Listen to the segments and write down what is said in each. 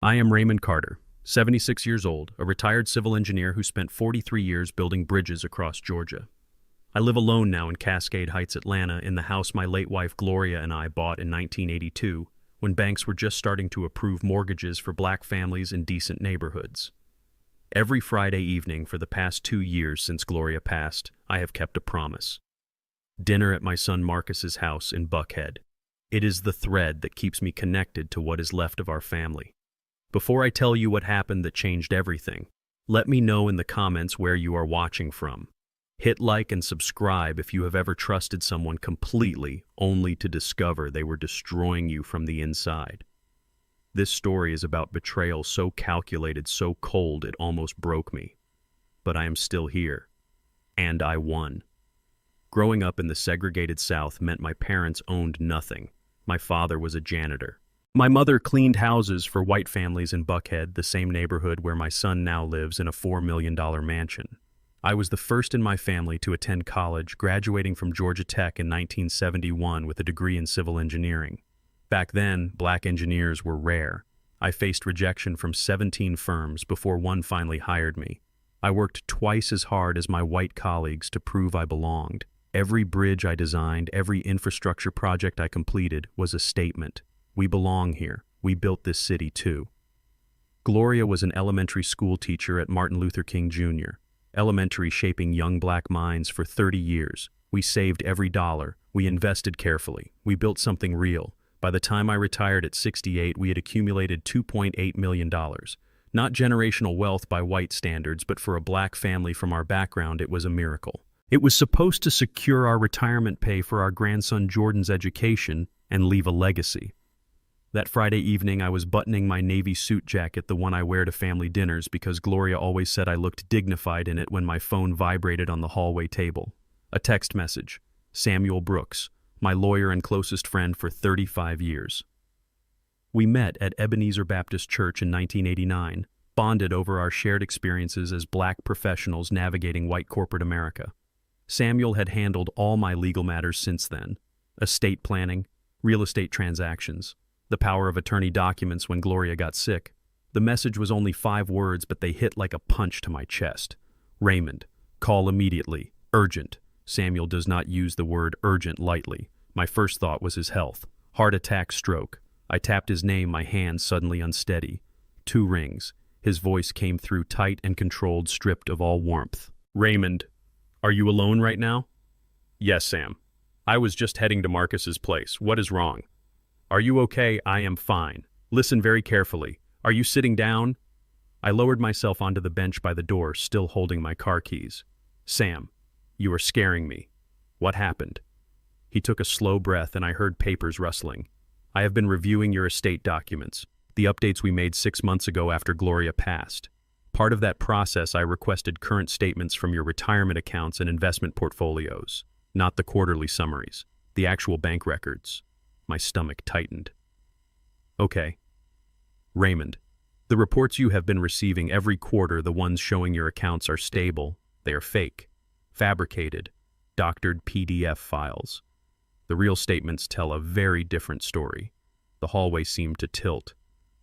I am Raymond Carter, 76 years old, a retired civil engineer who spent 43 years building bridges across Georgia. I live alone now in Cascade Heights, Atlanta, in the house my late wife Gloria and I bought in 1982, when banks were just starting to approve mortgages for black families in decent neighborhoods. Every Friday evening for the past 2 years since Gloria passed, I have kept a promise. Dinner at my son Marcus's house in Buckhead. It is the thread that keeps me connected to what is left of our family. Before I tell you what happened that changed everything, let me know in the comments where you are watching from. Hit like and subscribe if you have ever trusted someone completely only to discover they were destroying you from the inside. This story is about betrayal so calculated, so cold, it almost broke me. But I am still here. And I won. Growing up in the segregated South meant my parents owned nothing. My father was a janitor. My mother cleaned houses for white families in Buckhead, the same neighborhood where my son now lives in a $4 million mansion. I was the first in my family to attend college, graduating from Georgia Tech in 1971 with a degree in civil engineering. Back then, black engineers were rare. I faced rejection from 17 firms before one finally hired me. I worked twice as hard as my white colleagues to prove I belonged. Every bridge I designed, every infrastructure project I completed was a statement. We belong here. We built this city too. Gloria was an elementary school teacher at Martin Luther King Jr. Elementary, shaping young black minds for 30 years. We saved every dollar. We invested carefully. We built something real. By the time I retired at 68, we had accumulated $2.8 million. Not generational wealth by white standards, but for a black family from our background, it was a miracle. It was supposed to secure our retirement pay for our grandson Jordan's education and leave a legacy. That Friday evening, I was buttoning my navy suit jacket, the one I wear to family dinners, because Gloria always said I looked dignified in it, when my phone vibrated on the hallway table. A text message. Samuel Brooks, my lawyer and closest friend for 35 years. We met at Ebenezer Baptist Church in 1989, bonded over our shared experiences as black professionals navigating white corporate America. Samuel had handled all my legal matters since then: estate planning, real estate transactions, the power of attorney documents when Gloria got sick. The message was only 5 words, but they hit like a punch to my chest. Raymond, call immediately. Urgent. Samuel does not use the word urgent lightly. My first thought was his health. Heart attack, stroke. I tapped his name, my hand suddenly unsteady. 2 rings. His voice came through tight and controlled, stripped of all warmth. Raymond, are you alone right now? Yes, Sam. I was just heading to Marcus's place. What is wrong? Are you okay? I am fine. Listen very carefully. Are you sitting down? I lowered myself onto the bench by the door, still holding my car keys. Sam, you are scaring me. What happened? He took a slow breath, and I heard papers rustling. I have been reviewing your estate documents, the updates we made 6 months ago after Gloria passed. Part of that process, I requested current statements from your retirement accounts and investment portfolios, not the quarterly summaries, the actual bank records. My stomach tightened. Okay. Raymond, the reports you have been receiving every quarter, the ones showing your accounts are stable, they are fake, fabricated, doctored PDF files. The real statements tell a very different story. The hallway seemed to tilt.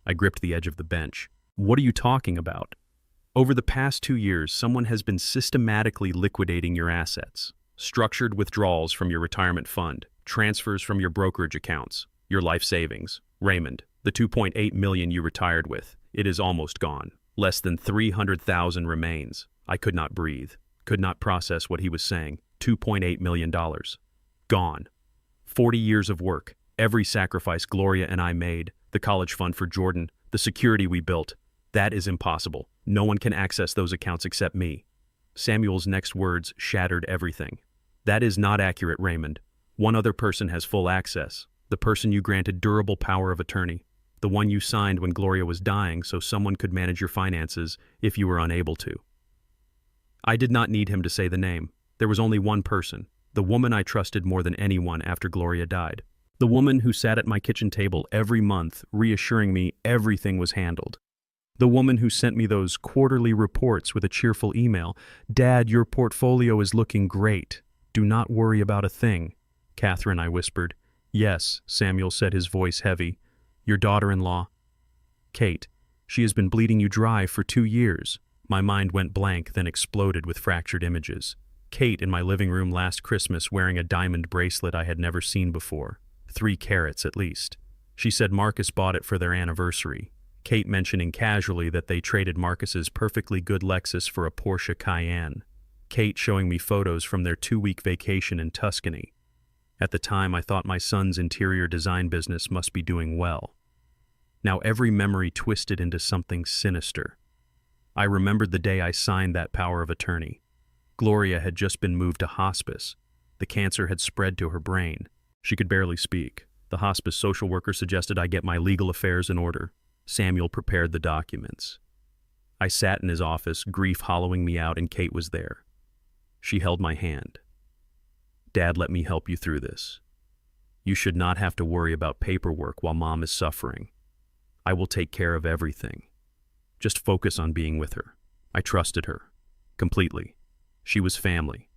I gripped the edge of the bench. What are you talking about? Over the past 2 years, someone has been systematically liquidating your assets. Structured withdrawals from your retirement fund, transfers from your brokerage accounts, your life savings. Raymond, the $2.8 million you retired with, it is almost gone. Less than $300,000 remains. I could not breathe, could not process what he was saying. $2.8 million. Gone. 40 years of work, every sacrifice Gloria and I made, the college fund for Jordan, the security we built. That is impossible. No one can access those accounts except me. Samuel's next words shattered everything. That is not accurate, Raymond. One other person has full access. The person you granted durable power of attorney. The one you signed when Gloria was dying so someone could manage your finances if you were unable to. I did not need him to say the name. There was only one person, the woman I trusted more than anyone after Gloria died. The woman who sat at my kitchen table every month, reassuring me everything was handled. The woman who sent me those quarterly reports with a cheerful email. Dad, your portfolio is looking great. Do not worry about a thing. Catherine, I whispered. Yes, Samuel said, his voice heavy. Your daughter-in-law. Kate. She has been bleeding you dry for 2 years. My mind went blank, then exploded with fractured images. Kate in my living room last Christmas wearing a diamond bracelet I had never seen before. 3 carats at least. She said Marcus bought it for their anniversary. Kate mentioning casually that they traded Marcus's perfectly good Lexus for a Porsche Cayenne. Kate showing me photos from their 2-week vacation in Tuscany. At the time, I thought my son's interior design business must be doing well. Now every memory twisted into something sinister. I remembered the day I signed that power of attorney. Gloria had just been moved to hospice. The cancer had spread to her brain. She could barely speak. The hospice social worker suggested I get my legal affairs in order. Samuel prepared the documents. I sat in his office, grief hollowing me out, and Kate was there. She held my hand. Dad, let me help you through this. You should not have to worry about paperwork while Mom is suffering. I will take care of everything. Just focus on being with her. I trusted her. Completely. She was family.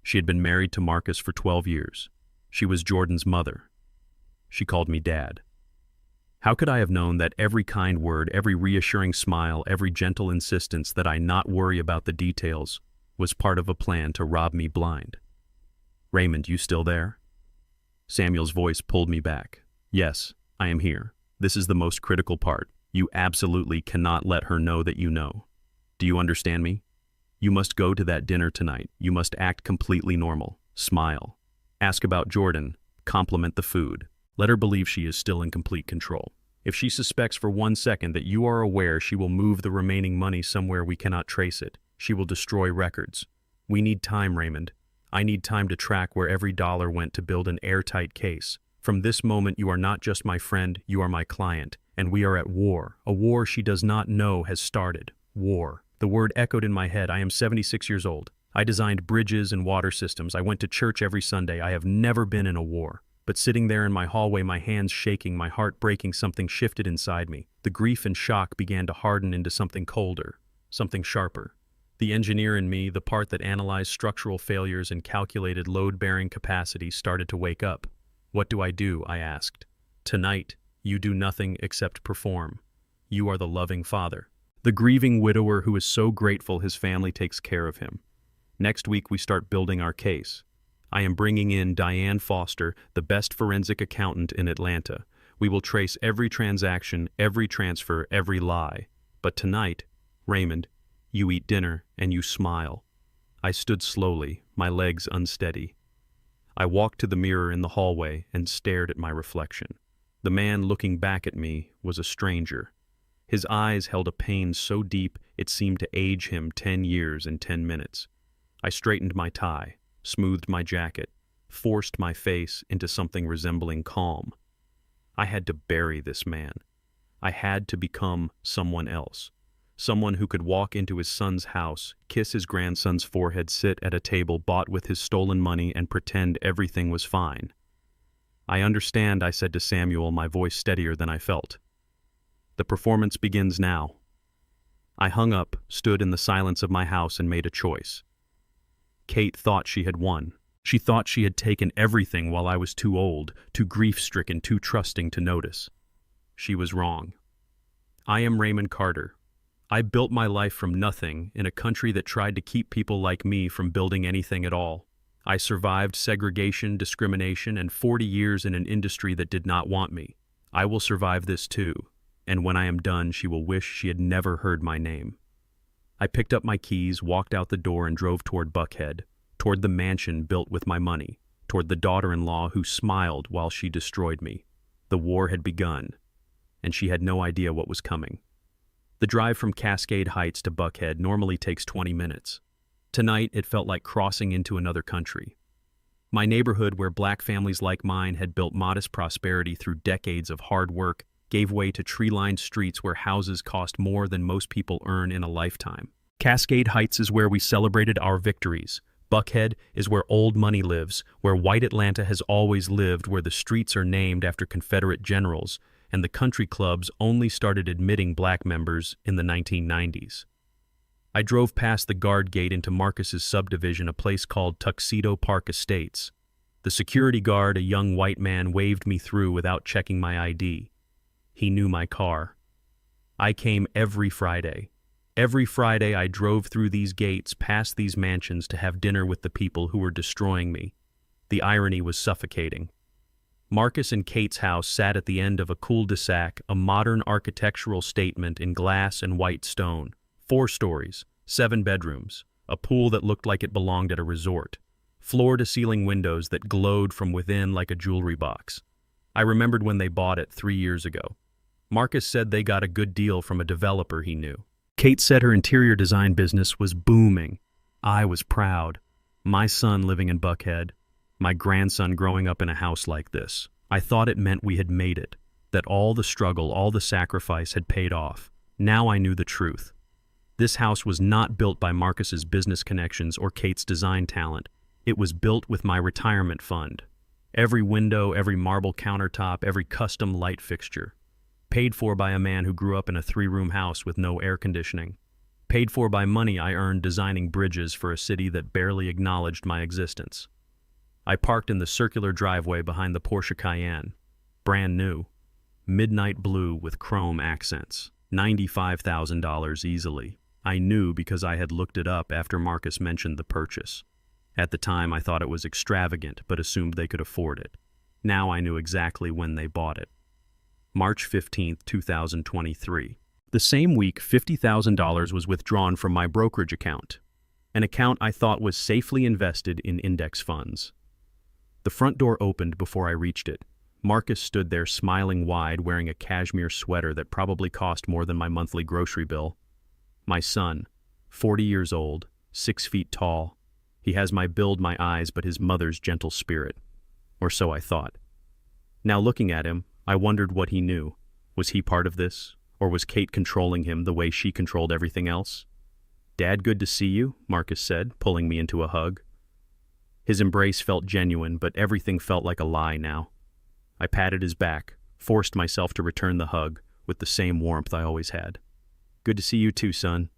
She had been married to Marcus for 12 years. She was Jordan's mother. She called me Dad. How could I have known that every kind word, every reassuring smile, every gentle insistence that I not worry about the details was part of a plan to rob me blind? Raymond, you still there? Samuel's voice pulled me back. Yes, I am here. This is the most critical part. You absolutely cannot let her know that you know. Do you understand me? You must go to that dinner tonight. You must act completely normal. Smile. Ask about Jordan. Compliment the food. Let her believe she is still in complete control. If she suspects for 1 second that you are aware, she will move the remaining money somewhere we cannot trace it. She will destroy records. We need time, Raymond. I need time to track where every dollar went to build an airtight case. From this moment, you are not just my friend, you are my client, and we are at war. A war she does not know has started. War. The word echoed in my head. I am 76 years old. I designed bridges and water systems. I went to church every Sunday. I have never been in a war. But sitting there in my hallway, my hands shaking, my heart breaking, something shifted inside me. The grief and shock began to harden into something colder, something sharper. The engineer in me, the part that analyzed structural failures and calculated load-bearing capacity, started to wake up. What do? I asked. Tonight, you do nothing except perform. You are the loving father. The grieving widower who is so grateful his family takes care of him. Next week, we start building our case. I am bringing in Diane Foster, the best forensic accountant in Atlanta. We will trace every transaction, every transfer, every lie. But tonight, Raymond, you eat dinner and you smile. I stood slowly, my legs unsteady. I walked to the mirror in the hallway and stared at my reflection. The man looking back at me was a stranger. His eyes held a pain so deep it seemed to age him 10 years in 10 minutes. I straightened my tie, smoothed my jacket, forced my face into something resembling calm. I had to bury this man. I had to become someone else. Someone who could walk into his son's house, kiss his grandson's forehead, sit at a table bought with his stolen money, and pretend everything was fine. I understand, I said to Samuel, my voice steadier than I felt. The performance begins now. I hung up, stood in the silence of my house, and made a choice. Kate thought she had won. She thought she had taken everything while I was too old, too grief-stricken, too trusting to notice. She was wrong. I am Raymond Carter. I built my life from nothing in a country that tried to keep people like me from building anything at all. I survived segregation, discrimination, and 40 years in an industry that did not want me. I will survive this too, and when I am done, she will wish she had never heard my name. I picked up my keys, walked out the door, and drove toward Buckhead, toward the mansion built with my money, toward the daughter-in-law who smiled while she destroyed me. The war had begun, and she had no idea what was coming. The drive from Cascade Heights to Buckhead normally takes 20 minutes. Tonight, it felt like crossing into another country. My neighborhood, where black families like mine had built modest prosperity through decades of hard work, gave way to tree-lined streets where houses cost more than most people earn in a lifetime. Cascade Heights is where we celebrated our victories. Buckhead is where old money lives, where white Atlanta has always lived, where the streets are named after Confederate generals, and the country clubs only started admitting black members in the 1990s. I drove past the guard gate into Marcus's subdivision, a place called Tuxedo Park Estates. The security guard, a young white man, waved me through without checking my ID. He knew my car. I came every Friday. Every Friday I drove through these gates, past these mansions to have dinner with the people who were destroying me. The irony was suffocating. Marcus and Kate's house sat at the end of a cul-de-sac, a modern architectural statement in glass and white stone. 4 stories, 7 bedrooms, a pool that looked like it belonged at a resort, floor-to-ceiling windows that glowed from within like a jewelry box. I remembered when they bought it 3 years ago. Marcus said they got a good deal from a developer he knew. Kate said her interior design business was booming. I was proud. My son living in Buckhead, my grandson growing up in a house like this. I thought it meant we had made it, that all the struggle, all the sacrifice had paid off. Now I knew the truth. This house was not built by Marcus's business connections or Kate's design talent. It was built with my retirement fund. Every window, every marble countertop, every custom light fixture. Paid for by a man who grew up in a 3-room house with no air conditioning. Paid for by money I earned designing bridges for a city that barely acknowledged my existence. I parked in the circular driveway behind the Porsche Cayenne. Brand new. Midnight blue with chrome accents. $95,000 easily. I knew because I had looked it up after Marcus mentioned the purchase. At the time I thought it was extravagant, but assumed they could afford it. Now I knew exactly when they bought it. March 15, 2023. The same week, $50,000 was withdrawn from my brokerage account, an account I thought was safely invested in index funds. The front door opened before I reached it. Marcus stood there smiling wide, wearing a cashmere sweater that probably cost more than my monthly grocery bill. My son, 40 years old, 6 feet tall. He has my build, my eyes, but his mother's gentle spirit. Or so I thought. Now looking at him, I wondered what he knew. Was he part of this? Or was Kate controlling him the way she controlled everything else? "Dad, good to see you," Marcus said, pulling me into a hug. His embrace felt genuine, but everything felt like a lie now. I patted his back, forced myself to return the hug with the same warmth I always had. "Good to see you too, son."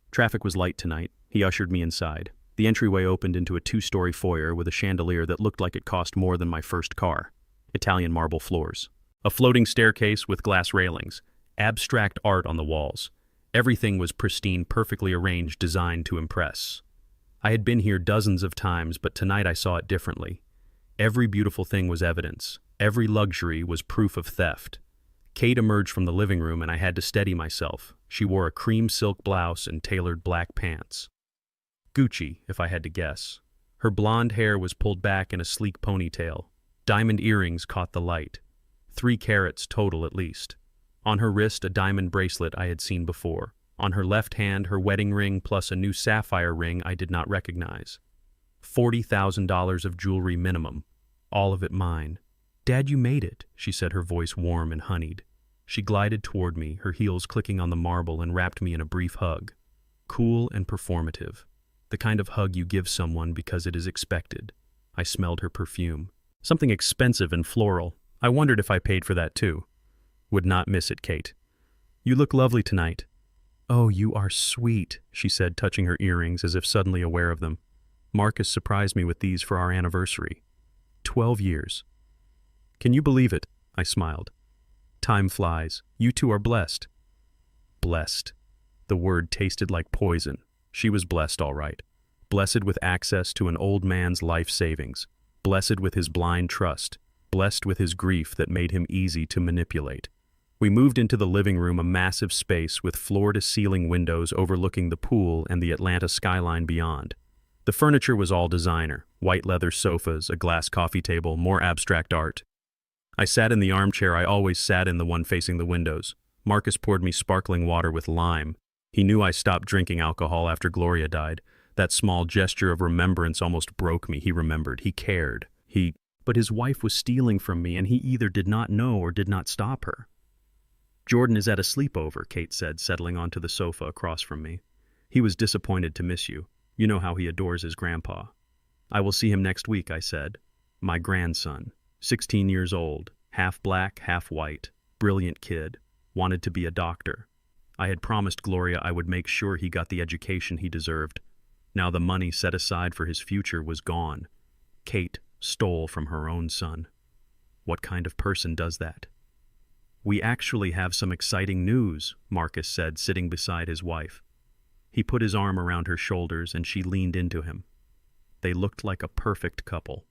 Traffic was light tonight. He ushered me inside. The entryway opened into a 2-story foyer with a chandelier that looked like it cost more than my first car. Italian marble floors. A floating staircase with glass railings. Abstract art on the walls. Everything was pristine, perfectly arranged, designed to impress. I had been here dozens of times, but tonight I saw it differently. Every beautiful thing was evidence. Every luxury was proof of theft. Kate emerged from the living room and I had to steady myself. She wore a cream silk blouse and tailored black pants. Gucci, if I had to guess. Her blonde hair was pulled back in a sleek ponytail. Diamond earrings caught the light. 3 carats total at least. On her wrist, a diamond bracelet I had seen before. On her left hand, her wedding ring plus a new sapphire ring I did not recognize. $40,000 of jewelry minimum. All of it mine. "Dad, you made it," she said, her voice warm and honeyed. She glided toward me, her heels clicking on the marble, and wrapped me in a brief hug. Cool and performative. The kind of hug you give someone because it is expected. I smelled her perfume. Something expensive and floral. I wondered if I paid for that too. Would not miss it, Kate. "You look lovely tonight." "Oh, you are sweet," she said, touching her earrings as if suddenly aware of them. "Marcus surprised me with these for our anniversary. 12 years. "Can you believe it?" I smiled. "Time flies. You two are blessed." Blessed. The word tasted like poison. She was blessed, all right. Blessed with access to an old man's life savings. Blessed with his blind trust. Blessed with his grief that made him easy to manipulate. We moved into the living room, a massive space with floor-to-ceiling windows overlooking the pool and the Atlanta skyline beyond. The furniture was all designer. White leather sofas, a glass coffee table, more abstract art. I sat in the armchair I always sat in, the one facing the windows. Marcus poured me sparkling water with lime. He knew I stopped drinking alcohol after Gloria died. That small gesture of remembrance almost broke me. He remembered. He cared. But his wife was stealing from me, and he either did not know or did not stop her. "Jordan is at a sleepover," Kate said, settling onto the sofa across from me. "He was disappointed to miss you. You know how he adores his grandpa." "I will see him next week," I said. My grandson, 16 years old, half black, half white, brilliant kid, wanted to be a doctor. I had promised Gloria I would make sure he got the education he deserved. Now the money set aside for his future was gone. Kate stole from her own son. What kind of person does that? We actually have some exciting news, Marcus said, sitting beside his wife. He put his arm around her shoulders and she leaned into him. They looked like a perfect couple.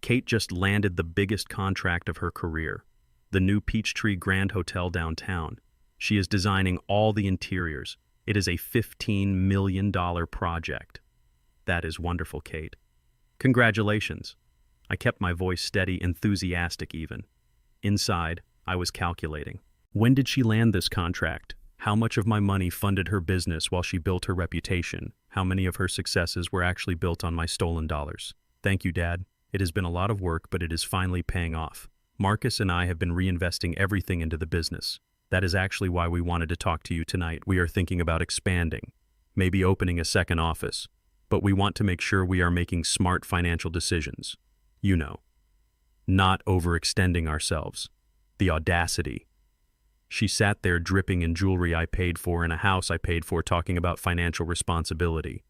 Kate just landed the biggest contract of her career, the new Peachtree Grand Hotel downtown. She is designing all the interiors. It is a $15 million project. That is wonderful, Kate. Congratulations. I kept my voice steady, enthusiastic even. Inside, I was calculating. When did she land this contract? How much of my money funded her business while she built her reputation? How many of her successes were actually built on my stolen dollars? Thank you, Dad. It has been a lot of work, but it is finally paying off. Marcus and I have been reinvesting everything into the business. That is actually why we wanted to talk to you tonight. We are thinking about expanding, maybe opening a second office, but we want to make sure we are making smart financial decisions. You know, not overextending ourselves. The audacity. She sat there dripping in jewelry I paid for and a house I paid for, talking about financial responsibility.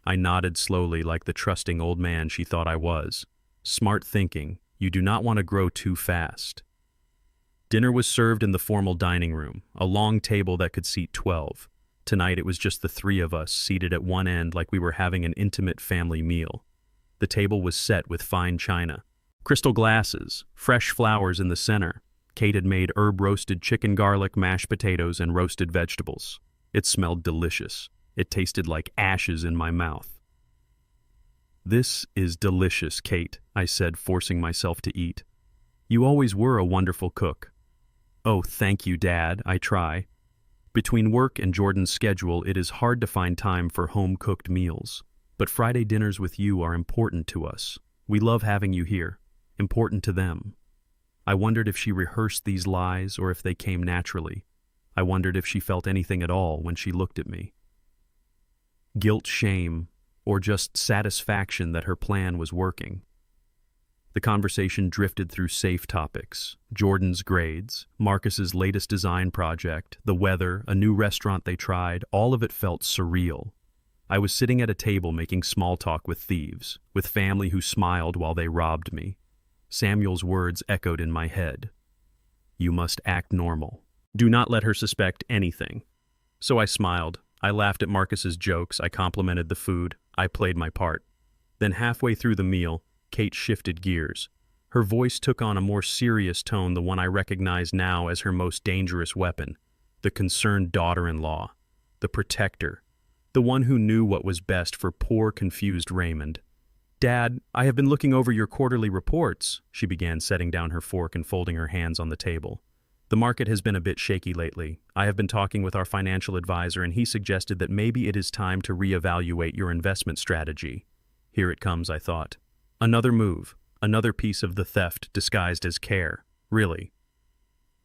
I nodded slowly like the trusting old man she thought I was. Smart thinking. You do not want to grow too fast. Dinner was served in the formal dining room, a long table that could seat 12. Tonight it was just the three of us, seated at one end like we were having an intimate family meal. The table was set with fine china, crystal glasses, fresh flowers in the center. Kate had made herb-roasted chicken garlic, mashed potatoes, and roasted vegetables. It smelled delicious. It tasted like ashes in my mouth. "This is delicious, Kate," I said, forcing myself to eat. "You always were a wonderful cook." "Oh, thank you, Dad. I try." Between work and Jordan's schedule, it is hard to find time for home-cooked meals. But Friday dinners with you are important to us. We love having you here. Important to them. I wondered if she rehearsed these lies or if they came naturally. I wondered if she felt anything at all when she looked at me. Guilt, shame, or just satisfaction that her plan was working. The conversation drifted through safe topics: Jordan's grades, Marcus's latest design project, the weather, a new restaurant they tried. All of it felt surreal. I was sitting at a table making small talk with thieves, with family who smiled while they robbed me. Samuel's words echoed in my head. "You must act normal. Do not let her suspect anything." So I smiled. I laughed at Marcus's jokes. I complimented the food. I played my part. Then halfway through the meal, Kate shifted gears. Her voice took on a more serious tone, the one I recognize now as her most dangerous weapon. The concerned daughter-in-law. The protector. The one who knew what was best for poor, confused Raymond. "Dad, I have been looking over your quarterly reports," she began, setting down her fork and folding her hands on the table. "The market has been a bit shaky lately. I have been talking with our financial advisor and he suggested that maybe it is time to reevaluate your investment strategy." Here it comes, I thought. Another move, another piece of the theft disguised as care. Really?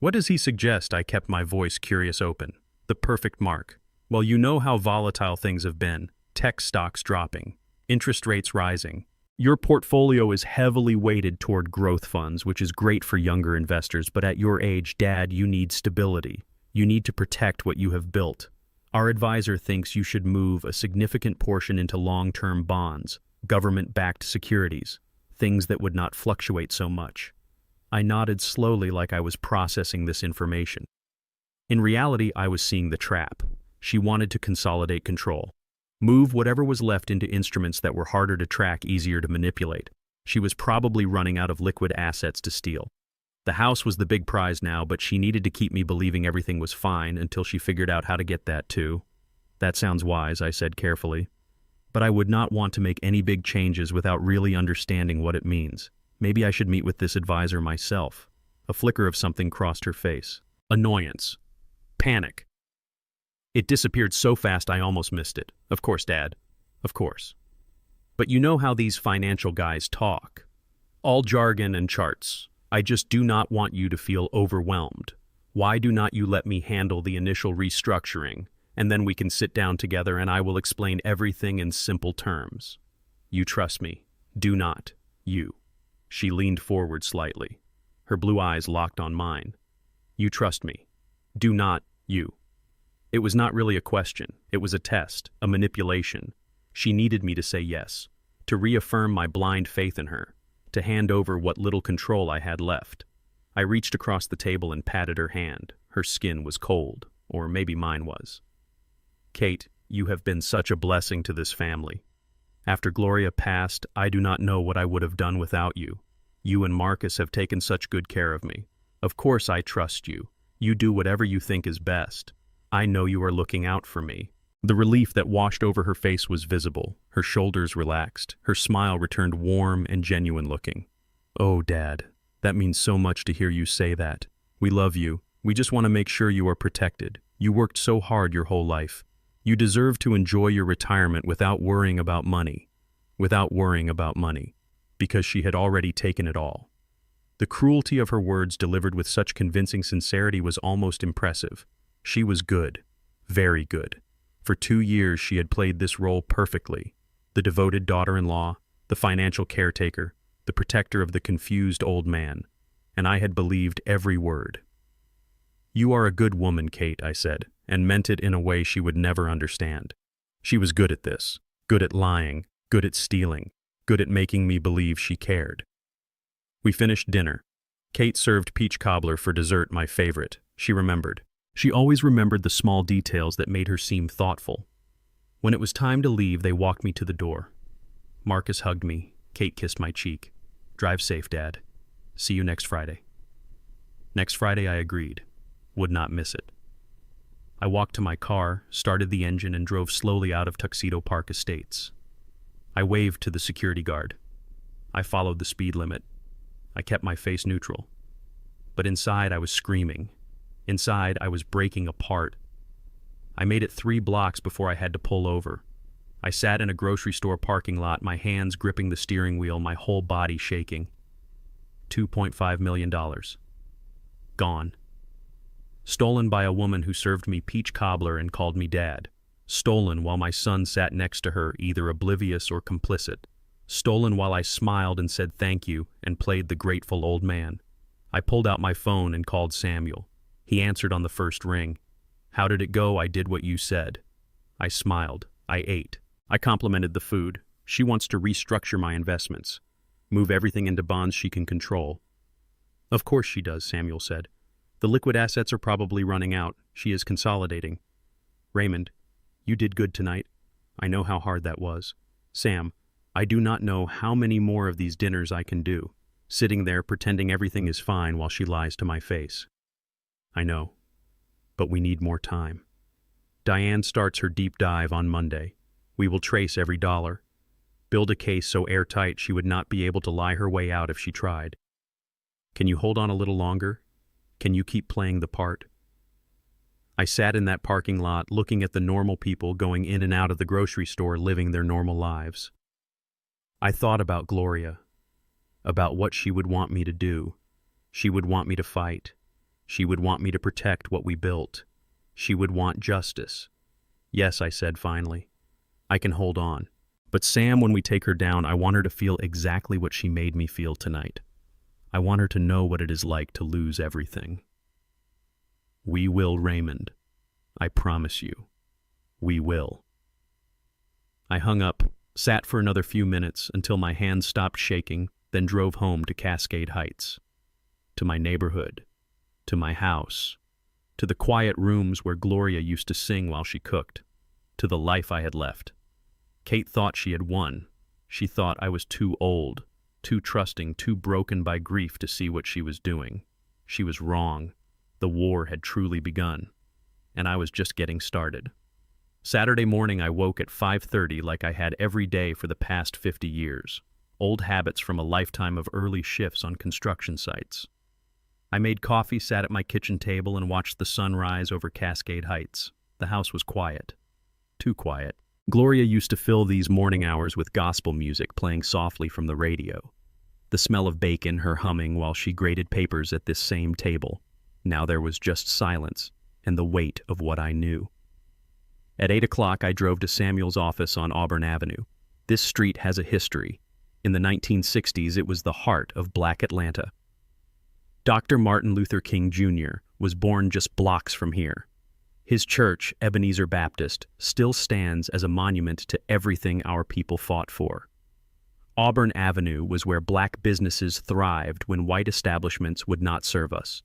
"What does he suggest?" I kept my voice curious open. "The perfect mark. Well, you know how volatile things have been. Tech stocks dropping. Interest rates rising. Your portfolio is heavily weighted toward growth funds, which is great for younger investors, but at your age, Dad, you need stability. You need to protect what you have built. Our advisor thinks you should move a significant portion into long-term bonds, government-backed securities, things that would not fluctuate so much." I nodded slowly like I was processing this information. In reality, I was seeing the trap. She wanted to consolidate control. Move whatever was left into instruments that were harder to track, easier to manipulate. She was probably running out of liquid assets to steal. The house was the big prize now, but she needed to keep me believing everything was fine until she figured out how to get that too. "That sounds wise," I said carefully. "But I would not want to make any big changes without really understanding what it means. Maybe I should meet with this advisor myself." A flicker of something crossed her face. Annoyance. Panic. It disappeared so fast I almost missed it. "Of course, Dad. Of course. But you know how these financial guys talk. All jargon and charts. I just do not want you to feel overwhelmed. Why do not you let me handle the initial restructuring, and then we can sit down together and I will explain everything in simple terms. You trust me. Do not. You." She leaned forward slightly. Her blue eyes locked on mine. "You trust me. Do not. You." It was not really a question. It was a test, a manipulation. She needed me to say yes, to reaffirm my blind faith in her, to hand over what little control I had left. I reached across the table and patted her hand. Her skin was cold, or maybe mine was. Kate, you have been such a blessing to this family. After Gloria passed, I do not know what I would have done without you. You and Marcus have taken such good care of me. Of course I trust you. You do whatever you think is best. I know you are looking out for me. The relief that washed over her face was visible. Her shoulders relaxed. Her smile returned warm and genuine looking. Oh, Dad, that means so much to hear you say that. We love you. We just want to make sure you are protected. You worked so hard your whole life. You deserve to enjoy your retirement without worrying about money. Without worrying about money. Because she had already taken it all. The cruelty of her words delivered with such convincing sincerity was almost impressive. She was good. Very good. For 2 years she had played this role perfectly. The devoted daughter-in-law, the financial caretaker, the protector of the confused old man. And I had believed every word. You are a good woman, Kate, I said, and meant it in a way she would never understand. She was good at this. Good at lying. Good at stealing. Good at making me believe she cared. We finished dinner. Kate served peach cobbler for dessert, my favorite. She remembered. She always remembered the small details that made her seem thoughtful. When it was time to leave, they walked me to the door. Marcus hugged me. Kate kissed my cheek. Drive safe, Dad. See you next Friday. Next Friday, I agreed. Would not miss it. I walked to my car, started the engine, and drove slowly out of Tuxedo Park Estates. I waved to the security guard. I followed the speed limit. I kept my face neutral. But inside, I was screaming. Inside, I was breaking apart. I made it 3 blocks before I had to pull over. I sat in a grocery store parking lot, my hands gripping the steering wheel, my whole body shaking. $2.5 million. Gone. Stolen by a woman who served me peach cobbler and called me Dad. Stolen while my son sat next to her, either oblivious or complicit. Stolen while I smiled and said thank you and played the grateful old man. I pulled out my phone and called Samuel. He answered on the first ring. How did it go? I did what you said. I smiled. I ate. I complimented the food. She wants to restructure my investments. Move everything into bonds she can control. Of course she does, Samuel said. The liquid assets are probably running out. She is consolidating. Raymond, you did good tonight. I know how hard that was. Sam, I do not know how many more of these dinners I can do, sitting there pretending everything is fine while she lies to my face. I know, but we need more time. Diane starts her deep dive on Monday. We will trace every dollar. Build a case so airtight she would not be able to lie her way out if she tried. Can you hold on a little longer? Can you keep playing the part? I sat in that parking lot looking at the normal people going in and out of the grocery store living their normal lives. I thought about Gloria, about what she would want me to do. She would want me to fight. She would want me to protect what we built. She would want justice. Yes, I said finally. I can hold on. But Sam, when we take her down, I want her to feel exactly what she made me feel tonight. I want her to know what it is like to lose everything. We will, Raymond. I promise you. We will. I hung up, sat for another few minutes until my hands stopped shaking, then drove home to Cascade Heights. To my neighborhood. To my house. To the quiet rooms where Gloria used to sing while she cooked. To the life I had left. Kate thought she had won. She thought I was too old, too trusting, too broken by grief to see what she was doing. She was wrong. The war had truly begun, and I was just getting started. Saturday morning I woke at 5:30 like I had every day for the past 50 years. Old habits from a lifetime of early shifts on construction sites. I made coffee, sat at my kitchen table, and watched the sun rise over Cascade Heights. The house was quiet. Too quiet. Gloria used to fill these morning hours with gospel music playing softly from the radio. The smell of bacon, her humming while she grated papers at this same table. Now there was just silence and the weight of what I knew. At 8 o'clock, I drove to Samuel's office on Auburn Avenue. This street has a history. In the 1960s, it was the heart of Black Atlanta. Dr. Martin Luther King Jr. was born just blocks from here. His church, Ebenezer Baptist, still stands as a monument to everything our people fought for. Auburn Avenue was where black businesses thrived when white establishments would not serve us,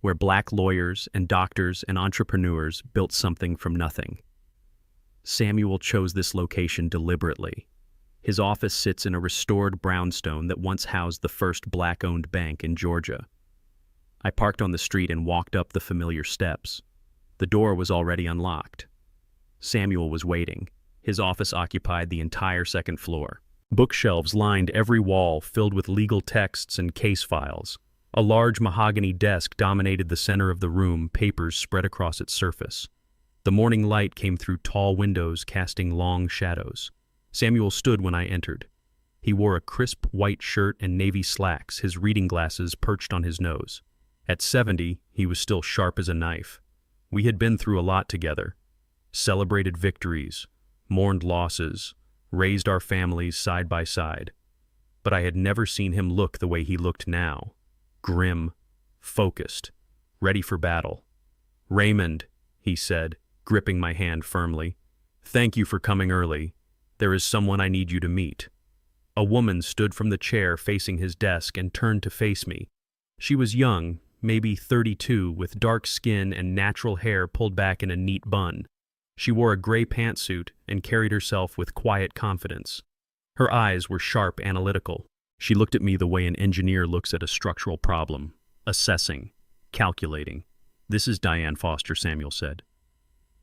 where black lawyers and doctors and entrepreneurs built something from nothing. Samuel chose this location deliberately. His office sits in a restored brownstone that once housed the first black-owned bank in Georgia. I parked on the street and walked up the familiar steps. The door was already unlocked. Samuel was waiting. His office occupied the entire second floor. Bookshelves lined every wall, filled with legal texts and case files. A large mahogany desk dominated the center of the room, papers spread across its surface. The morning light came through tall windows, casting long shadows. Samuel stood when I entered. He wore a crisp white shirt and navy slacks, his reading glasses perched on his nose. At 70, he was still sharp as a knife. We had been through a lot together. Celebrated victories, mourned losses, raised our families side by side. But I had never seen him look the way he looked now. Grim, focused, ready for battle. "Raymond," he said, gripping my hand firmly, "thank you for coming early. There is someone I need you to meet." A woman stood from the chair facing his desk and turned to face me. She was young, maybe 32, with dark skin and natural hair pulled back in a neat bun. She wore a gray pantsuit and carried herself with quiet confidence. Her eyes were sharp, analytical. She looked at me the way an engineer looks at a structural problem, assessing, calculating. "This is Diane Foster," Samuel said.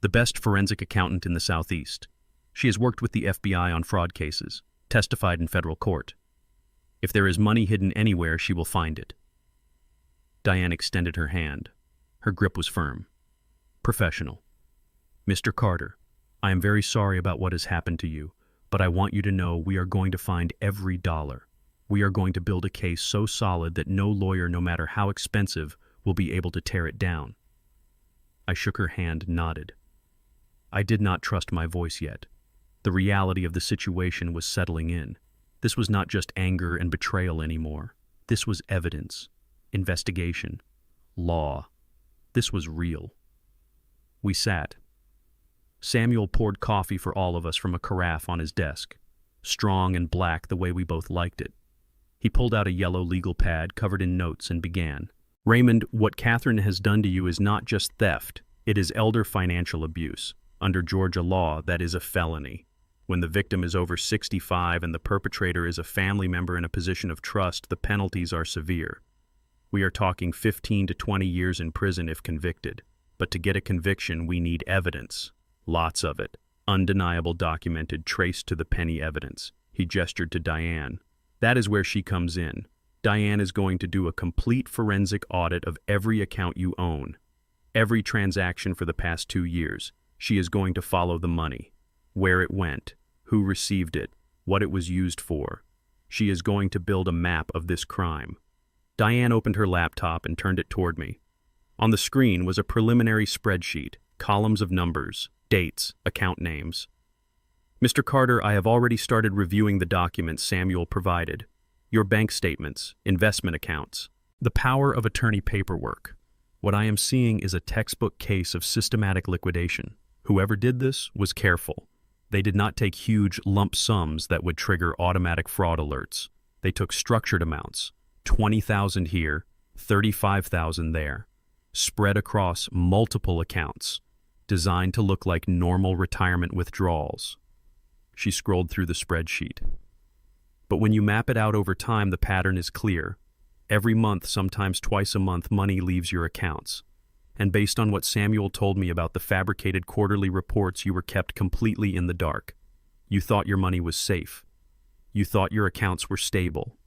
"The best forensic accountant in the Southeast. She has worked with the FBI on fraud cases, testified in federal court. If there is money hidden anywhere, she will find it." Diane extended her hand. Her grip was firm. Professional. "Mr. Carter, I am very sorry about what has happened to you, but I want you to know we are going to find every dollar. We are going to build a case so solid that no lawyer, no matter how expensive, will be able to tear it down." I shook her hand, nodded. I did not trust my voice yet. The reality of the situation was settling in. This was not just anger and betrayal anymore. This was evidence, investigation, law. This was real. We sat. Samuel poured coffee for all of us from a carafe on his desk, strong and black the way we both liked it. He pulled out a yellow legal pad covered in notes and began. "Raymond, what Catherine has done to you is not just theft. It is elder financial abuse. Under Georgia law, that is a felony. When the victim is over 65 and the perpetrator is a family member in a position of trust, the penalties are severe. We are talking 15 to 20 years in prison if convicted. But to get a conviction, we need evidence. Lots of it. Undeniable, documented, traced to the penny evidence." He gestured to Diane. "That is where she comes in. Diane is going to do a complete forensic audit of every account you own, every transaction for the past 2 years. She is going to follow the money, where it went, who received it, what it was used for. She is going to build a map of this crime." Diane opened her laptop and turned it toward me. On the screen was a preliminary spreadsheet, columns of numbers, dates, account names. "Mr. Carter, I have already started reviewing the documents Samuel provided. Your bank statements, investment accounts, the power of attorney paperwork. What I am seeing is a textbook case of systematic liquidation. Whoever did this was careful. They did not take huge lump sums that would trigger automatic fraud alerts. They took structured amounts, 20,000 here, 35,000 there, spread across multiple accounts, designed to look like normal retirement withdrawals." She scrolled through the spreadsheet. "But when you map it out over time, the pattern is clear. Every month, sometimes twice a month, money leaves your accounts. And based on what Samuel told me about the fabricated quarterly reports, you were kept completely in the dark. You thought your money was safe. You thought your accounts were stable.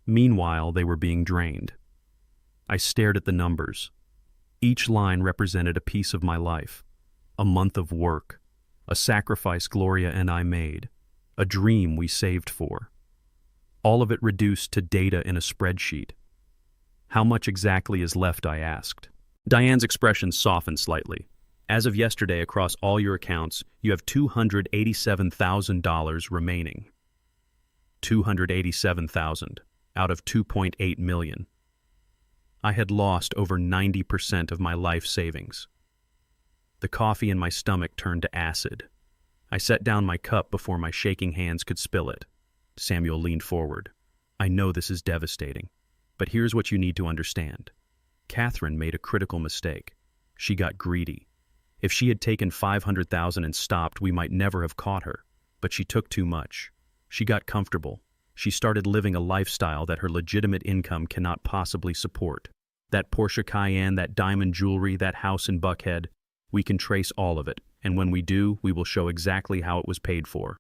Meanwhile, they were being drained." I stared at the numbers. Each line represented a piece of my life, a month of work, a sacrifice Gloria and I made, a dream we saved for. All of it reduced to data in a spreadsheet. "How much exactly is left?" I asked. Diane's expression softened slightly. "As of yesterday, across all your accounts, you have $287,000 remaining." $287,000 out of $2.8 million. I had lost over 90% of my life savings. The coffee in my stomach turned to acid. I set down my cup before my shaking hands could spill it. Samuel leaned forward. I know this is devastating, but here's what you need to understand. Catherine made a critical mistake. She got greedy. If she had taken $500,000 and stopped, we might never have caught her. But she took too much. She got comfortable. She started living a lifestyle that her legitimate income cannot possibly support. That Porsche Cayenne, that diamond jewelry, that house in Buckhead, we can trace all of it, and when we do, we will show exactly how it was paid for.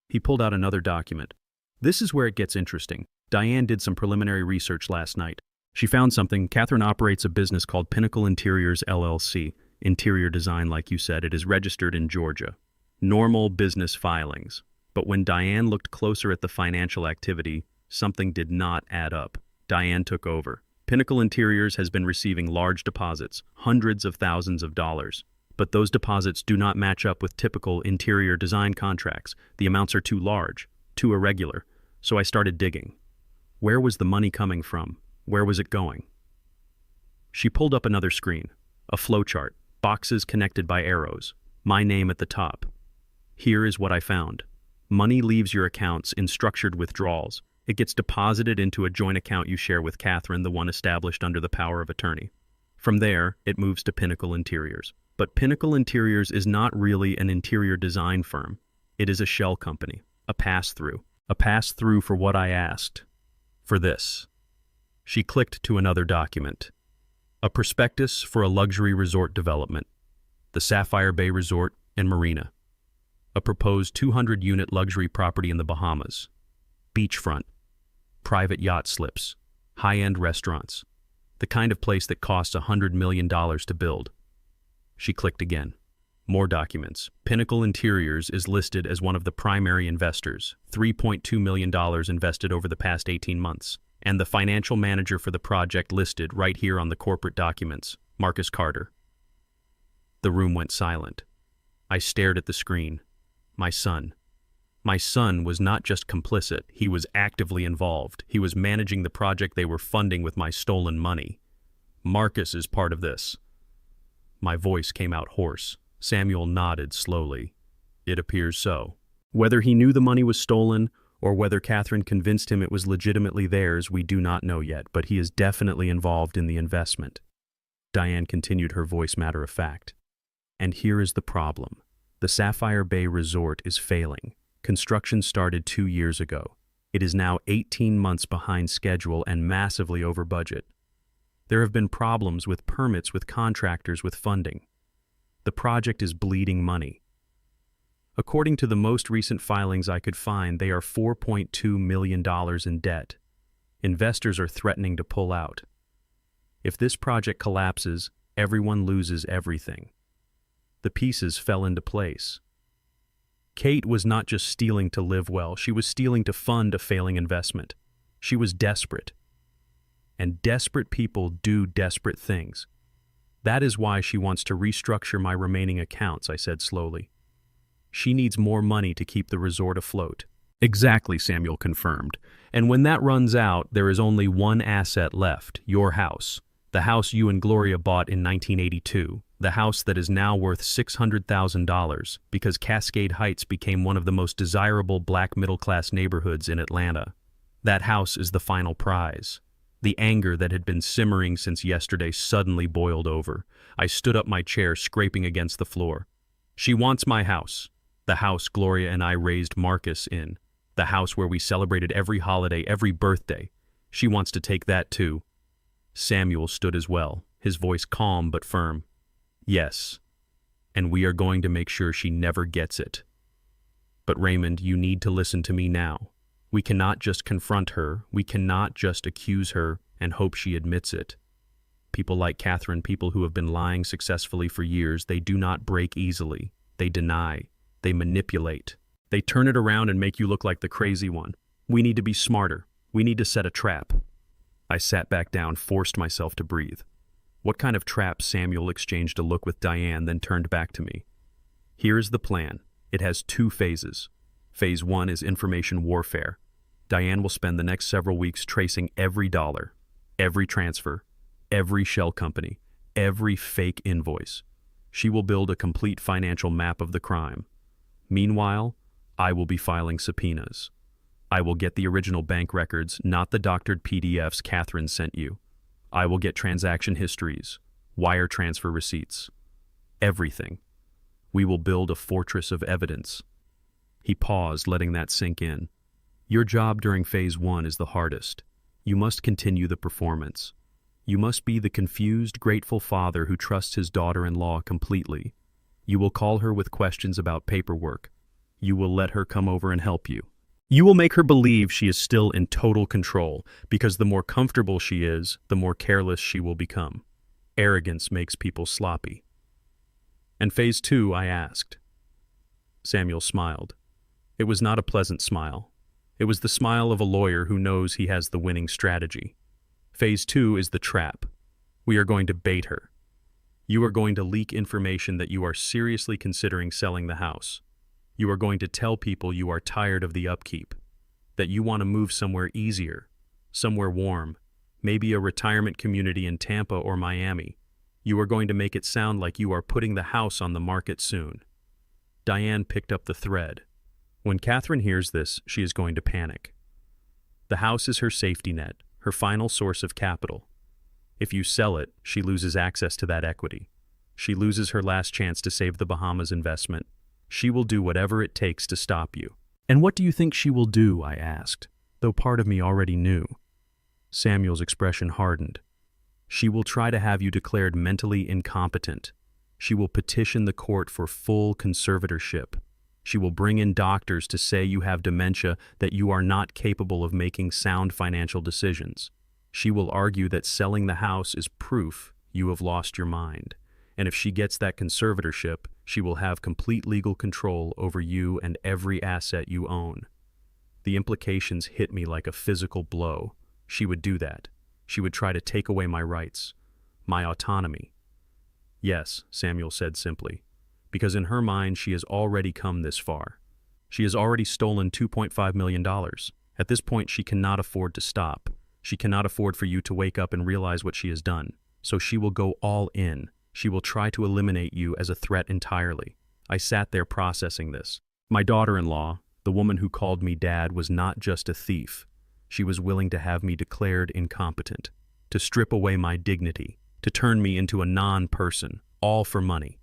He pulled out another document. This is where it gets interesting. Diane did some preliminary research last night. She found something. Catherine operates a business called Pinnacle Interiors LLC. Interior design, like you said, it is registered in Georgia. Normal business filings. But when Diane looked closer at the financial activity, something did not add up. Diane took over. Pinnacle Interiors has been receiving large deposits, hundreds of thousands of dollars. But those deposits do not match up with typical interior design contracts. The amounts are too large, too irregular. So I started digging. Where was the money coming from? Where was it going? She pulled up another screen. A flowchart. Boxes connected by arrows. My name at the top. Here is what I found. Money leaves your accounts in structured withdrawals. It gets deposited into a joint account you share with Catherine, the one established under the power of attorney. From there, it moves to Pinnacle Interiors. But Pinnacle Interiors is not really an interior design firm. It is a shell company, a pass-through. A pass-through for what I asked. For this. She clicked to another document. A prospectus for a luxury resort development. The Sapphire Bay Resort and Marina. A proposed 200-unit luxury property in the Bahamas. Beachfront. Private yacht slips. High-end restaurants. The kind of place that costs $100 million to build. She clicked again. More documents. Pinnacle Interiors is listed as one of the primary investors, $3.2 million invested over the past 18 months. And the financial manager for the project listed right here on the corporate documents, Marcus Carter. The room went silent. I stared at the screen. My son. My son was not just complicit, he was actively involved. He was managing the project they were funding with my stolen money. Marcus is part of this. My voice came out hoarse. Samuel nodded slowly. It appears so. Whether he knew the money was stolen, or whether Catherine convinced him it was legitimately theirs, we do not know yet, but he is definitely involved in the investment. Diane continued, her voice matter of fact. And here is the problem. The Sapphire Bay Resort is failing. Construction started 2 years ago. It is now 18 months behind schedule and massively over budget. There have been problems with permits, with contractors, with funding. The project is bleeding money. According to the most recent filings I could find, they are $4.2 million in debt. Investors are threatening to pull out. If this project collapses, everyone loses everything. The pieces fell into place. Kate was not just stealing to live well, she was stealing to fund a failing investment. She was desperate. And desperate people do desperate things. That is why she wants to restructure my remaining accounts, I said slowly. She needs more money to keep the resort afloat. Exactly, Samuel confirmed. And when that runs out, there is only one asset left, your house. The house you and Gloria bought in 1982. The house that is now worth $600,000 because Cascade Heights became one of the most desirable black middle-class neighborhoods in Atlanta. That house is the final prize. The anger that had been simmering since yesterday suddenly boiled over. I stood up my chair, scraping against the floor. She wants my house. The house Gloria and I raised Marcus in. The house where we celebrated every holiday, every birthday. She wants to take that too. Samuel stood as well, his voice calm but firm. Yes, and we are going to make sure she never gets it. But Raymond, you need to listen to me now. We cannot just confront her, we cannot just accuse her and hope she admits it. People like Catherine, people who have been lying successfully for years, they do not break easily. They deny. They manipulate. They turn it around and make you look like the crazy one. We need to be smarter. We need to set a trap. I sat back down, forced myself to breathe. What kind of trap? Samuel exchanged a look with Diane, then turned back to me. Here is the plan. It has 2 phases. Phase 1 is information warfare. Diane will spend the next several weeks tracing every dollar, every transfer, every shell company, every fake invoice. She will build a complete financial map of the crime. Meanwhile, I will be filing subpoenas. I will get the original bank records, not the doctored PDFs Catherine sent you. I will get transaction histories, wire transfer receipts, everything. We will build a fortress of evidence." He paused, letting that sink in. "Your job during phase 1 is the hardest. You must continue the performance. You must be the confused, grateful father who trusts his daughter-in-law completely. You will call her with questions about paperwork. You will let her come over and help you. You will make her believe she is still in total control, because the more comfortable she is, the more careless she will become. Arrogance makes people sloppy." "And phase 2, I asked. Samuel smiled. It was not a pleasant smile. It was the smile of a lawyer who knows he has the winning strategy. "Phase 2 is the trap. We are going to bait her. You are going to leak information that you are seriously considering selling the house. You are going to tell people you are tired of the upkeep, that you want to move somewhere easier, somewhere warm, maybe a retirement community in Tampa or Miami. You are going to make it sound like you are putting the house on the market soon." Diane picked up the thread. "When Catherine hears this, she is going to panic. The house is her safety net, her final source of capital. If you sell it, she loses access to that equity. She loses her last chance to save the Bahamas investment. She will do whatever it takes to stop you." "And what do you think she will do?" I asked, though part of me already knew. Samuel's expression hardened. "She will try to have you declared mentally incompetent. She will petition the court for full conservatorship. She will bring in doctors to say you have dementia, that you are not capable of making sound financial decisions. She will argue that selling the house is proof you have lost your mind. And if she gets that conservatorship, she will have complete legal control over you and every asset you own." The implications hit me like a physical blow. She would do that. She would try to take away my rights, my autonomy. "Yes," Samuel said simply, "because in her mind she has already come this far. She has already stolen $2.5 million. At this point she cannot afford to stop. She cannot afford for you to wake up and realize what she has done. So she will go all in. She will try to eliminate you as a threat entirely." I sat there processing this. My daughter-in-law, the woman who called me dad, was not just a thief. She was willing to have me declared incompetent, to strip away my dignity, to turn me into a non-person, all for money.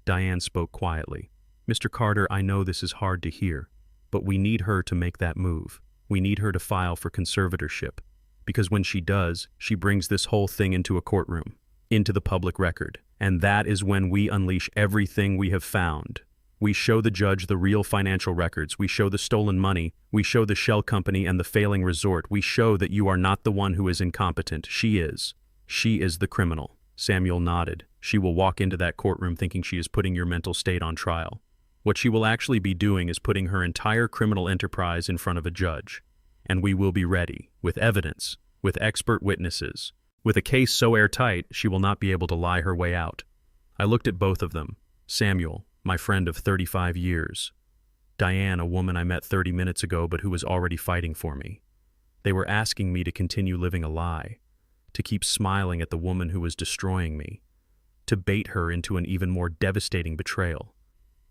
Diane spoke quietly. "Mr. Carter, I know this is hard to hear, but we need her to make that move. We need her to file for conservatorship, because when she does, she brings this whole thing into a courtroom, into the public record, and that is when we unleash everything we have found. We show the judge the real financial records. We show the stolen money. We show the shell company and the failing resort. We show that you are not the one who is incompetent. She is. She is the criminal." Samuel nodded. "She will walk into that courtroom thinking she is putting your mental state on trial. What she will actually be doing is putting her entire criminal enterprise in front of a judge. And we will be ready, with evidence, with expert witnesses. With a case so airtight, she will not be able to lie her way out." I looked at both of them. Samuel, my friend of 35 years. Diane, a woman I met 30 minutes ago but who was already fighting for me. They were asking me to continue living a lie, to keep smiling at the woman who was destroying me, to bait her into an even more devastating betrayal.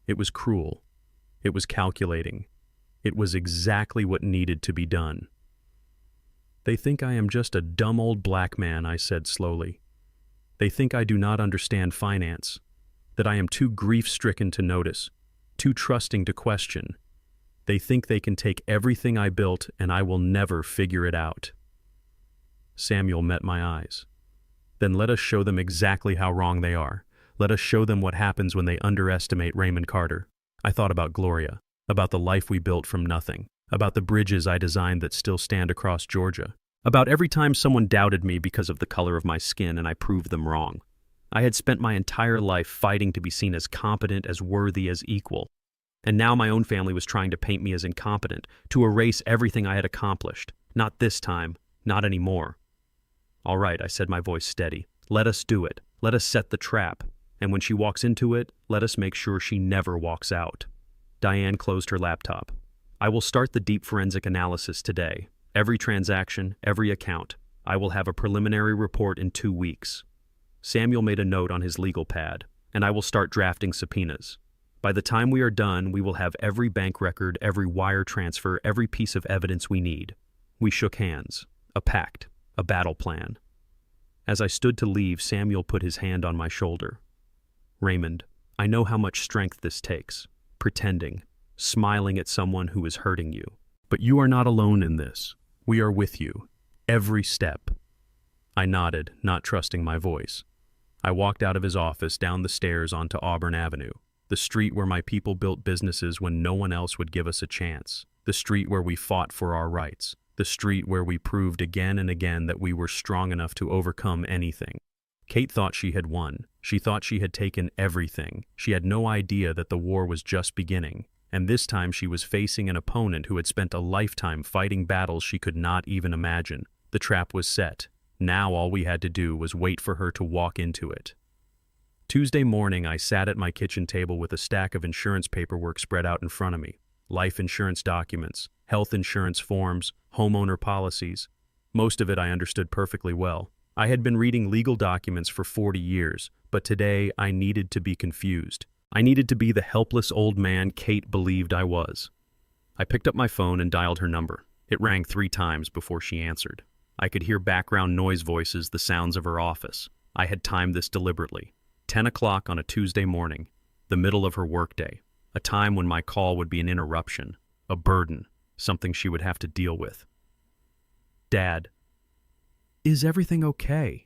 It was cruel. It was calculating. It was exactly what needed to be done. "They think I am just a dumb old black man," I said slowly. "They think I do not understand finance, that I am too grief-stricken to notice, too trusting to question. They think they can take everything I built and I will never figure it out." Samuel met my eyes. "Then let us show them exactly how wrong they are. Let us show them what happens when they underestimate Raymond Carter." I thought about Gloria, about the life we built from nothing, about the bridges I designed that still stand across Georgia, about every time someone doubted me because of the color of my skin and I proved them wrong. I had spent my entire life fighting to be seen as competent, as worthy, as equal. And now my own family was trying to paint me as incompetent, to erase everything I had accomplished. Not this time, not anymore. "All right," I said, my voice steady. "Let us do it. Let us set the trap. And when she walks into it, let us make sure she never walks out." Diane closed her laptop. "I will start the deep forensic analysis today. Every transaction, every account. I will have a preliminary report in 2 weeks." Samuel made a note on his legal pad, "and I will start drafting subpoenas. By the time we are done, we will have every bank record, every wire transfer, every piece of evidence we need. We shook hands. A pact. A battle plan. As I stood to leave, Samuel put his hand on my shoulder. Raymond, I know how much strength this takes. Pretending. Smiling at someone who is hurting you. But you are not alone in this. We are with you. Every step. I nodded, not trusting my voice. I walked out of his office, down the stairs onto Auburn Avenue, the street where my people built businesses when no one else would give us a chance, the street where we fought for our rights, the street where we proved again and again that we were strong enough to overcome anything. Kate thought she had won. She thought she had taken everything. She had no idea that the war was just beginning, and this time she was facing an opponent who had spent a lifetime fighting battles she could not even imagine. The trap was set. Now all we had to do was wait for her to walk into it. Tuesday morning, I sat at my kitchen table with a stack of insurance paperwork spread out in front of me. Life insurance documents, health insurance forms, homeowner policies. Most of it I understood perfectly well. I had been reading legal documents for 40 years, but today I needed to be confused. I needed to be the helpless old man Kate believed I was. I picked up my phone and dialed her number. It rang 3 times before she answered. I could hear background noise voices, the sounds of her office. I had timed this deliberately. 10 o'clock on a Tuesday morning, the middle of her workday, a time when my call would be an interruption, a burden, something she would have to deal with. Dad, is everything okay?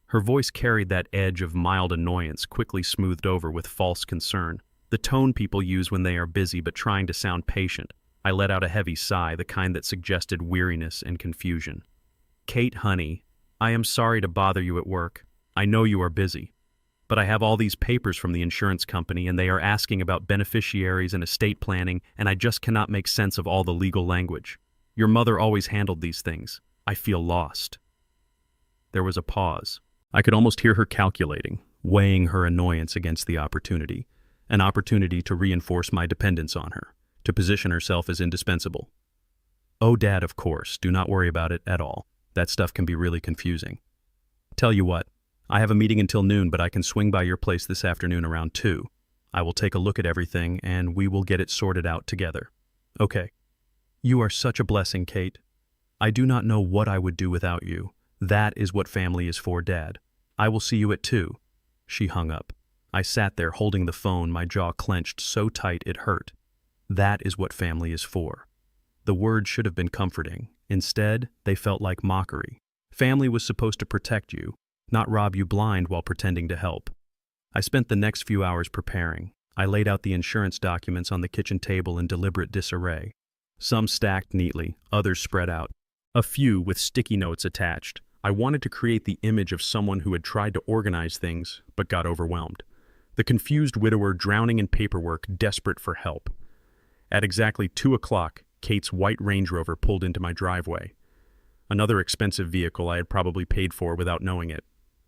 Her voice carried that edge of mild annoyance, quickly smoothed over with false concern, the tone people use when they are busy but trying to sound patient. I let out a heavy sigh, the kind that suggested weariness and confusion. Kate, honey, I am sorry to bother you at work. I know you are busy. But I have all these papers from the insurance company, and they are asking about beneficiaries and estate planning, and I just cannot make sense of all the legal language. Your mother always handled these things. I feel lost. There was a pause. I could almost hear her calculating, weighing her annoyance against the opportunity, an opportunity to reinforce my dependence on her, to position herself as indispensable. Oh, Dad, of course, do not worry about it at all. That stuff can be really confusing. Tell you what, I have a meeting until noon, but I can swing by your place this afternoon around 2. I will take a look at everything, and we will get it sorted out together. Okay. You are such a blessing, Kate. I do not know what I would do without you. That is what family is for, Dad. I will see you at 2. She hung up. I sat there holding the phone, my jaw clenched so tight it hurt. That is what family is for. The words should have been comforting. Instead, they felt like mockery. Family was supposed to protect you, not rob you blind while pretending to help. I spent the next few hours preparing. I laid out the insurance documents on the kitchen table in deliberate disarray. Some stacked neatly, others spread out, a few with sticky notes attached. I wanted to create the image of someone who had tried to organize things, but got overwhelmed. The confused widower drowning in paperwork, desperate for help. At exactly 2 o'clock, Kate's white Range Rover pulled into my driveway. Another expensive vehicle I had probably paid for without knowing it.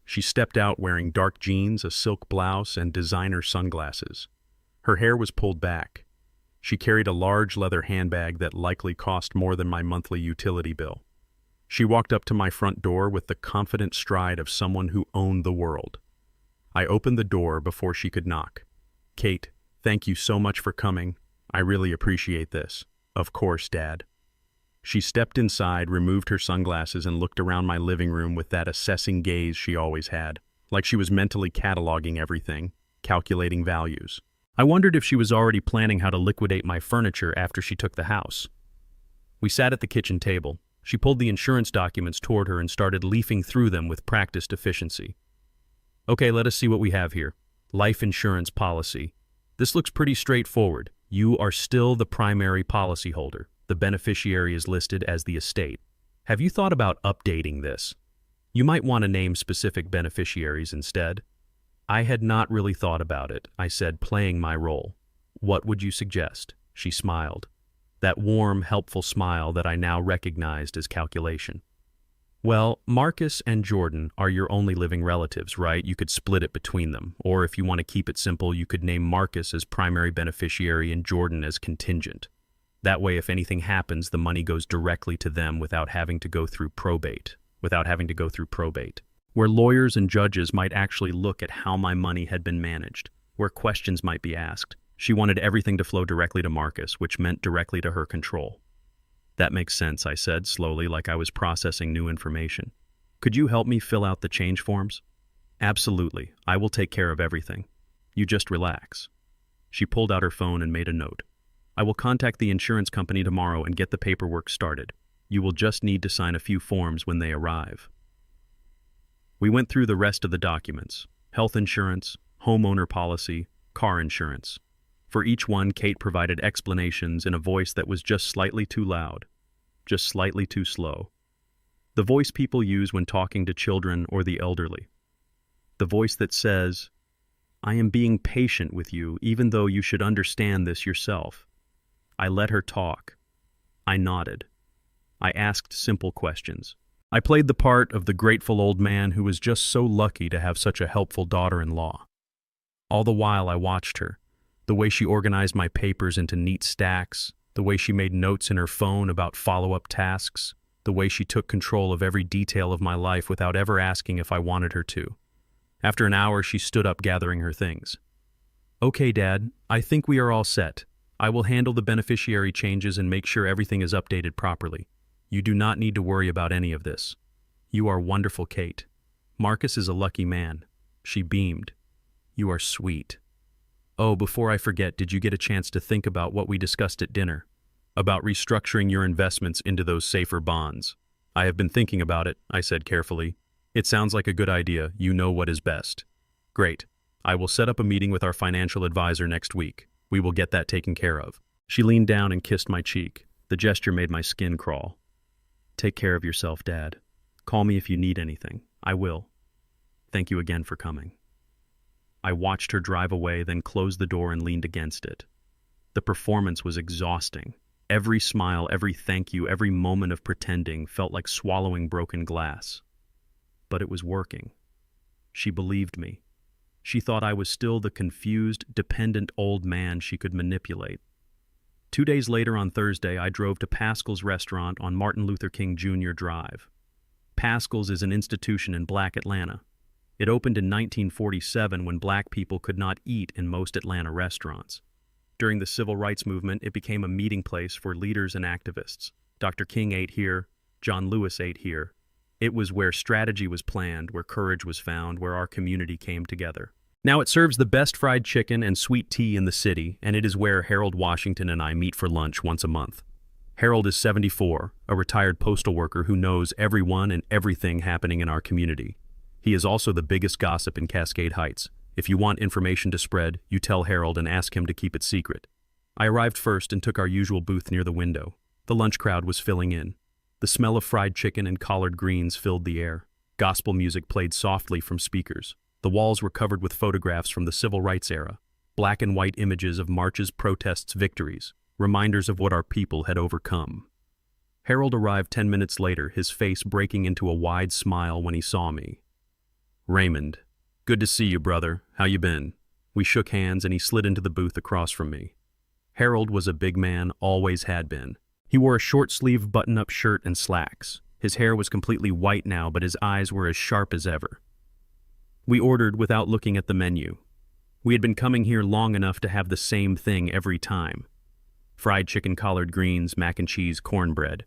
She stepped out wearing dark jeans, a silk blouse, and designer sunglasses. Her hair was pulled back. She carried a large leather handbag that likely cost more than my monthly utility bill. She walked up to my front door with the confident stride of someone who owned the world. I opened the door before she could knock. Kate, thank you so much for coming. I really appreciate this. Of course, Dad. She stepped inside, removed her sunglasses, and looked around my living room with that assessing gaze she always had, like she was mentally cataloging everything, calculating values. I wondered if she was already planning how to liquidate my furniture after she took the house. We sat at the kitchen table. She pulled the insurance documents toward her and started leafing through them with practiced efficiency. Okay, let us see what we have here. Life insurance policy. This looks pretty straightforward. You are still the primary policyholder. The beneficiary is listed as the estate. Have you thought about updating this? You might want to name specific beneficiaries instead. I had not really thought about it, I said, playing my role. What would you suggest? She smiled. That warm, helpful smile that I now recognized as calculation. Well, Marcus and Jordan are your only living relatives, right? You could split it between them. Or if you want to keep it simple, you could name Marcus as primary beneficiary and Jordan as contingent. That way, if anything happens, the money goes directly to them without having to go through probate, where lawyers and judges might actually look at how my money had been managed. where questions might be asked. She wanted everything to flow directly to Marcus, which meant directly to her control. That makes sense, I said, slowly, like I was processing new information. Could you help me fill out the change forms? Absolutely. I will take care of everything. You just relax. She pulled out her phone and made a note. I will contact the insurance company tomorrow and get the paperwork started. You will just need to sign a few forms when they arrive. We went through the rest of the documents: health insurance, homeowner policy, car insurance. For each one, Kate provided explanations in a voice that was just slightly too loud, just slightly too slow. The voice people use when talking to children or the elderly. The voice that says, I am being patient with you, even though you should understand this yourself. I let her talk. I nodded. I asked simple questions. I played the part of the grateful old man who was just so lucky to have such a helpful daughter-in-law. All the while I watched her, the way she organized my papers into neat stacks, the way she made notes in her phone about follow-up tasks, the way she took control of every detail of my life without ever asking if I wanted her to. After an hour, she stood up gathering her things. Okay, Dad, I think we are all set. I will handle the beneficiary changes and make sure everything is updated properly. You do not need to worry about any of this. You are wonderful, Kate. Marcus is a lucky man. She beamed. You are sweet. Oh, before I forget, did you get a chance to think about what we discussed at dinner? About restructuring your investments into those safer bonds. I have been thinking about it, I said carefully. It sounds like a good idea. You know what is best. Great. I will set up a meeting with our financial advisor next week. We will get that taken care of. She leaned down and kissed my cheek. The gesture made my skin crawl. Take care of yourself, Dad. Call me if you need anything. I will. Thank you again for coming. I watched her drive away, then closed the door and leaned against it. The performance was exhausting. Every smile, every thank you, every moment of pretending felt like swallowing broken glass. But it was working. She believed me. She thought I was still the confused, dependent old man she could manipulate. 2 days later, on Thursday, I drove to Pascal's restaurant on Martin Luther King Jr. Drive. Pascal's is an institution in Black Atlanta. It opened in 1947 when Black people could not eat in most Atlanta restaurants. During the Civil Rights Movement, it became a meeting place for leaders and activists. Dr. King ate here. John Lewis ate here. It was where strategy was planned, where courage was found, where our community came together. Now it serves the best fried chicken and sweet tea in the city, and it is where Harold Washington and I meet for lunch once a month. Harold is 74, a retired postal worker who knows everyone and everything happening in our community. He is also the biggest gossip in Cascade Heights. If you want information to spread, you tell Harold and ask him to keep it secret. I arrived first and took our usual booth near the window. The lunch crowd was filling in. The smell of fried chicken and collard greens filled the air. Gospel music played softly from speakers. The walls were covered with photographs from the Civil Rights era, black and white images of marches, protests, victories, reminders of what our people had overcome. Harold arrived 10 minutes later, his face breaking into a wide smile when he saw me. Raymond, good to see you, brother. How you been? We shook hands and he slid into the booth across from me. Harold was a big man, always had been. He wore a short-sleeved button-up shirt and slacks. His hair was completely white now, but his eyes were as sharp as ever. We ordered without looking at the menu. We had been coming here long enough to have the same thing every time. Fried chicken, collard greens, mac and cheese, cornbread.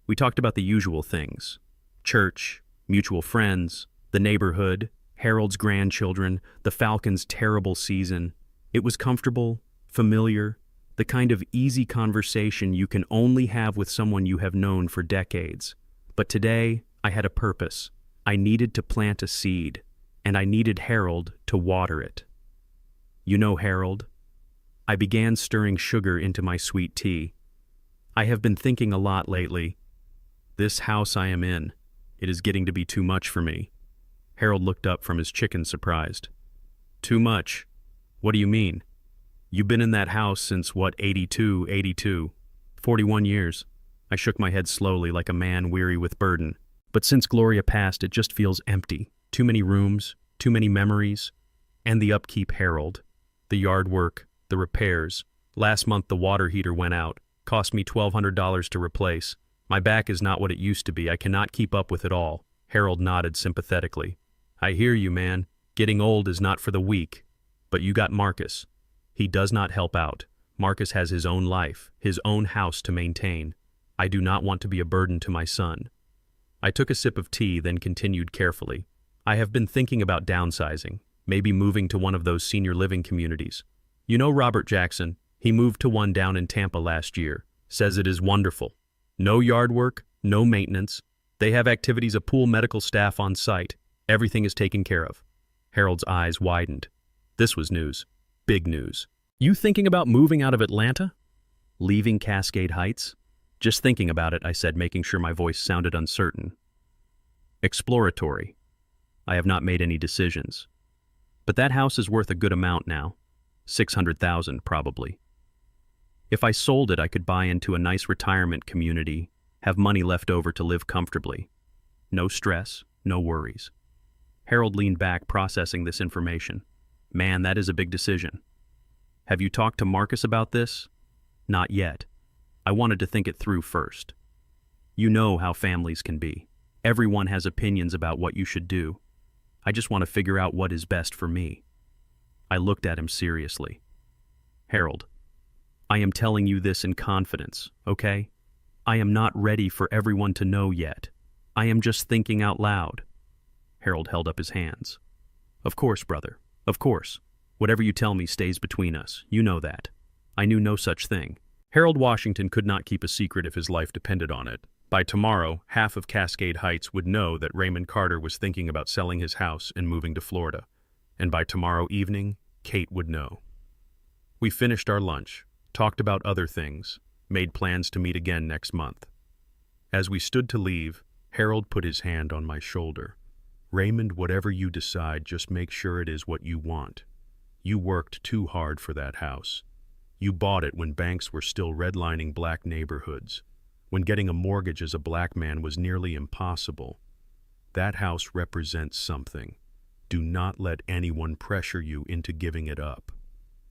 We talked about the usual things. Church, mutual friends, the neighborhood, Harold's grandchildren, the Falcons' terrible season. It was comfortable, familiar, the kind of easy conversation you can only have with someone you have known for decades. But today, I had a purpose. I needed to plant a seed, and I needed Harold to water it. You know Harold? I began stirring sugar into my sweet tea. I have been thinking a lot lately. This house I am in, it is getting to be too much for me. Harold looked up from his chicken, surprised. Too much? What do you mean? You've been in that house since, what, 82, 41 years. I shook my head slowly, like a man weary with burden. But since Gloria passed, it just feels empty. Too many rooms, too many memories. And the upkeep, Harold. The yard work, the repairs. Last month the water heater went out. Cost me $1,200 to replace. My back is not what it used to be. I cannot keep up with it all. Harold nodded sympathetically. I hear you, man. Getting old is not for the weak. But you got Marcus. He does not help out. Marcus has his own life, his own house to maintain. I do not want to be a burden to my son. I took a sip of tea, then continued carefully. I have been thinking about downsizing, maybe moving to one of those senior living communities. You know Robert Jackson? He moved to one down in Tampa last year. Says it is wonderful. No yard work, no maintenance. They have activities, a pool, medical staff on site. Everything is taken care of. Harold's eyes widened. This was news. Big news. You thinking about moving out of Atlanta? Leaving Cascade Heights? Just thinking about it, I said, making sure my voice sounded uncertain. Exploratory. I have not made any decisions. But that house is worth a good amount now. $600,000 probably. If I sold it, I could buy into a nice retirement community, have money left over to live comfortably. No stress, no worries. Harold leaned back, processing this information. Man, that is a big decision. Have you talked to Marcus about this? Not yet. I wanted to think it through first. You know how families can be. Everyone has opinions about what you should do. I just want to figure out what is best for me. I looked at him seriously. Harold, I am telling you this in confidence, okay? I am not ready for everyone to know yet. I am just thinking out loud. Harold held up his hands. Of course, brother, of course. Whatever you tell me stays between us. You know that. I knew no such thing. Harold Washington could not keep a secret if his life depended on it. By tomorrow, half of Cascade Heights would know that Raymond Carter was thinking about selling his house and moving to Florida. And by tomorrow evening, Kate would know. We finished our lunch, talked about other things, made plans to meet again next month. As we stood to leave, Harold put his hand on my shoulder. Raymond, whatever you decide, just make sure it is what you want. You worked too hard for that house. You bought it when banks were still redlining black neighborhoods, when getting a mortgage as a black man was nearly impossible. That house represents something. Do not let anyone pressure you into giving it up.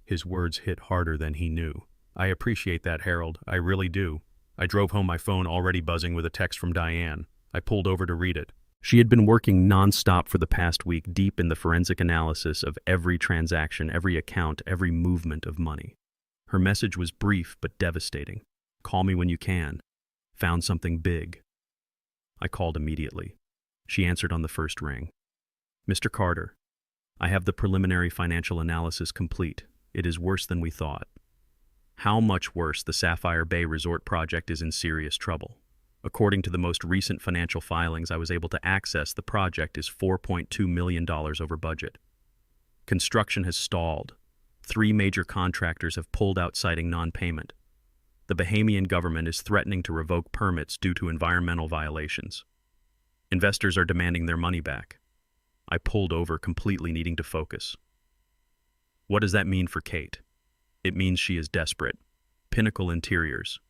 His words hit harder than he knew. I appreciate that, Harold. I really do. I drove home, my phone already buzzing with a text from Diane. I pulled over to read it. She had been working nonstop for the past week, deep in the forensic analysis of every transaction, every account, every movement of money. Her message was brief but devastating. Call me when you can. Found something big. I called immediately. She answered on the first ring. Mr. Carter, I have the preliminary financial analysis complete. It is worse than we thought. How much worse? The Sapphire Bay Resort project is in serious trouble. According to the most recent financial filings I was able to access, the project is $4.2 million over budget. Construction has stalled. 3 major contractors have pulled out citing non-payment. The Bahamian government is threatening to revoke permits due to environmental violations. Investors are demanding their money back. I pulled over, completely needing to focus. What does that mean for Kate? It means she is desperate. Pinnacle Interiors.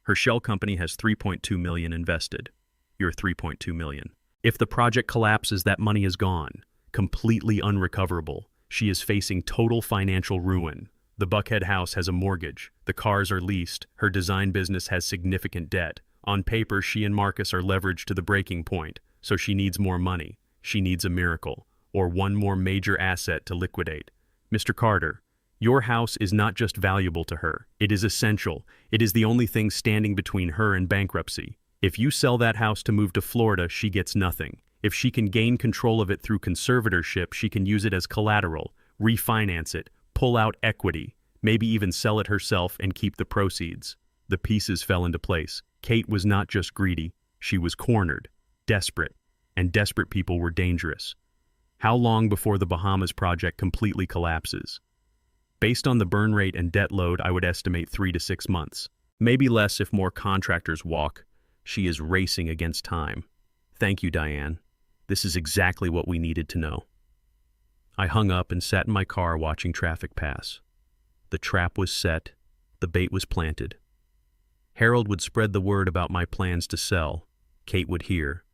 Her shell company has $3.2 million invested. Your $3.2 million. If the project collapses, that money is gone. Completely unrecoverable. She is facing total financial ruin. The Buckhead house has a mortgage. The cars are leased. Her design business has significant debt. On paper, she and Marcus are leveraged to the breaking point, so she needs more money. She needs a miracle, or one more major asset to liquidate. Mr. Carter, your house is not just valuable to her. It is essential. It is the only thing standing between her and bankruptcy. If you sell that house to move to Florida, she gets nothing. If she can gain control of it through conservatorship, she can use it as collateral, refinance it, pull out equity, maybe even sell it herself and keep the proceeds. The pieces fell into place. Kate was not just greedy. She was cornered, desperate, and desperate people were dangerous. How long before the Bahamas project completely collapses? Based on the burn rate and debt load, I would estimate 3 to 6 months. Maybe less if more contractors walk. She is racing against time. Thank you, Diane. This is exactly what we needed to know. I hung up and sat in my car watching traffic pass. The trap was set. The bait was planted. Harold would spread the word about my plans to sell. Kate would hear.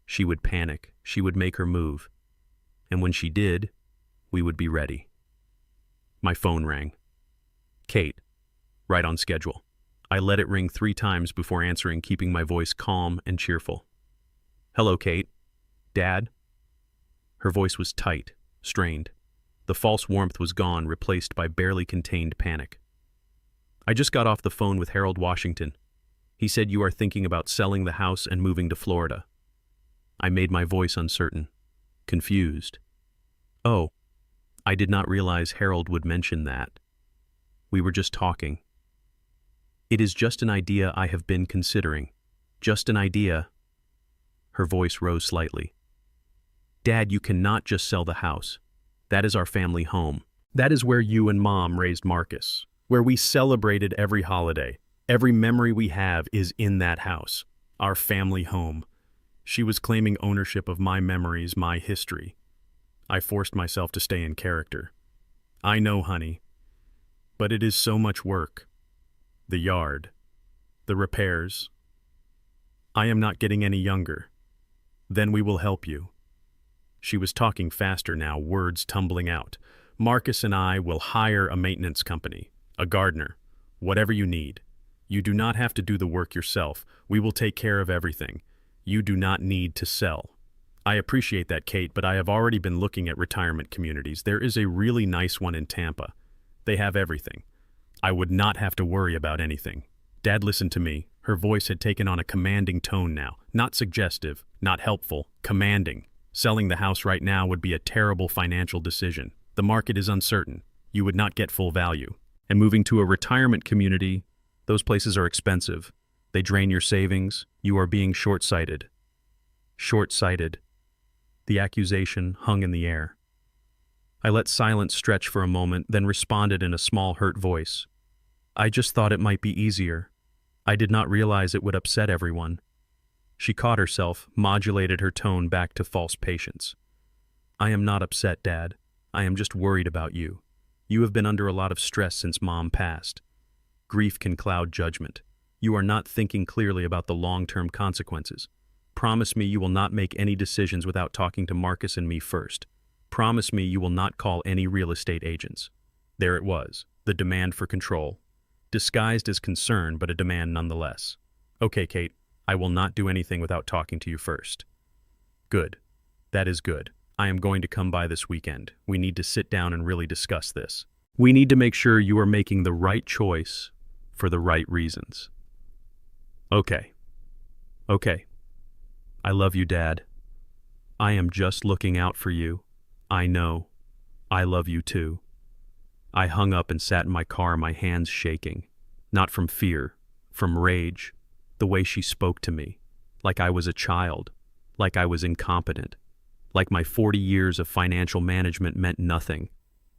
She would panic. She would make her move. And when she did, we would be ready. My phone rang. Kate, right on schedule. I let it ring 3 times before answering, keeping my voice calm and cheerful. Hello, Kate. Dad? Her voice was tight, strained. The false warmth was gone, replaced by barely contained panic. I just got off the phone with Harold Washington. He said you are thinking about selling the house and moving to Florida. I made my voice uncertain, confused. Oh, I did not realize Harold would mention that. We were just talking. It is just an idea I have been considering. Just an idea. Her voice rose slightly. Dad, you cannot just sell the house. That is our family home. That is where you and Mom raised Marcus, where we celebrated every holiday. Every memory we have is in that house, our family home. She was claiming ownership of my memories, my history. I forced myself to stay in character. I know, honey, but it is so much work. The yard, the repairs. I am not getting any younger. Then we will help you. She was talking faster now, words tumbling out. Marcus and I will hire a maintenance company, a gardener, whatever you need. You do not have to do the work yourself. We will take care of everything. You do not need to sell. I appreciate that, Kate, but I have already been looking at retirement communities. There is a really nice one in Tampa. They have everything. I would not have to worry about anything. Dad, listen to me. Her voice had taken on a commanding tone now. Not suggestive, not helpful, commanding. Selling the house right now would be a terrible financial decision. The market is uncertain. You would not get full value. And moving to a retirement community, those places are expensive. They drain your savings. You are being short-sighted. Short-sighted. The accusation hung in the air. I let silence stretch for a moment, then responded in a small, hurt voice. I just thought it might be easier. I did not realize it would upset everyone. She caught herself, modulated her tone back to false patience. I am not upset, Dad. I am just worried about you. You have been under a lot of stress since Mom passed. Grief can cloud judgment. You are not thinking clearly about the long-term consequences. Promise me you will not make any decisions without talking to Marcus and me first. Promise me you will not call any real estate agents. There it was, the demand for control. Disguised as concern, but a demand nonetheless. Okay, Kate, I will not do anything without talking to you first. Good. That is good. I am going to come by this weekend. We need to sit down and really discuss this. We need to make sure you are making the right choice for the right reasons. Okay. Okay. I love you, Dad. I am just looking out for you. I know. I love you too. I hung up and sat in my car, my hands shaking. Not from fear, from rage. The way she spoke to me. Like I was a child. Like I was incompetent. Like my 40 years of financial management meant nothing.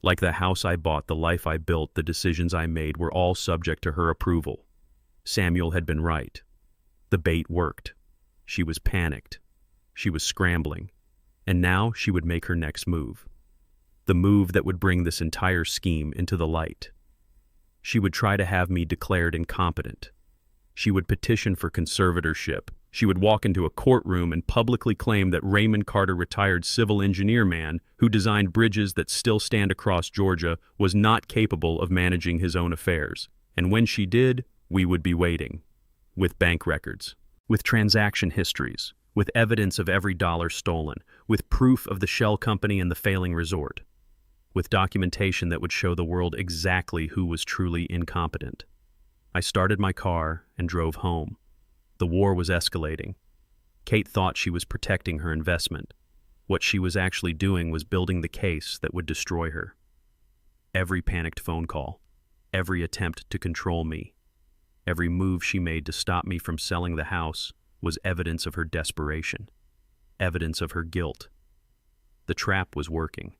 Like the house I bought, the life I built, the decisions I made were all subject to her approval. Samuel had been right. The bait worked. She was panicked. She was scrambling. And now she would make her next move. The move that would bring this entire scheme into the light. She would try to have me declared incompetent. She would petition for conservatorship. She would walk into a courtroom and publicly claim that Raymond Carter, retired civil engineer man who designed bridges that still stand across Georgia, was not capable of managing his own affairs. And when she did, we would be waiting. With bank records, with transaction histories, with evidence of every dollar stolen, with proof of the shell company and the failing resort, with documentation that would show the world exactly who was truly incompetent. I started my car and drove home. The war was escalating. Kate thought she was protecting her investment. What she was actually doing was building the case that would destroy her. Every panicked phone call, every attempt to control me, every move she made to stop me from selling the house was evidence of her desperation, evidence of her guilt. The trap was working.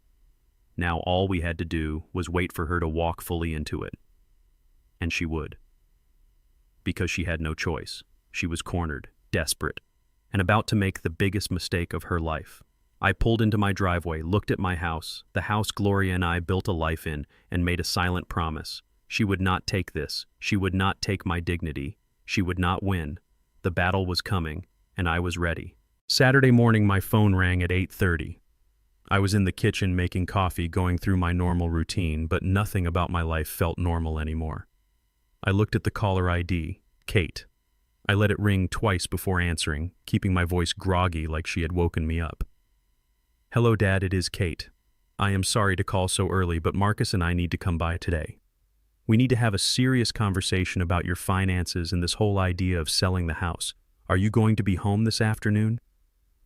Now all we had to do was wait for her to walk fully into it. And she would. Because she had no choice. She was cornered, desperate, and about to make the biggest mistake of her life. I pulled into my driveway, looked at my house, the house Gloria and I built a life in, and made a silent promise. She would not take this. She would not take my dignity. She would not win. The battle was coming, and I was ready. Saturday morning, my phone rang at 8:30. I was in the kitchen making coffee, going through my normal routine, but nothing about my life felt normal anymore. I looked at the caller ID, Kate. I let it ring twice before answering, keeping my voice groggy like she had woken me up. Hello, Dad, it is Kate. I am sorry to call so early, but Marcus and I need to come by today. We need to have a serious conversation about your finances and this whole idea of selling the house. Are you going to be home this afternoon?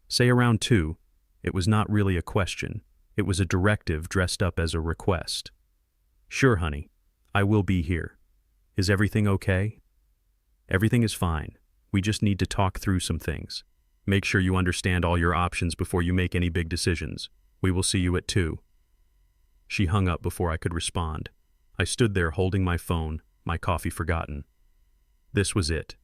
Say around 2. It was not really a question. It was a directive dressed up as a request. Sure, honey. I will be here. Is everything okay? Everything is fine. We just need to talk through some things. Make sure you understand all your options before you make any big decisions. We will see you at 2. She hung up before I could respond. I stood there holding my phone, my coffee forgotten. This was it.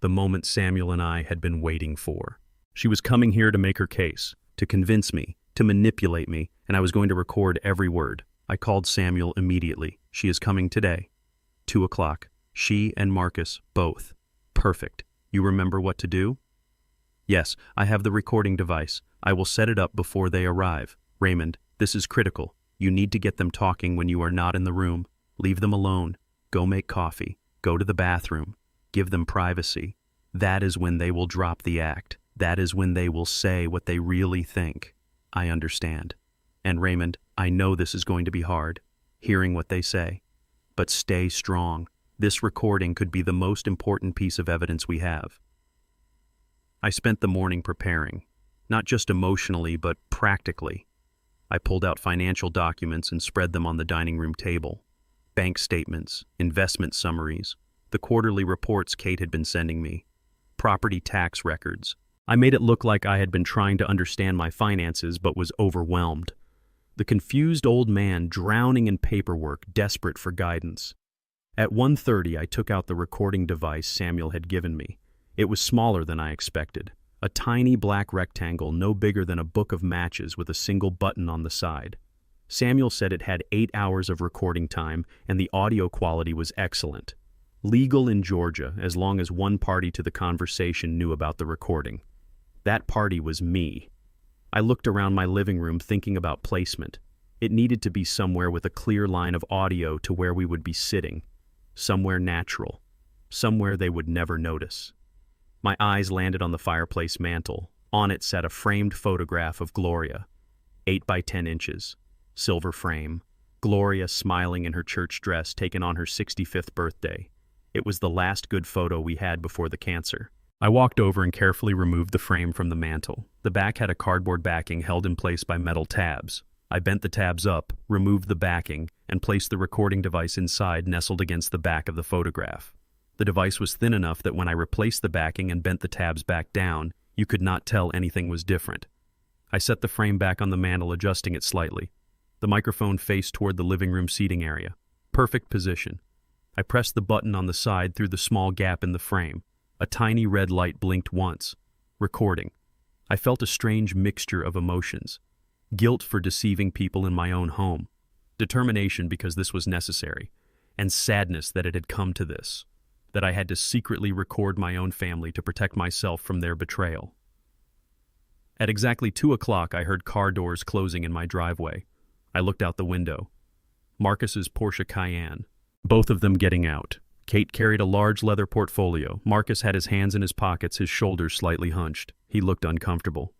The moment Samuel and I had been waiting for. She was coming here to make her case, to convince me, to manipulate me, and I was going to record every word. I called Samuel immediately. She is coming today. 2 o'clock. She and Marcus, both. Perfect. You remember what to do? Yes, I have the recording device. I will set it up before they arrive. Raymond, this is critical. You need to get them talking when you are not in the room. Leave them alone. Go make coffee. Go to the bathroom. Give them privacy. That is when they will drop the act. That is when they will say what they really think. I understand. And Raymond, I know this is going to be hard, hearing what they say. But stay strong. This recording could be the most important piece of evidence we have. I spent the morning preparing, not just emotionally, but practically. I pulled out financial documents and spread them on the dining room table. Bank statements, investment summaries, the quarterly reports Kate had been sending me, property tax records. I made it look like I had been trying to understand my finances but was overwhelmed. The confused old man drowning in paperwork, desperate for guidance. At 1:30, I took out the recording device Samuel had given me. It was smaller than I expected. A tiny black rectangle no bigger than a book of matches with a single button on the side. Samuel said it had 8 hours of recording time and the audio quality was excellent. Legal in Georgia as long as one party to the conversation knew about the recording. That party was me. I looked around my living room thinking about placement. It needed to be somewhere with a clear line of audio to where we would be sitting. Somewhere natural. Somewhere they would never notice. My eyes landed on the fireplace mantel. On it sat a framed photograph of Gloria. 8 by 10 inches. Silver frame. Gloria smiling in her church dress taken on her 65th birthday. It was the last good photo we had before the cancer. I walked over and carefully removed the frame from the mantel. The back had a cardboard backing held in place by metal tabs. I bent the tabs up, removed the backing, and placed the recording device inside, nestled against the back of the photograph. The device was thin enough that when I replaced the backing and bent the tabs back down, you could not tell anything was different. I set the frame back on the mantel, adjusting it slightly. The microphone faced toward the living room seating area. Perfect position. I pressed the button on the side through the small gap in the frame. A tiny red light blinked once. Recording. I felt a strange mixture of emotions. Guilt for deceiving people in my own home. Determination because this was necessary. And sadness that it had come to this. That I had to secretly record my own family to protect myself from their betrayal. At exactly 2 o'clock, I heard car doors closing in my driveway. I looked out the window. Marcus's Porsche Cayenne. Both of them getting out. Kate carried a large leather portfolio. Marcus had his hands in his pockets, his shoulders slightly hunched. He looked uncomfortable.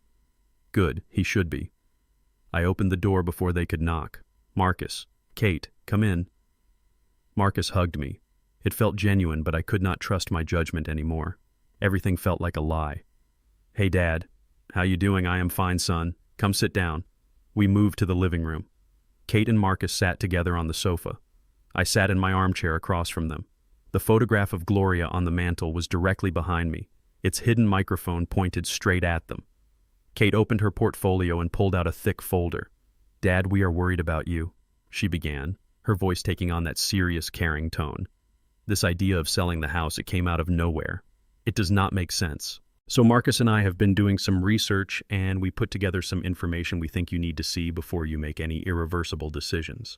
Good, he should be. I opened the door before they could knock. Marcus, Kate, come in. Marcus hugged me. It felt genuine, but I could not trust my judgment anymore. Everything felt like a lie. Hey, Dad. How you doing? I am fine, son. Come sit down. We moved to the living room. Kate and Marcus sat together on the sofa. I sat in my armchair across from them. The photograph of Gloria on the mantel was directly behind me. Its hidden microphone pointed straight at them. Kate opened her portfolio and pulled out a thick folder. Dad, we are worried about you, she began, her voice taking on that serious, caring tone. This idea of selling the house, it came out of nowhere. It does not make sense. So Marcus and I have been doing some research and we put together some information we think you need to see before you make any irreversible decisions.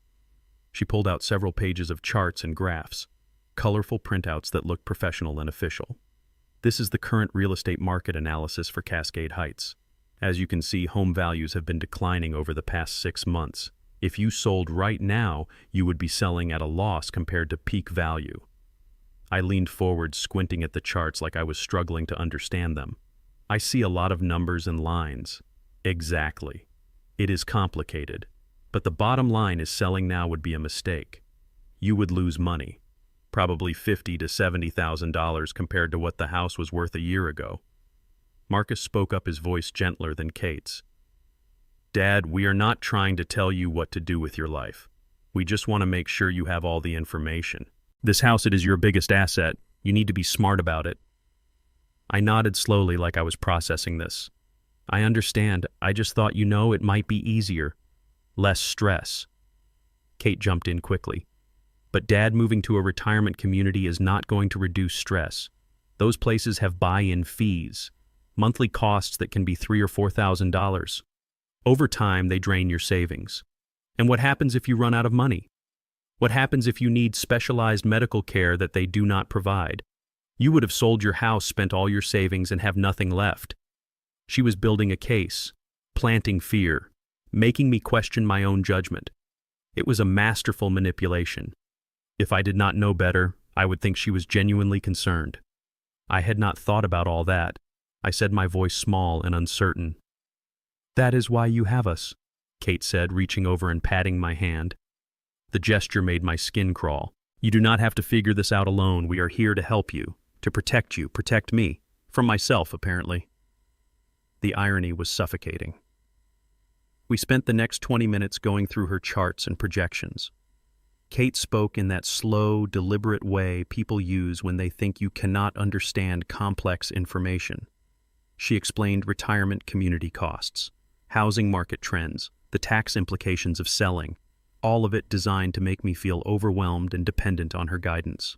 She pulled out several pages of charts and graphs, colorful printouts that looked professional and official. This is the current real estate market analysis for Cascade Heights. As you can see, home values have been declining over the past 6 months. If you sold right now, you would be selling at a loss compared to peak value. I leaned forward, squinting at the charts like I was struggling to understand them. I see a lot of numbers and lines. Exactly. It is complicated. But the bottom line is selling now would be a mistake. You would lose money, probably $50,000 to $70,000 compared to what the house was worth a year ago. Marcus spoke up, his voice gentler than Kate's. Dad, we are not trying to tell you what to do with your life. We just want to make sure you have all the information. This house, it is your biggest asset. You need to be smart about it. I nodded slowly like I was processing this. I understand. I just thought, it might be easier. Less stress. Kate jumped in quickly. But Dad, moving to a retirement community is not going to reduce stress. Those places have buy-in fees, monthly costs that can be $3,000 or $4,000. Over time, they drain your savings. And what happens if you run out of money? What happens if you need specialized medical care that they do not provide? You would have sold your house, spent all your savings, and have nothing left. She was building a case, planting fear, making me question my own judgment. It was a masterful manipulation. If I did not know better, I would think she was genuinely concerned. I had not thought about all that. I said, my voice small and uncertain. That is why you have us, Kate said, reaching over and patting my hand. The gesture made my skin crawl. You do not have to figure this out alone. We are here to help you, to protect you, protect me, from myself, apparently. The irony was suffocating. We spent the next 20 minutes going through her charts and projections. Kate spoke in that slow, deliberate way people use when they think you cannot understand complex information. She explained retirement community costs, housing market trends, the tax implications of selling, all of it designed to make me feel overwhelmed and dependent on her guidance.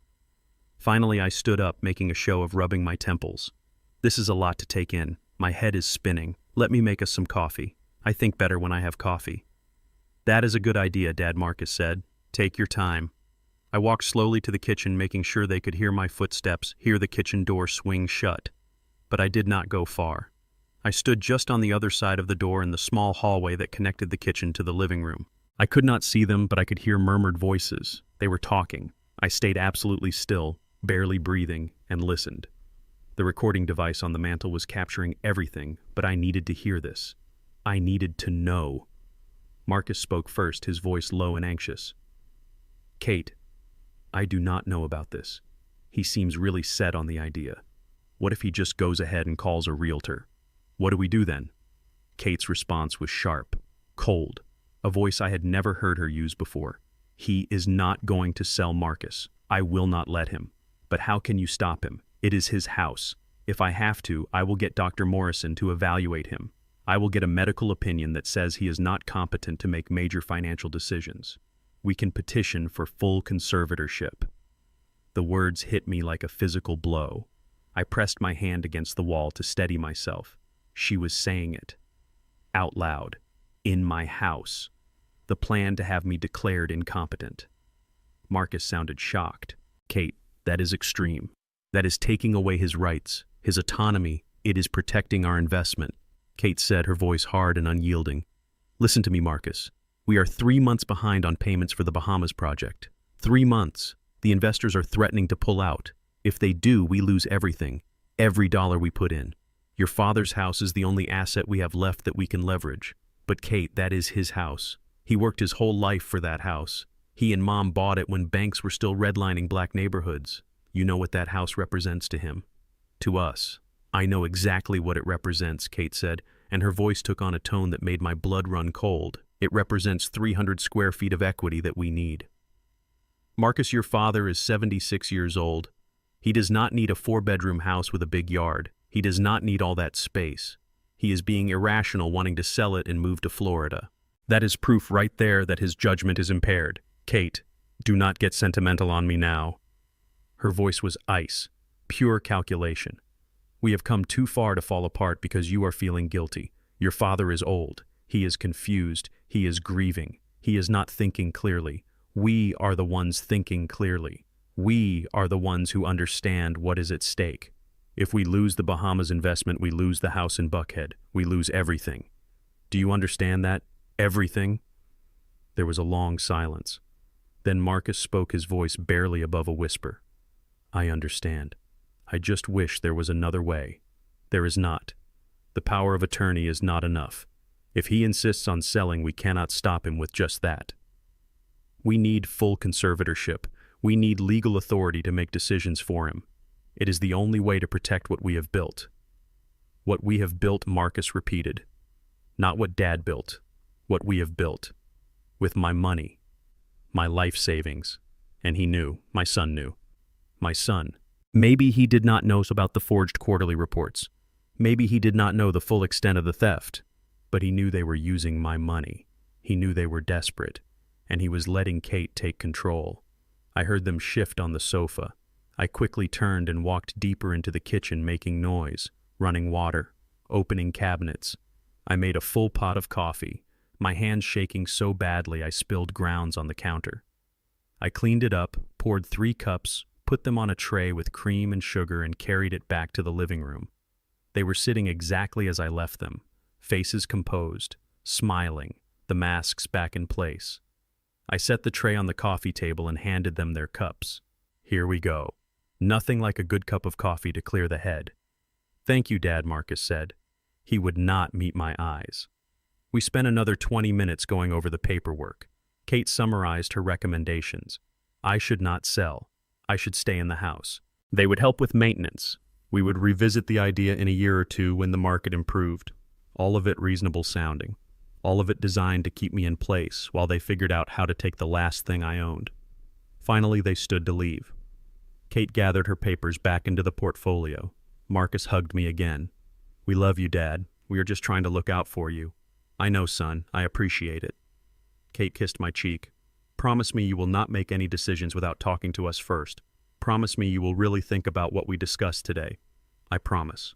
Finally, I stood up, making a show of rubbing my temples. This is a lot to take in. My head is spinning. Let me make us some coffee. I think better when I have coffee. That is a good idea, Dad, Marcus said. Take your time. I walked slowly to the kitchen, making sure they could hear my footsteps, hear the kitchen door swing shut. But I did not go far. I stood just on the other side of the door in the small hallway that connected the kitchen to the living room. I could not see them, but I could hear murmured voices. They were talking. I stayed absolutely still, barely breathing, and listened. The recording device on the mantel was capturing everything, but I needed to hear this. I needed to know. Marcus spoke first, his voice low and anxious. Kate, I do not know about this. He seems really set on the idea. What if he just goes ahead and calls a realtor? What do we do then? Kate's response was sharp, cold, a voice I had never heard her use before. He is not going to sell Marcus. I will not let him. But how can you stop him? It is his house. If I have to, I will get Dr. Morrison to evaluate him. I will get a medical opinion that says he is not competent to make major financial decisions. We can petition for full conservatorship. The words hit me like a physical blow. I pressed my hand against the wall to steady myself. She was saying it. Out loud. In my house. The plan to have me declared incompetent. Marcus sounded shocked. Kate, that is extreme. That is taking away his rights, his autonomy. It is protecting our investment. Kate said, her voice hard and unyielding. Listen to me, Marcus. We are 3 months behind on payments for the Bahamas project. 3 months. The investors are threatening to pull out. If they do, we lose everything. Every dollar we put in. Your father's house is the only asset we have left that we can leverage. But Kate, that is his house. He worked his whole life for that house. He and Mom bought it when banks were still redlining black neighborhoods. You know what that house represents to him. To us. I know exactly what it represents, Kate said, and her voice took on a tone that made my blood run cold. It represents 300 square feet of equity that we need. Marcus, your father is 76 years old. He does not need a 4-bedroom house with a big yard. He does not need all that space. He is being irrational wanting to sell it and move to Florida. That is proof right there that his judgment is impaired. Kate, do not get sentimental on me now. Her voice was ice, pure calculation. We have come too far to fall apart because you are feeling guilty. Your father is old. He is confused. He is grieving. He is not thinking clearly. We are the ones thinking clearly. We are the ones who understand what is at stake. If we lose the Bahamas investment, we lose the house in Buckhead. We lose everything. Do you understand that? Everything? There was a long silence. Then Marcus spoke, his voice barely above a whisper. I understand. I just wish there was another way. There is not. The power of attorney is not enough. If he insists on selling, we cannot stop him with just that. We need full conservatorship. We need legal authority to make decisions for him. It is the only way to protect what we have built. What we have built, Marcus repeated. Not what Dad built. What we have built. With my money. My life savings. And he knew. My son knew. My son. Maybe he did not know about the forged quarterly reports. Maybe he did not know the full extent of the theft. But he knew they were using my money. He knew they were desperate. And he was letting Kate take control. I heard them shift on the sofa. I quickly turned and walked deeper into the kitchen, making noise, running water, opening cabinets. I made a full pot of coffee, my hands shaking so badly I spilled grounds on the counter. I cleaned it up, poured 3 cups, put them on a tray with cream and sugar, and carried it back to the living room. They were sitting exactly as I left them, faces composed, smiling, the masks back in place. I set the tray on the coffee table and handed them their cups. Here we go. Nothing like a good cup of coffee to clear the head. Thank you, Dad, Marcus said. He would not meet my eyes. We spent another 20 minutes going over the paperwork. Kate summarized her recommendations. I should not sell. I should stay in the house. They would help with maintenance. We would revisit the idea in a year or two when the market improved. All of it reasonable sounding. All of it designed to keep me in place while they figured out how to take the last thing I owned. Finally, they stood to leave. Kate gathered her papers back into the portfolio. Marcus hugged me again. We love you, Dad. We are just trying to look out for you. I know, son. I appreciate it. Kate kissed my cheek. Promise me you will not make any decisions without talking to us first. Promise me you will really think about what we discussed today. I promise.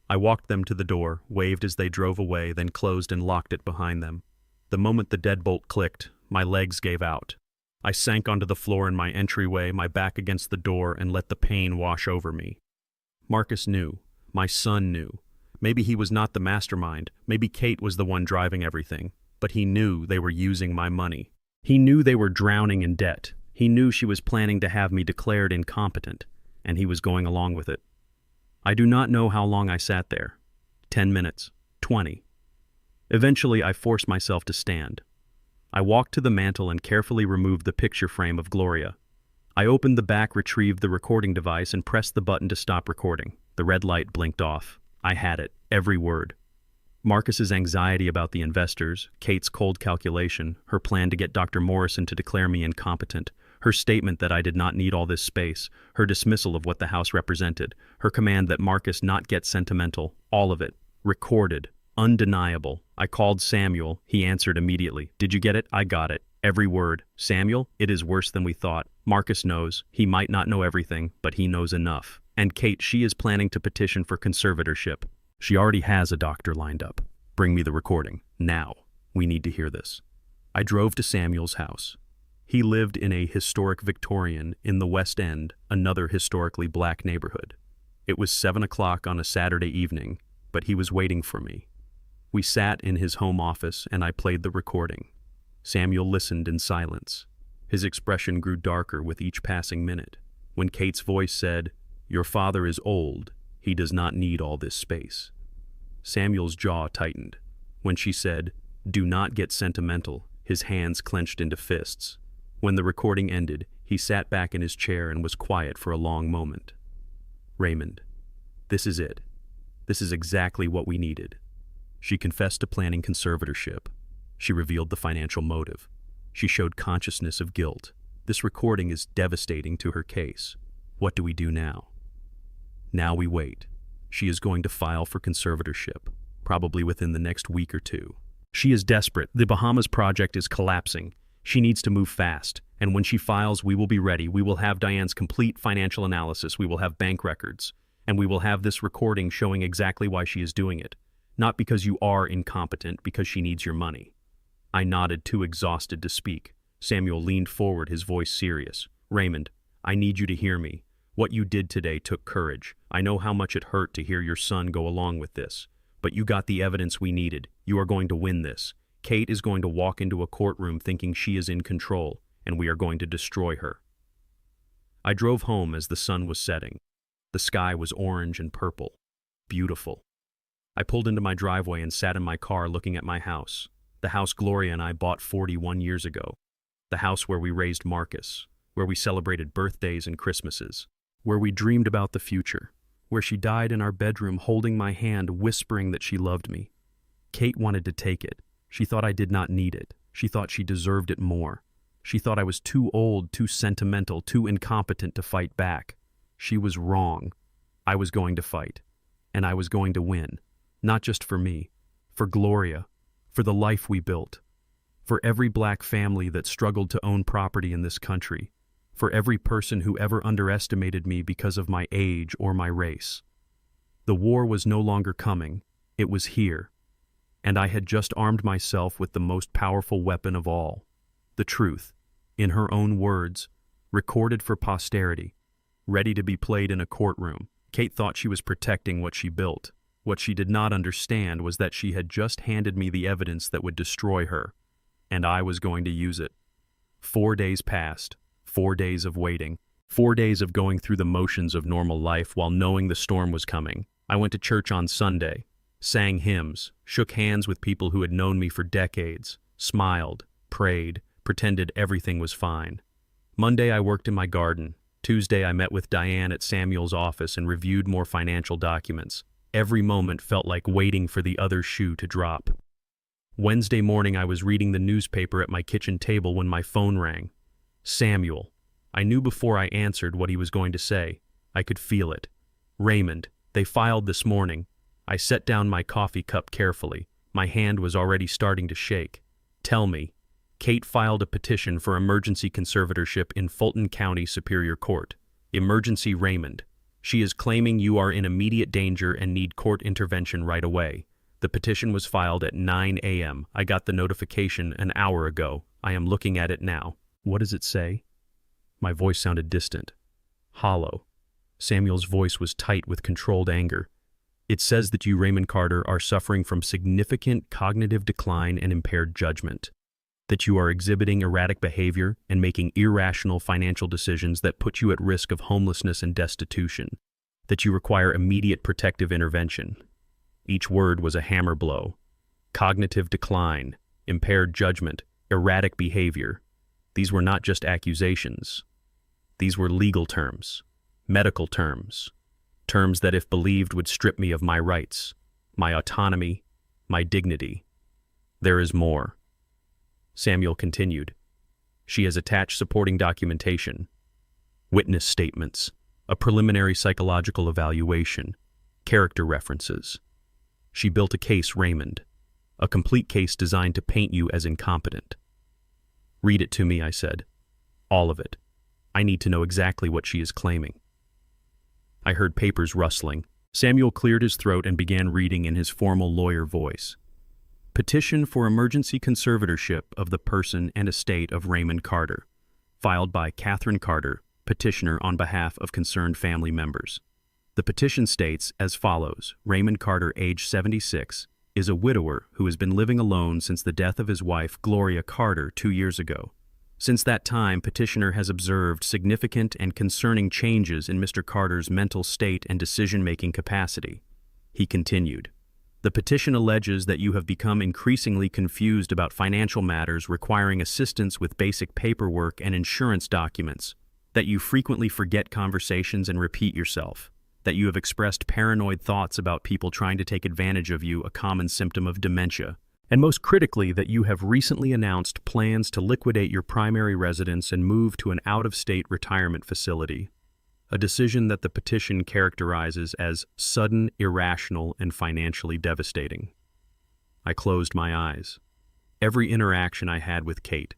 I walked them to the door, waved as they drove away, then closed and locked it behind them. The moment the deadbolt clicked, my legs gave out. I sank onto the floor in my entryway, my back against the door, and let the pain wash over me. Marcus knew. My son knew. Maybe he was not the mastermind. Maybe Kate was the one driving everything. But he knew they were using my money. He knew they were drowning in debt. He knew she was planning to have me declared incompetent, and he was going along with it. I do not know how long I sat there. 10 minutes. 20. Eventually, I forced myself to stand. I walked to the mantel and carefully removed the picture frame of Gloria. I opened the back, retrieved the recording device, and pressed the button to stop recording. The red light blinked off. I had it, every word. Marcus's anxiety about the investors, Kate's cold calculation, her plan to get Dr. Morrison to declare me incompetent, her statement that I did not need all this space, her dismissal of what the house represented, her command that Marcus not get sentimental, all of it, recorded, undeniable. I called Samuel. He answered immediately. Did you get it? I got it. Every word. Samuel, it is worse than we thought. Marcus knows. He might not know everything, but he knows enough. And Kate, she is planning to petition for conservatorship. She already has a doctor lined up. Bring me the recording. Now. We need to hear this. I drove to Samuel's house. He lived in a historic Victorian in the West End, another historically black neighborhood. It was 7 o'clock on a Saturday evening, but he was waiting for me. We sat in his home office and I played the recording. Samuel listened in silence. His expression grew darker with each passing minute. When Kate's voice said, "Your father is old. He does not need all this space." Samuel's jaw tightened. When she said, "Do not get sentimental," his hands clenched into fists. When the recording ended, he sat back in his chair and was quiet for a long moment. Raymond, this is it. This is exactly what we needed. She confessed to planning conservatorship. She revealed the financial motive. She showed consciousness of guilt. This recording is devastating to her case. What do we do now? Now we wait. She is going to file for conservatorship, probably within the next week or two. She is desperate. The Bahamas project is collapsing. She needs to move fast, and when she files, we will be ready. We will have Diane's complete financial analysis. We will have bank records, and we will have this recording showing exactly why she is doing it. Not because you are incompetent, because she needs your money. I nodded, too exhausted to speak. Samuel leaned forward, his voice serious. Raymond, I need you to hear me. What you did today took courage. I know how much it hurt to hear your son go along with this. But you got the evidence we needed. You are going to win this. Kate is going to walk into a courtroom thinking she is in control, and we are going to destroy her. I drove home as the sun was setting. The sky was orange and purple. Beautiful. I pulled into my driveway and sat in my car looking at my house. The house Gloria and I bought 41 years ago. The house where we raised Marcus, where we celebrated birthdays and Christmases, where we dreamed about the future, where she died in our bedroom holding my hand, whispering that she loved me. Kate wanted to take it. She thought I did not need it. She thought she deserved it more. She thought I was too old, too sentimental, too incompetent to fight back. She was wrong. I was going to fight, and I was going to win. Not just for me, for Gloria, for the life we built, for every black family that struggled to own property in this country, for every person who ever underestimated me because of my age or my race. The war was no longer coming, it was here, and I had just armed myself with the most powerful weapon of all, the truth, in her own words, recorded for posterity, ready to be played in a courtroom. Kate thought she was protecting what she built. What she did not understand was that she had just handed me the evidence that would destroy her, and I was going to use it. 4 days passed, 4 days of waiting, 4 days of going through the motions of normal life while knowing the storm was coming. I went to church on Sunday, sang hymns, shook hands with people who had known me for decades, smiled, prayed, pretended everything was fine. Monday I worked in my garden. Tuesday I met with Diane at Samuel's office and reviewed more financial documents. Every moment felt like waiting for the other shoe to drop. Wednesday morning I was reading the newspaper at my kitchen table when my phone rang. Samuel. I knew before I answered what he was going to say. I could feel it. Raymond. They filed this morning. I set down my coffee cup carefully. My hand was already starting to shake. Tell me. Kate filed a petition for emergency conservatorship in Fulton County Superior Court. Emergency Raymond. She is claiming you are in immediate danger and need court intervention right away. The petition was filed at 9 a.m. I got the notification an hour ago. I am looking at it now. What does it say? My voice sounded distant, hollow. Samuel's voice was tight with controlled anger. It says that you, Raymond Carter, are suffering from significant cognitive decline and impaired judgment, that you are exhibiting erratic behavior and making irrational financial decisions that put you at risk of homelessness and destitution, that you require immediate protective intervention. Each word was a hammer blow. Cognitive decline, impaired judgment, erratic behavior. These were not just accusations. These were legal terms, medical terms, terms that if believed would strip me of my rights, my autonomy, my dignity. There is more. Samuel continued. She has attached supporting documentation, witness statements, a preliminary psychological evaluation, character references. She built a case, Raymond, a complete case designed to paint you as incompetent. Read it to me, I said. All of it. I need to know exactly what she is claiming. I heard papers rustling. Samuel cleared his throat and began reading in his formal lawyer voice. Petition for emergency conservatorship of the person and estate of Raymond Carter, filed by Catherine Carter, petitioner on behalf of concerned family members. The petition states as follows: Raymond Carter, age 76, is a widower who has been living alone since the death of his wife, Gloria Carter, 2 years ago. Since that time, petitioner has observed significant and concerning changes in Mr. Carter's mental state and decision-making capacity. He continued. The petition alleges that you have become increasingly confused about financial matters requiring assistance with basic paperwork and insurance documents, that you frequently forget conversations and repeat yourself, that you have expressed paranoid thoughts about people trying to take advantage of you, a common symptom of dementia, and most critically that you have recently announced plans to liquidate your primary residence and move to an out-of-state retirement facility, a decision that the petition characterizes as sudden, irrational, and financially devastating. I closed my eyes. Every interaction I had with Kate,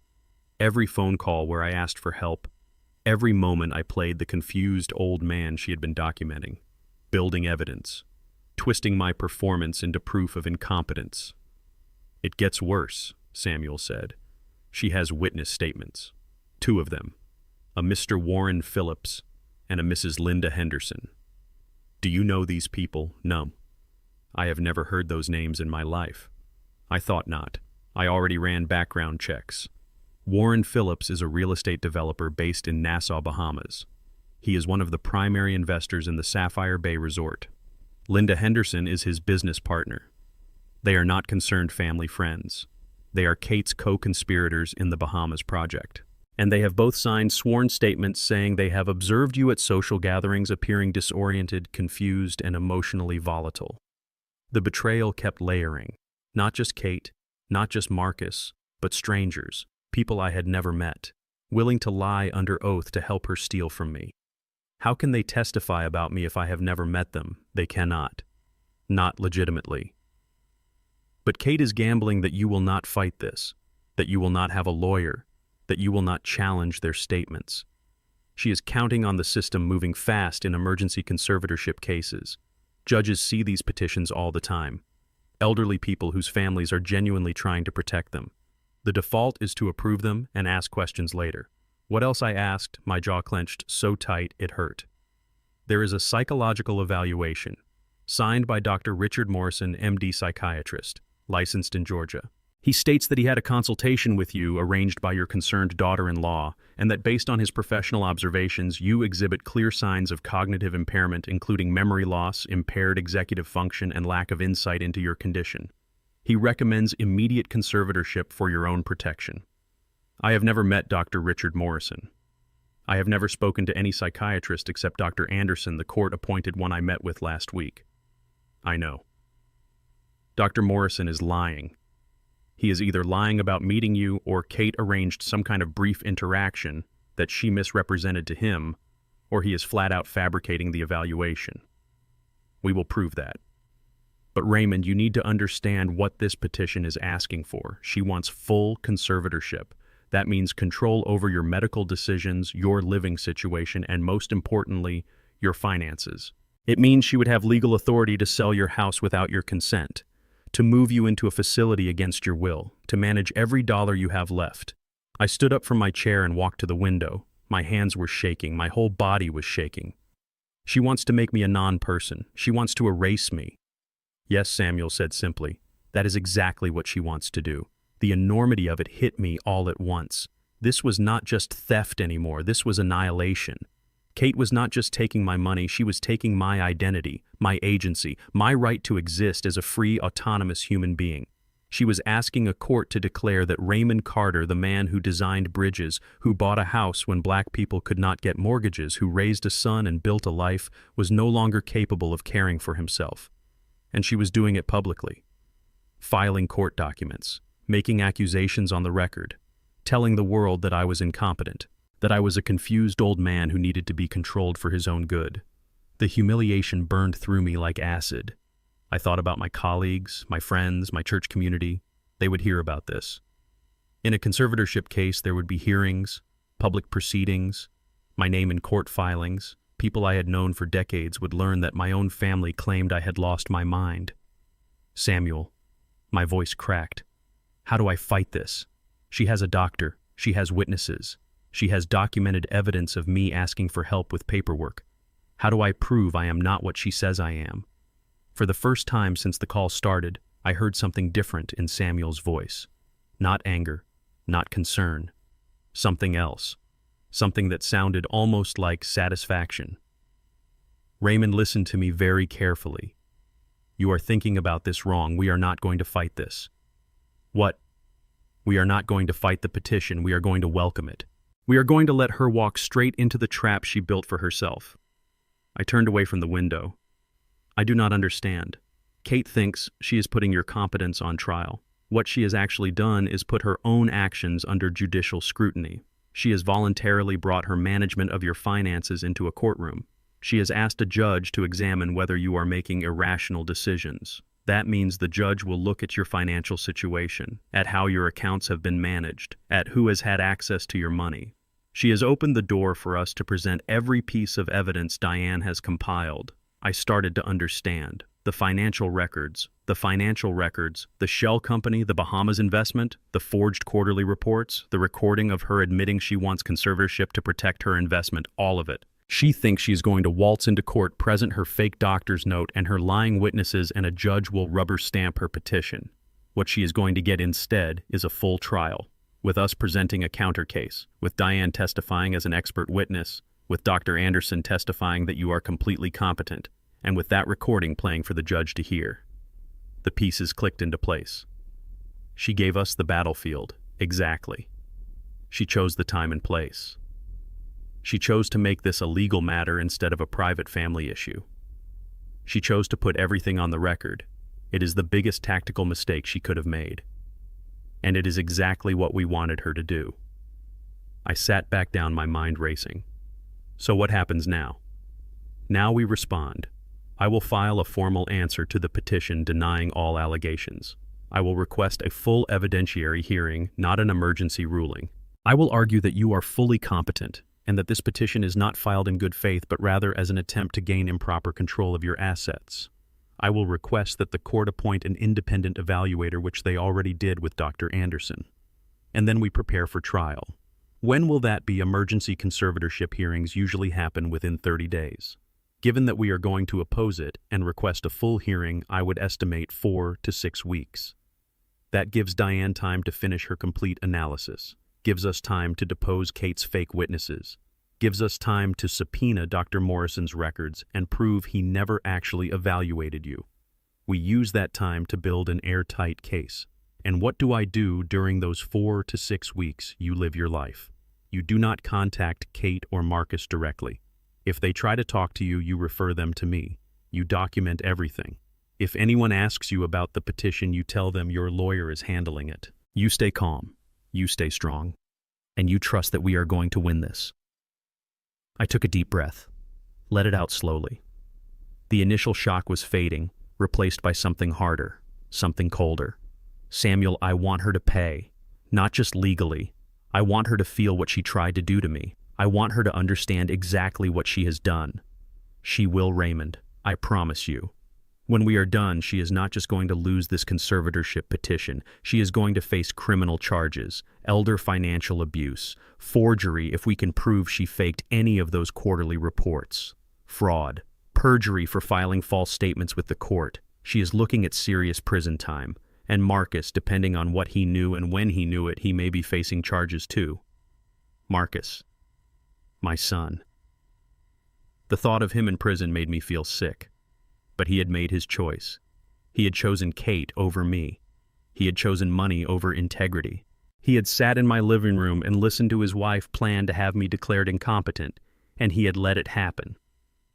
every phone call where I asked for help, every moment I played the confused old man she had been documenting, building evidence, twisting my performance into proof of incompetence. It gets worse, Samuel said. She has witness statements. 2 of them, a Mr. Warren Phillips and a Mrs. Linda Henderson. Do you know these people? No. I have never heard those names in my life. I thought not. I already ran background checks. Warren Phillips is a real estate developer based in Nassau, Bahamas. He is one of the primary investors in the Sapphire Bay Resort. Linda Henderson is his business partner. They are not concerned family friends. They are Kate's co-conspirators in the Bahamas project. And they have both signed sworn statements saying they have observed you at social gatherings appearing disoriented, confused, and emotionally volatile. The betrayal kept layering. Not just Kate, not just Marcus, but strangers, people I had never met, willing to lie under oath to help her steal from me. How can they testify about me if I have never met them? They cannot. Not legitimately. But Kate is gambling that you will not fight this, that you will not have a lawyer, that you will not challenge their statements. She is counting on the system moving fast in emergency conservatorship cases. Judges see these petitions all the time. Elderly people whose families are genuinely trying to protect them. The default is to approve them and ask questions later. What else? I asked, my jaw clenched so tight it hurt. There is a psychological evaluation, signed by Dr. Richard Morrison, MD psychiatrist, licensed in Georgia. He states that he had a consultation with you arranged by your concerned daughter-in-law, and that based on his professional observations, you exhibit clear signs of cognitive impairment, including memory loss, impaired executive function, and lack of insight into your condition. He recommends immediate conservatorship for your own protection. I have never met Dr. Richard Morrison. I have never spoken to any psychiatrist except Dr. Anderson, the court-appointed one I met with last week. I know. Dr. Morrison is lying. He is either lying about meeting you or Kate arranged some kind of brief interaction that she misrepresented to him, or he is flat out fabricating the evaluation. We will prove that. But Raymond, you need to understand what this petition is asking for. She wants full conservatorship. That means control over your medical decisions, your living situation, and most importantly, your finances. It means she would have legal authority to sell your house without your consent, to move you into a facility against your will, to manage every dollar you have left. I stood up from my chair and walked to the window. My hands were shaking, my whole body was shaking. She wants to make me a non-person. She wants to erase me. Yes, Samuel said simply. That is exactly what she wants to do. The enormity of it hit me all at once. This was not just theft anymore, this was annihilation. Kate was not just taking my money, she was taking my identity, my agency, my right to exist as a free, autonomous human being. She was asking a court to declare that Raymond Carter, the man who designed bridges, who bought a house when black people could not get mortgages, who raised a son and built a life, was no longer capable of caring for himself. And she was doing it publicly. Filing court documents, making accusations on the record, telling the world that I was incompetent, that I was a confused old man who needed to be controlled for his own good. The humiliation burned through me like acid. I thought about my colleagues, my friends, my church community. They would hear about this. In a conservatorship case, there would be hearings, public proceedings, my name in court filings. People I had known for decades would learn that my own family claimed I had lost my mind. Samuel, my voice cracked. How do I fight this? She has a doctor. She has witnesses. She has documented evidence of me asking for help with paperwork. How do I prove I am not what she says I am? For the first time since the call started, I heard something different in Samuel's voice. Not anger, not concern. Something else. Something that sounded almost like satisfaction. Raymond listened to me very carefully. You are thinking about this wrong. We are not going to fight this. What? We are not going to fight the petition. We are going to welcome it. We are going to let her walk straight into the trap she built for herself. I turned away from the window. I do not understand. Kate thinks she is putting your competence on trial. What she has actually done is put her own actions under judicial scrutiny. She has voluntarily brought her management of your finances into a courtroom. She has asked a judge to examine whether you are making irrational decisions. That means the judge will look at your financial situation, at how your accounts have been managed, at who has had access to your money. She has opened the door for us to present every piece of evidence Diane has compiled. I started to understand. The financial records, the shell company, the Bahamas investment, the forged quarterly reports, the recording of her admitting she wants conservatorship to protect her investment, all of it. She thinks she's going to waltz into court, present her fake doctor's note and her lying witnesses, and a judge will rubber stamp her petition. What she is going to get instead is a full trial, with us presenting a counter case, with Diane testifying as an expert witness, with Dr. Anderson testifying that you are completely competent, and with that recording playing for the judge to hear. The pieces clicked into place. She gave us the battlefield, exactly. She chose the time and place. She chose to make this a legal matter instead of a private family issue. She chose to put everything on the record. It is the biggest tactical mistake she could have made. And it is exactly what we wanted her to do. I sat back down, my mind racing. So what happens now? Now we respond. I will file a formal answer to the petition denying all allegations. I will request a full evidentiary hearing, not an emergency ruling. I will argue that you are fully competent and that this petition is not filed in good faith but rather as an attempt to gain improper control of your assets. I will request that the court appoint an independent evaluator, which they already did with Dr. Anderson. And then we prepare for trial. When will that be? Emergency conservatorship hearings usually happen within 30 days. Given that we are going to oppose it and request a full hearing, I would estimate 4 to 6 weeks. That gives Diane time to finish her complete analysis, gives us time to depose Kate's fake witnesses, gives us time to subpoena Dr. Morrison's records and prove he never actually evaluated you. We use that time to build an airtight case. And what do I do during those 4 to 6 weeks? You live your life. You do not contact Kate or Marcus directly. If they try to talk to you, you refer them to me. You document everything. If anyone asks you about the petition, you tell them your lawyer is handling it. You stay calm, you stay strong, and you trust that we are going to win this. I took a deep breath, let it out slowly. The initial shock was fading, replaced by something harder, something colder. Samuel, I want her to pay, not just legally. I want her to feel what she tried to do to me. I want her to understand exactly what she has done. She will, Raymond, I promise you. When we are done, she is not just going to lose this conservatorship petition. She is going to face criminal charges, elder financial abuse, forgery if we can prove she faked any of those quarterly reports, fraud, perjury for filing false statements with the court. She is looking at serious prison time. And Marcus, depending on what he knew and when he knew it, he may be facing charges too. Marcus, my son. The thought of him in prison made me feel sick. But he had made his choice. He had chosen Kate over me. He had chosen money over integrity. He had sat in my living room and listened to his wife plan to have me declared incompetent, and he had let it happen.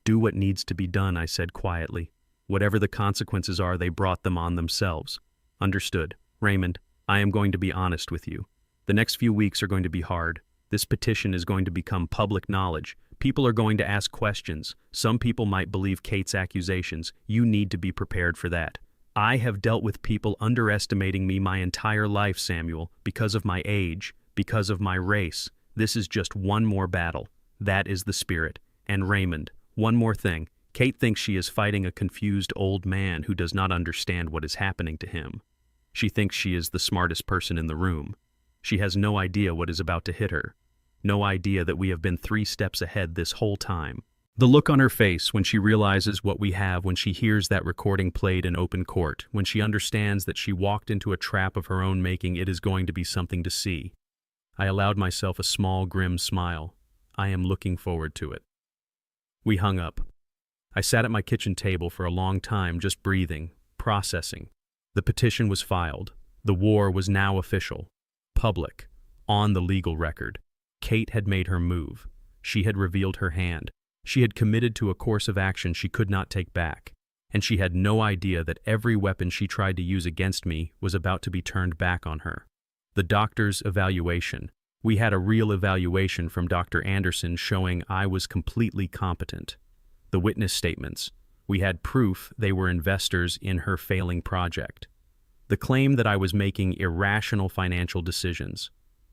Do what needs to be done, I said quietly. Whatever the consequences are, they brought them on themselves. Understood. Raymond, I am going to be honest with you. The next few weeks are going to be hard. This petition is going to become public knowledge. People are going to ask questions. Some people might believe Kate's accusations. You need to be prepared for that. I have dealt with people underestimating me my entire life, Samuel, because of my age, because of my race. This is just one more battle. That is the spirit. And Raymond, one more thing. Kate thinks she is fighting a confused old man who does not understand what is happening to him. She thinks she is the smartest person in the room. She has no idea what is about to hit her. No idea that we have been 3 steps ahead this whole time. The look on her face when she realizes what we have, when she hears that recording played in open court, when she understands that she walked into a trap of her own making, it is going to be something to see. I allowed myself a small, grim smile. I am looking forward to it. We hung up. I sat at my kitchen table for a long time, just breathing, processing. The petition was filed. The war was now official, public, on the legal record. Kate had made her move. She had revealed her hand. She had committed to a course of action she could not take back. And she had no idea that every weapon she tried to use against me was about to be turned back on her. The doctor's evaluation. We had a real evaluation from Dr. Anderson showing I was completely competent. The witness statements. We had proof they were investors in her failing project. The claim that I was making irrational financial decisions.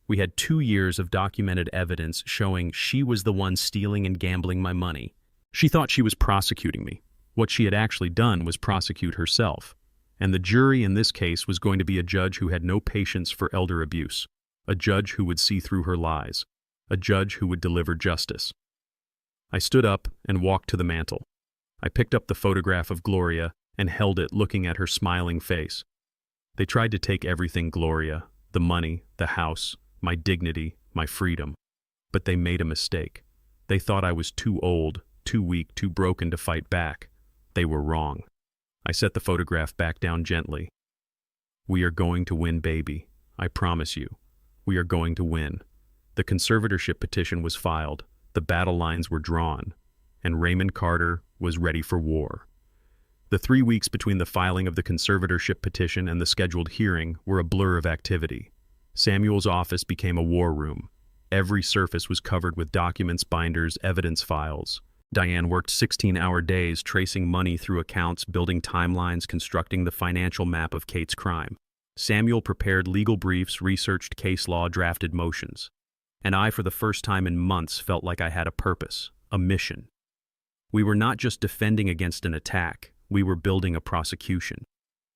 We had 2 years of documented evidence showing she was the one stealing and gambling my money. She thought she was prosecuting me. What she had actually done was prosecute herself. And the jury in this case was going to be a judge who had no patience for elder abuse, a judge who would see through her lies, a judge who would deliver justice. I stood up and walked to the mantel. I picked up the photograph of Gloria and held it, looking at her smiling face. They tried to take everything, Gloria, the money, the house, my dignity, my freedom. But they made a mistake. They thought I was too old, too weak, too broken to fight back. They were wrong. I set the photograph back down gently. We are going to win, baby. I promise you. We are going to win. The conservatorship petition was filed, the battle lines were drawn, and Raymond Carter was ready for war. The 3 weeks between the filing of the conservatorship petition and the scheduled hearing were a blur of activity. Samuel's office became a war room. Every surface was covered with documents, binders, evidence files. Diane worked 16-hour days tracing money through accounts, building timelines, constructing the financial map of Kate's crime. Samuel prepared legal briefs, researched case law, drafted motions. And I, for the first time in months, felt like I had a purpose, a mission. We were not just defending against an attack, we were building a prosecution.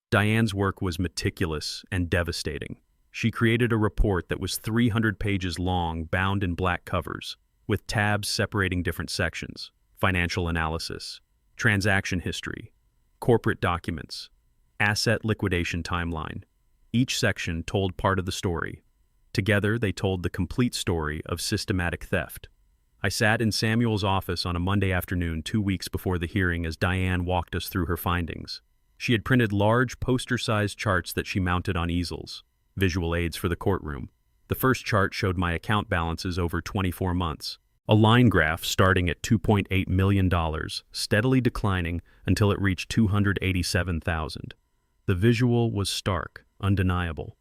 Diane's work was meticulous and devastating. She created a report that was 300 pages long, bound in black covers, with tabs separating different sections: financial analysis, transaction history, corporate documents, asset liquidation timeline. Each section told part of the story. Together, they told the complete story of systematic theft. I sat in Samuel's office on a Monday afternoon 2 weeks before the hearing as Diane walked us through her findings. She had printed large poster-sized charts that she mounted on easels, visual aids for the courtroom. The first chart showed my account balances over 24 months. A line graph starting at $2.8 million, steadily declining until it reached $287,000. The visual was stark, undeniable.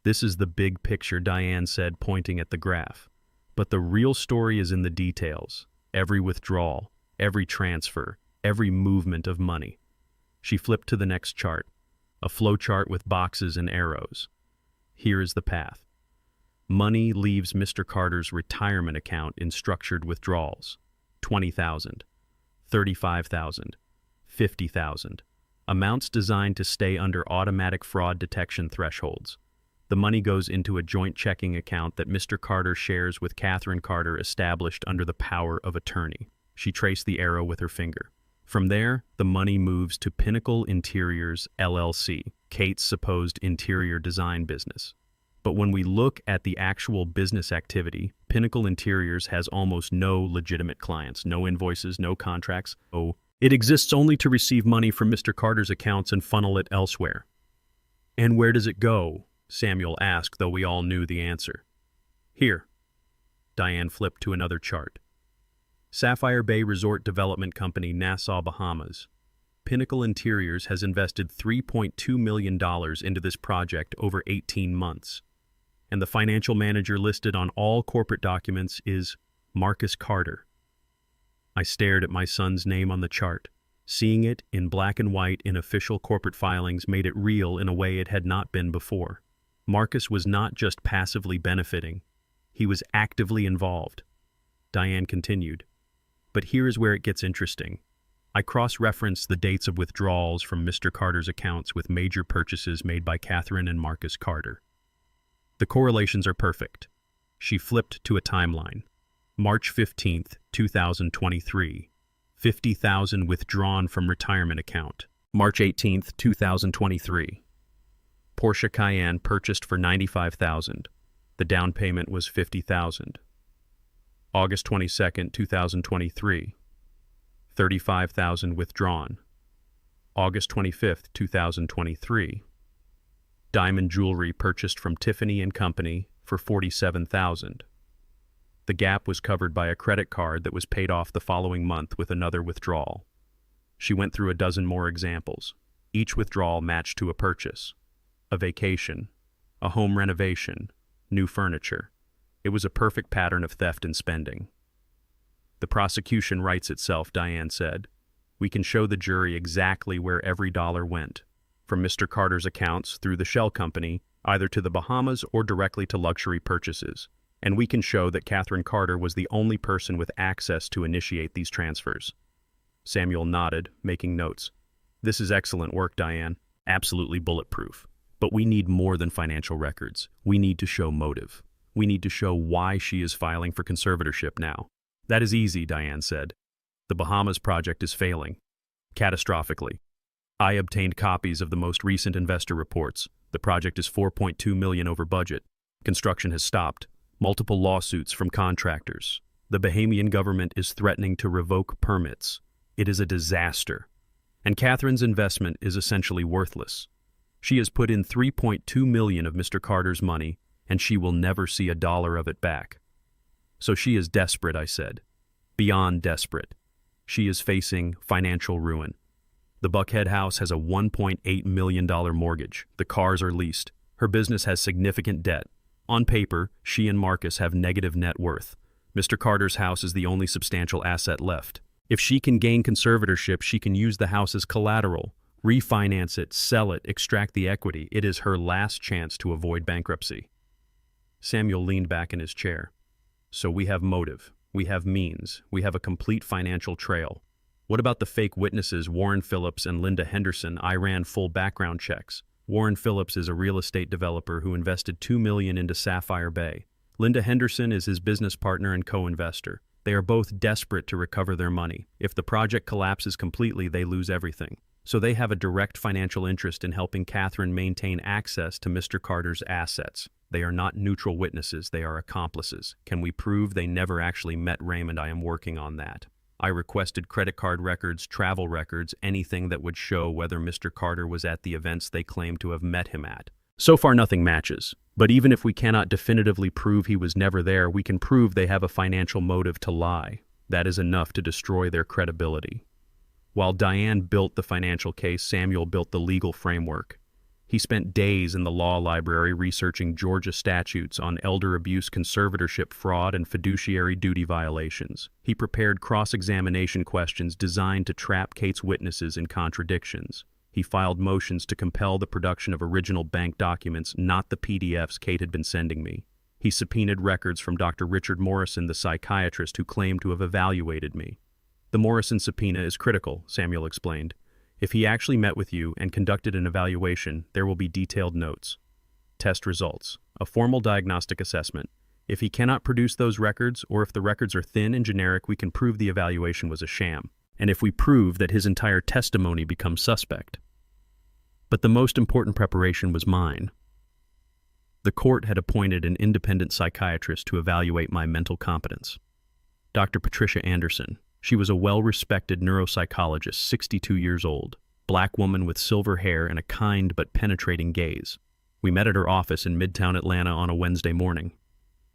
This is the big picture, Diane said, pointing at the graph. But the real story is in the details. Every withdrawal, every transfer, every movement of money. She flipped to the next chart, a flow chart with boxes and arrows. Here is the path. Money leaves Mr. Carter's retirement account in structured withdrawals. $20,000, $35,000, $50,000. Amounts designed to stay under automatic fraud detection thresholds. The money goes into a joint checking account that Mr. Carter shares with Catherine Carter, established under the power of attorney. She traced the arrow with her finger. From there, the money moves to Pinnacle Interiors, LLC, Kate's supposed interior design business. But when we look at the actual business activity, Pinnacle Interiors has almost no legitimate clients, no invoices, no contracts. It exists only to receive money from Mr. Carter's accounts and funnel it elsewhere. And where does it go? Samuel asked, though we all knew the answer. Here. Diane flipped to another chart. Sapphire Bay Resort Development Company, Nassau, Bahamas. Pinnacle Interiors has invested $3.2 million into this project over 18 months. And the financial manager listed on all corporate documents is Marcus Carter. I stared at my son's name on the chart. Seeing it in black and white in official corporate filings made it real in a way it had not been before. Marcus was not just passively benefiting, he was actively involved. Diane continued. But here is where it gets interesting. I cross-referenced the dates of withdrawals from Mr. Carter's accounts with major purchases made by Catherine and Marcus Carter. The correlations are perfect. She flipped to a timeline. March 15th, 2023. $50,000 withdrawn from retirement account. March 18th, 2023. Porsche Cayenne purchased for $95,000. The down payment was $50,000. August 22nd, 2023. $35,000 withdrawn. August 25th, 2023. Diamond jewelry purchased from Tiffany & Company for $47,000. The gap was covered by a credit card that was paid off the following month with another withdrawal. She went through a dozen more examples. Each withdrawal matched to a purchase. A vacation, a home renovation, new furniture. It was a perfect pattern of theft and spending. The prosecution writes itself, Diane said. We can show the jury exactly where every dollar went, from Mr. Carter's accounts through the shell company, either to the Bahamas or directly to luxury purchases. And we can show that Catherine Carter was the only person with access to initiate these transfers. Samuel nodded, making notes. This is excellent work, Diane. Absolutely bulletproof. But we need more than financial records. We need to show motive. We need to show why she is filing for conservatorship now. That is easy, Diane said. The Bahamas project is failing. Catastrophically. I obtained copies of the most recent investor reports. The project is $4.2 million over budget. Construction has stopped. Multiple lawsuits from contractors. The Bahamian government is threatening to revoke permits. It is a disaster. And Catherine's investment is essentially worthless. She has put in $3.2 million of Mr. Carter's money, and she will never see a dollar of it back. So she is desperate, I said. Beyond desperate. She is facing financial ruin. The Buckhead house has a $1.8 million mortgage. The cars are leased. Her business has significant debt. On paper, she and Marcus have negative net worth. Mr. Carter's house is the only substantial asset left. If she can gain conservatorship, she can use the house as collateral, refinance it, sell it, extract the equity. It is her last chance to avoid bankruptcy. Samuel leaned back in his chair. So we have motive, we have means, we have a complete financial trail. What about the fake witnesses, Warren Phillips and Linda Henderson? I ran full background checks. Warren Phillips is a real estate developer who invested $2 million into Sapphire Bay. Linda Henderson is his business partner and co-investor. They are both desperate to recover their money. If the project collapses completely, they lose everything. So they have a direct financial interest in helping Catherine maintain access to Mr. Carter's assets. They are not neutral witnesses, they are accomplices. Can we prove they never actually met Raymond? I am working on that. I requested credit card records, travel records, anything that would show whether Mr. Carter was at the events they claim to have met him at. So far nothing matches, but even if we cannot definitively prove he was never there, we can prove they have a financial motive to lie. That is enough to destroy their credibility. While Diane built the financial case, Samuel built the legal framework. He spent days in the law library researching Georgia statutes on elder abuse, conservatorship, fraud, and fiduciary duty violations. He prepared cross-examination questions designed to trap Kate's witnesses in contradictions. He filed motions to compel the production of original bank documents, not the PDFs Kate had been sending me. He subpoenaed records from Dr. Richard Morrison, the psychiatrist who claimed to have evaluated me. The Morrison subpoena is critical, Samuel explained. If he actually met with you and conducted an evaluation, there will be detailed notes. Test results. A formal diagnostic assessment. If he cannot produce those records, or if the records are thin and generic, we can prove the evaluation was a sham. And if we prove that his entire testimony becomes suspect. But the most important preparation was mine. The court had appointed an independent psychiatrist to evaluate my mental competence. Dr. Patricia Anderson. She was a well-respected neuropsychologist, 62 years old, black woman with silver hair and a kind but penetrating gaze. We met at her office in Midtown Atlanta on a Wednesday morning.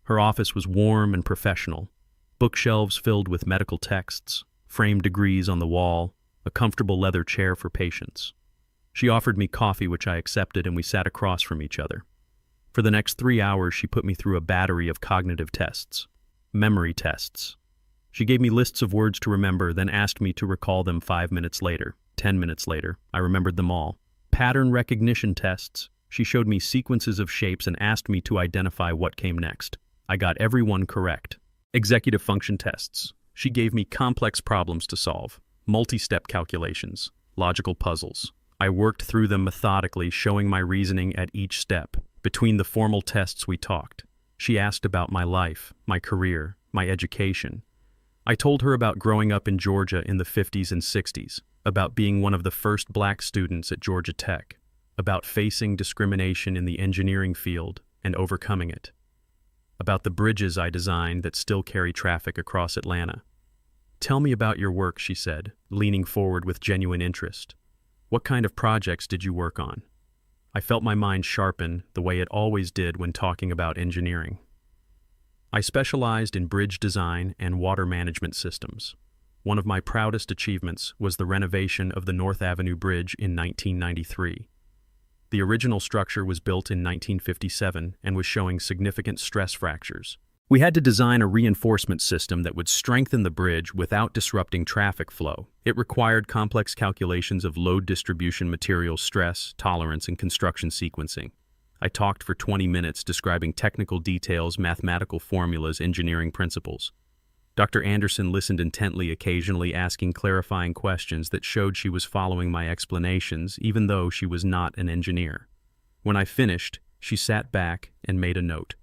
Her office was warm and professional, bookshelves filled with medical texts, framed degrees on the wall, a comfortable leather chair for patients. She offered me coffee, which I accepted, and we sat across from each other. For the next 3 hours, she put me through a battery of cognitive tests, memory tests. She gave me lists of words to remember, then asked me to recall them 5 minutes later, 10 minutes later. I remembered them all. Pattern recognition tests. She showed me sequences of shapes and asked me to identify what came next. I got every one correct. Executive function tests. She gave me complex problems to solve, multi-step calculations, logical puzzles. I worked through them methodically, showing my reasoning at each step. Between the formal tests we talked. She asked about my life, my career, my education. I told her about growing up in Georgia in the 50s and 60s, about being one of the first black students at Georgia Tech, about facing discrimination in the engineering field and overcoming it, about the bridges I designed that still carry traffic across Atlanta. Tell me about your work, she said, leaning forward with genuine interest. What kind of projects did you work on? I felt my mind sharpen the way it always did when talking about engineering. I specialized in bridge design and water management systems. One of my proudest achievements was the renovation of the North Avenue Bridge in 1993. The original structure was built in 1957 and was showing significant stress fractures. We had to design a reinforcement system that would strengthen the bridge without disrupting traffic flow. It required complex calculations of load distribution, material stress, tolerance, and construction sequencing. I talked for 20 minutes describing technical details, mathematical formulas, engineering principles. Dr. Anderson listened intently, occasionally asking clarifying questions that showed she was following my explanations, even though she was not an engineer. When I finished, she sat back and made a note.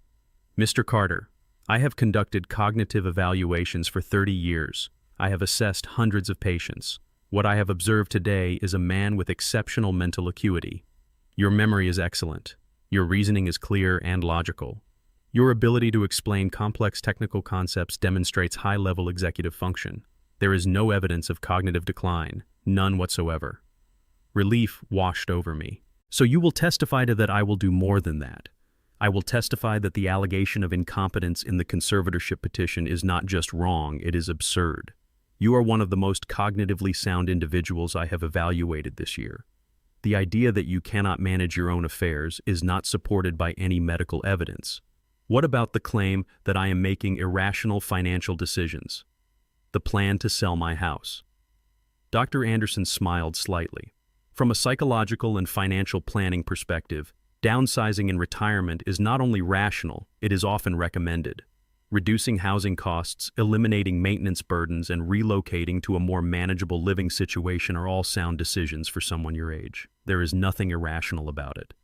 Mr. Carter, I have conducted cognitive evaluations for 30 years. I have assessed hundreds of patients. What I have observed today is a man with exceptional mental acuity. Your memory is excellent. Your reasoning is clear and logical. Your ability to explain complex technical concepts demonstrates high-level executive function. There is no evidence of cognitive decline. None whatsoever. Relief washed over me. So you will testify to that I will do more than that. I will testify that the allegation of incompetence in the conservatorship petition is not just wrong, it is absurd. You are one of the most cognitively sound individuals I have evaluated this year. The idea that you cannot manage your own affairs is not supported by any medical evidence. What about the claim that I am making irrational financial decisions? The plan to sell my house. Dr. Anderson smiled slightly. From a psychological and financial planning perspective, downsizing in retirement is not only rational, it is often recommended. Reducing housing costs, eliminating maintenance burdens, and relocating to a more manageable living situation are all sound decisions for someone your age. There is nothing irrational about it.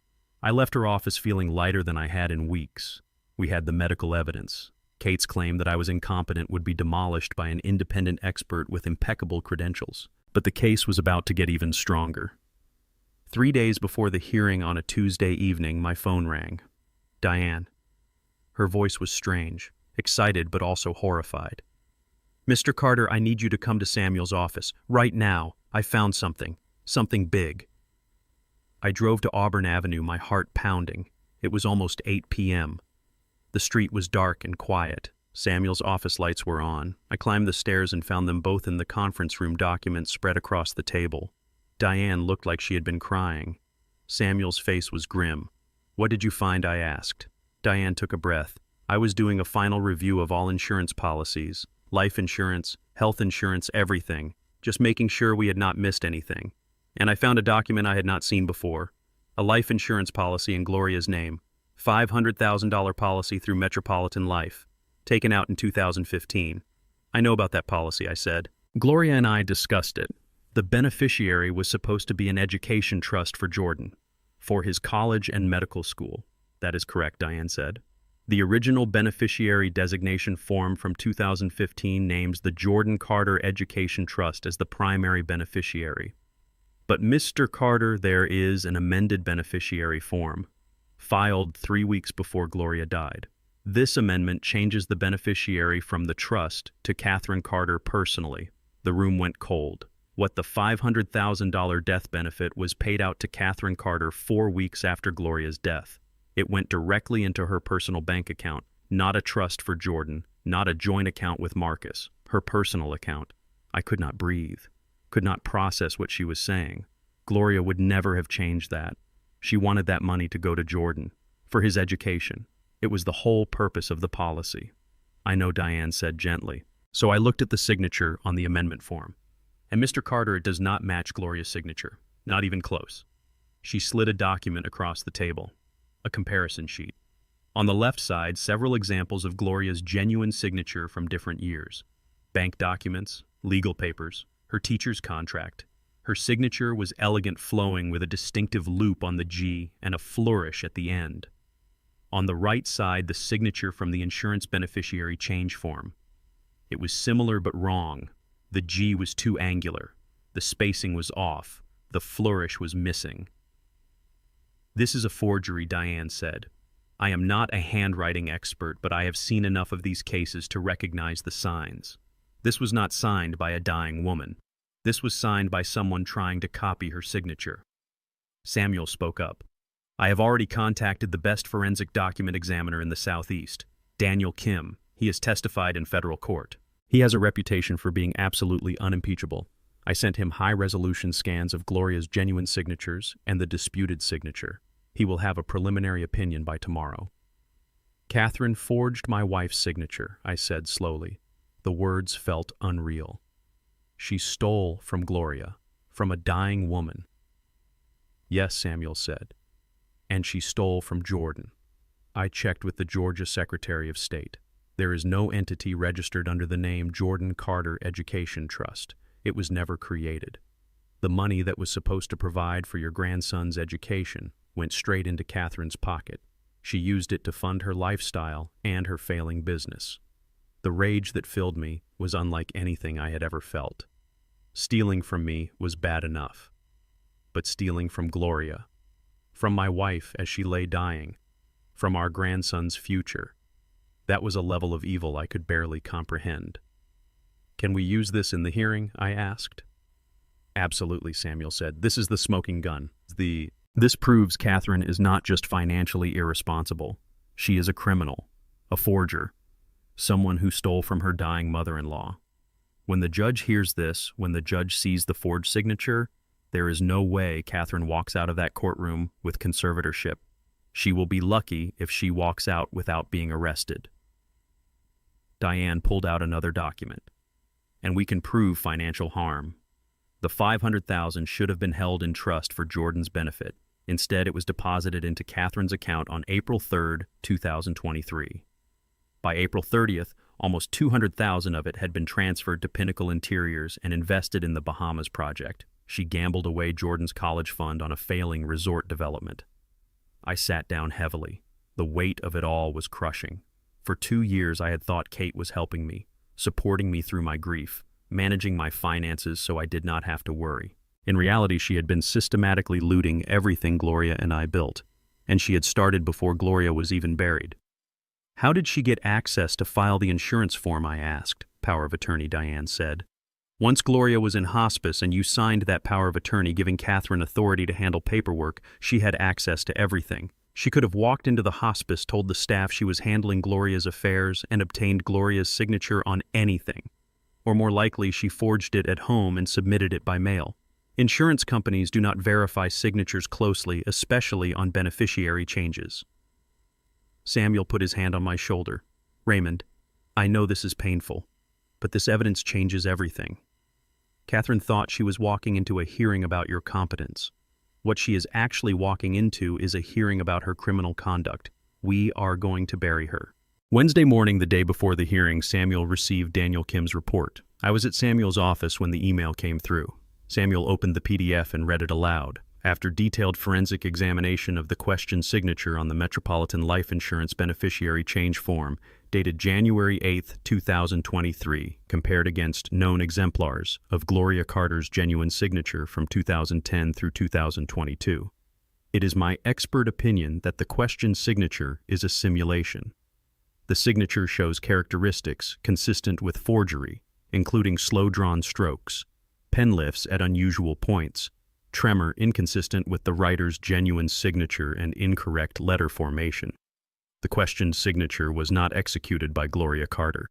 I left her office feeling lighter than I had in weeks. We had the medical evidence. Kate's claim that I was incompetent would be demolished by an independent expert with impeccable credentials. But the case was about to get even stronger. 3 days before the hearing on a Tuesday evening, my phone rang. Diane. Her voice was strange, excited but also horrified. Mr. Carter, I need you to come to Samuel's office. Right now. I found something. Something big. I drove to Auburn Avenue, my heart pounding. It was almost 8 p.m. The street was dark and quiet. Samuel's office lights were on. I climbed the stairs and found them both in the conference room documents spread across the table. Diane looked like she had been crying. Samuel's face was grim. What did you find? I asked. Diane took a breath. I was doing a final review of all insurance policies, life insurance, health insurance, everything, just making sure we had not missed anything. And I found a document I had not seen before, a life insurance policy in Gloria's name, $500,000 policy through Metropolitan Life, taken out in 2015. I know about that policy, I said. Gloria and I discussed it. The beneficiary was supposed to be an education trust for Jordan, for his college and medical school. That is correct, Diane said. The original beneficiary designation form from 2015 names the Jordan Carter Education Trust as the primary beneficiary. But Mr. Carter, there is an amended beneficiary form, filed 3 weeks before Gloria died. This amendment changes the beneficiary from the trust to Catherine Carter personally. The room went cold. What the $500,000 death benefit was paid out to Catherine Carter 4 weeks after Gloria's death. It went directly into her personal bank account, not a trust for Jordan, not a joint account with Marcus, her personal account. I could not breathe, could not process what she was saying. Gloria would never have changed that. She wanted that money to go to Jordan, for his education. It was the whole purpose of the policy. I know, Diane said gently. So I looked at the signature on the amendment form. And Mr. Carter, it does not match Gloria's signature, not even close. She slid a document across the table, a comparison sheet. On the left side, several examples of Gloria's genuine signature from different years. Bank documents, legal papers, her teacher's contract. Her signature was elegant, flowing with a distinctive loop on the G and a flourish at the end. On the right side, the signature from the insurance beneficiary change form. It was similar but wrong. The G was too angular. The spacing was off. The flourish was missing. This is a forgery, Diane said. I am not a handwriting expert, but I have seen enough of these cases to recognize the signs. This was not signed by a dying woman. This was signed by someone trying to copy her signature. Samuel spoke up. I have already contacted the best forensic document examiner in the Southeast, Daniel Kim. He has testified in federal court. He has a reputation for being absolutely unimpeachable. I sent him high-resolution scans of Gloria's genuine signatures and the disputed signature. He will have a preliminary opinion by tomorrow. Catherine forged my wife's signature, I said slowly. The words felt unreal. She stole from Gloria, from a dying woman. Yes, Samuel said. And she stole from Jordan. I checked with the Georgia Secretary of State. There is no entity registered under the name Jordan Carter Education Trust. It was never created. The money that was supposed to provide for your grandson's education went straight into Catherine's pocket. She used it to fund her lifestyle and her failing business. The rage that filled me was unlike anything I had ever felt. Stealing from me was bad enough. But stealing from Gloria, from my wife as she lay dying, from our grandson's future, that was a level of evil I could barely comprehend. Can we use this in the hearing? I asked. Absolutely, Samuel said. This is the smoking gun. This proves Catherine is not just financially irresponsible. She is a criminal, a forger, someone who stole from her dying mother-in-law. When the judge hears this, when the judge sees the forged signature, there is no way Catherine walks out of that courtroom with conservatorship. She will be lucky if she walks out without being arrested. Diane pulled out another document. And we can prove financial harm. The $500,000 should have been held in trust for Jordan's benefit. Instead, it was deposited into Catherine's account on April 3rd, 2023. By April 30th, almost $200,000 of it had been transferred to Pinnacle Interiors and invested in the Bahamas project. She gambled away Jordan's college fund on a failing resort development. I sat down heavily. The weight of it all was crushing. For 2 years, I had thought Kate was helping me, supporting me through my grief, managing my finances so I did not have to worry. In reality, she had been systematically looting everything Gloria and I built, and she had started before Gloria was even buried. How did she get access to file the insurance form, I asked. Power of attorney, Diane said. Once Gloria was in hospice and you signed that power of attorney giving Catherine authority to handle paperwork, she had access to everything. She could have walked into the hospice, told the staff she was handling Gloria's affairs, and obtained Gloria's signature on anything. Or more likely, she forged it at home and submitted it by mail. Insurance companies do not verify signatures closely, especially on beneficiary changes. Samuel put his hand on my shoulder. Raymond, I know this is painful, but this evidence changes everything. Catherine thought she was walking into a hearing about your competence. What she is actually walking into is a hearing about her criminal conduct. We are going to bury her. Wednesday morning, the day before the hearing, Samuel received Daniel Kim's report. I was at Samuel's office when the email came through. Samuel opened the PDF and read it aloud. After detailed forensic examination of the question signature on the Metropolitan Life Insurance Beneficiary Change Form, dated January 8, 2023, compared against known exemplars of Gloria Carter's genuine signature from 2010 through 2022. It is my expert opinion that the question signature is a simulation. The signature shows characteristics consistent with forgery, including slow-drawn strokes, pen lifts at unusual points, tremor inconsistent with the writer's genuine signature, and incorrect letter formation. The questioned signature was not executed by Gloria Carter.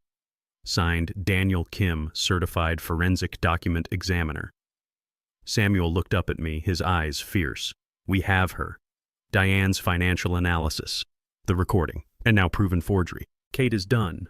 Signed, Daniel Kim, Certified Forensic Document Examiner. Samuel looked up at me, his eyes fierce. We have her. Diane's financial analysis. The recording. And now proven forgery. Kate is done.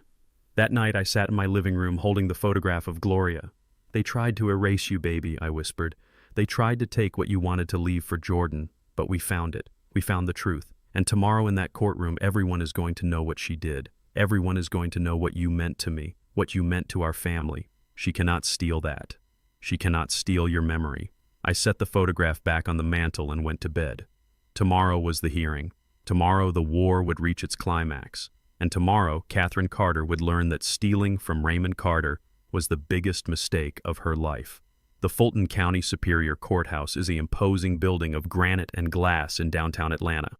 That night I sat in my living room holding the photograph of Gloria. They tried to erase you, baby, I whispered. They tried to take what you wanted to leave for Jordan, but we found it. We found the truth. And tomorrow in that courtroom, everyone is going to know what she did. Everyone is going to know what you meant to me, what you meant to our family. She cannot steal that. She cannot steal your memory. I set the photograph back on the mantel and went to bed. Tomorrow was the hearing. Tomorrow the war would reach its climax. And tomorrow, Catherine Carter would learn that stealing from Raymond Carter was the biggest mistake of her life. The Fulton County Superior Courthouse is the imposing building of granite and glass in downtown Atlanta.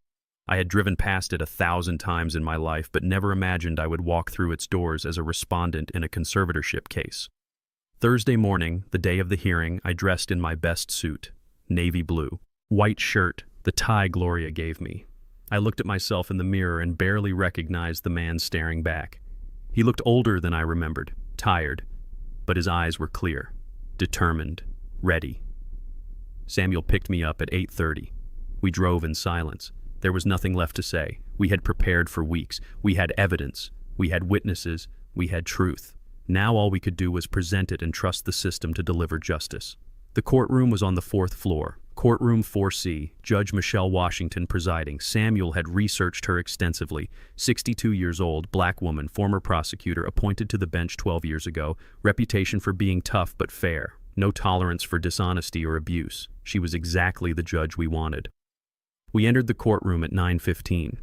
I had driven past it 1,000 times in my life, but never imagined I would walk through its doors as a respondent in a conservatorship case. Thursday morning, the day of the hearing, I dressed in my best suit, navy blue, white shirt, the tie Gloria gave me. I looked at myself in the mirror and barely recognized the man staring back. He looked older than I remembered, tired, but his eyes were clear, determined, ready. Samuel picked me up at 8:30. We drove in silence. There was nothing left to say. We had prepared for weeks. We had evidence. We had witnesses. We had truth. Now all we could do was present it and trust the system to deliver justice. The courtroom was on the 4th floor. Courtroom 4C, Judge Michelle Washington presiding. Samuel had researched her extensively. 62 years old, black woman, former prosecutor, appointed to the bench 12 years ago. Reputation for being tough but fair. No tolerance for dishonesty or abuse. She was exactly the judge we wanted. We entered the courtroom at 9:15.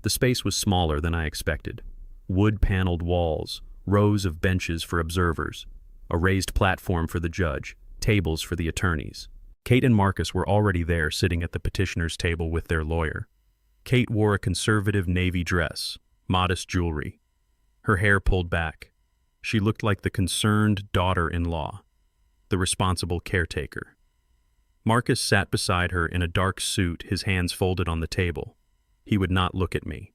The space was smaller than I expected. Wood-paneled walls, rows of benches for observers, a raised platform for the judge, tables for the attorneys. Kate and Marcus were already there sitting at the petitioner's table with their lawyer. Kate wore a conservative navy dress, modest jewelry, her hair pulled back. She looked like the concerned daughter-in-law. the responsible caretaker. Marcus sat beside her in a dark suit, his hands folded on the table. He would not look at me.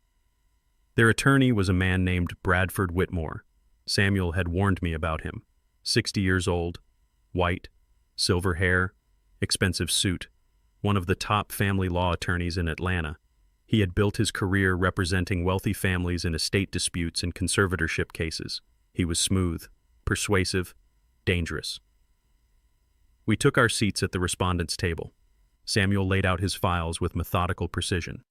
Their attorney was a man named Bradford Whitmore. Samuel had warned me about him. 60 years old, white, silver hair, expensive suit, one of the top family law attorneys in Atlanta. He had built his career representing wealthy families in estate disputes and conservatorship cases. He was smooth, persuasive, dangerous. We took our seats at the respondents' table. Samuel laid out his files with methodical precision.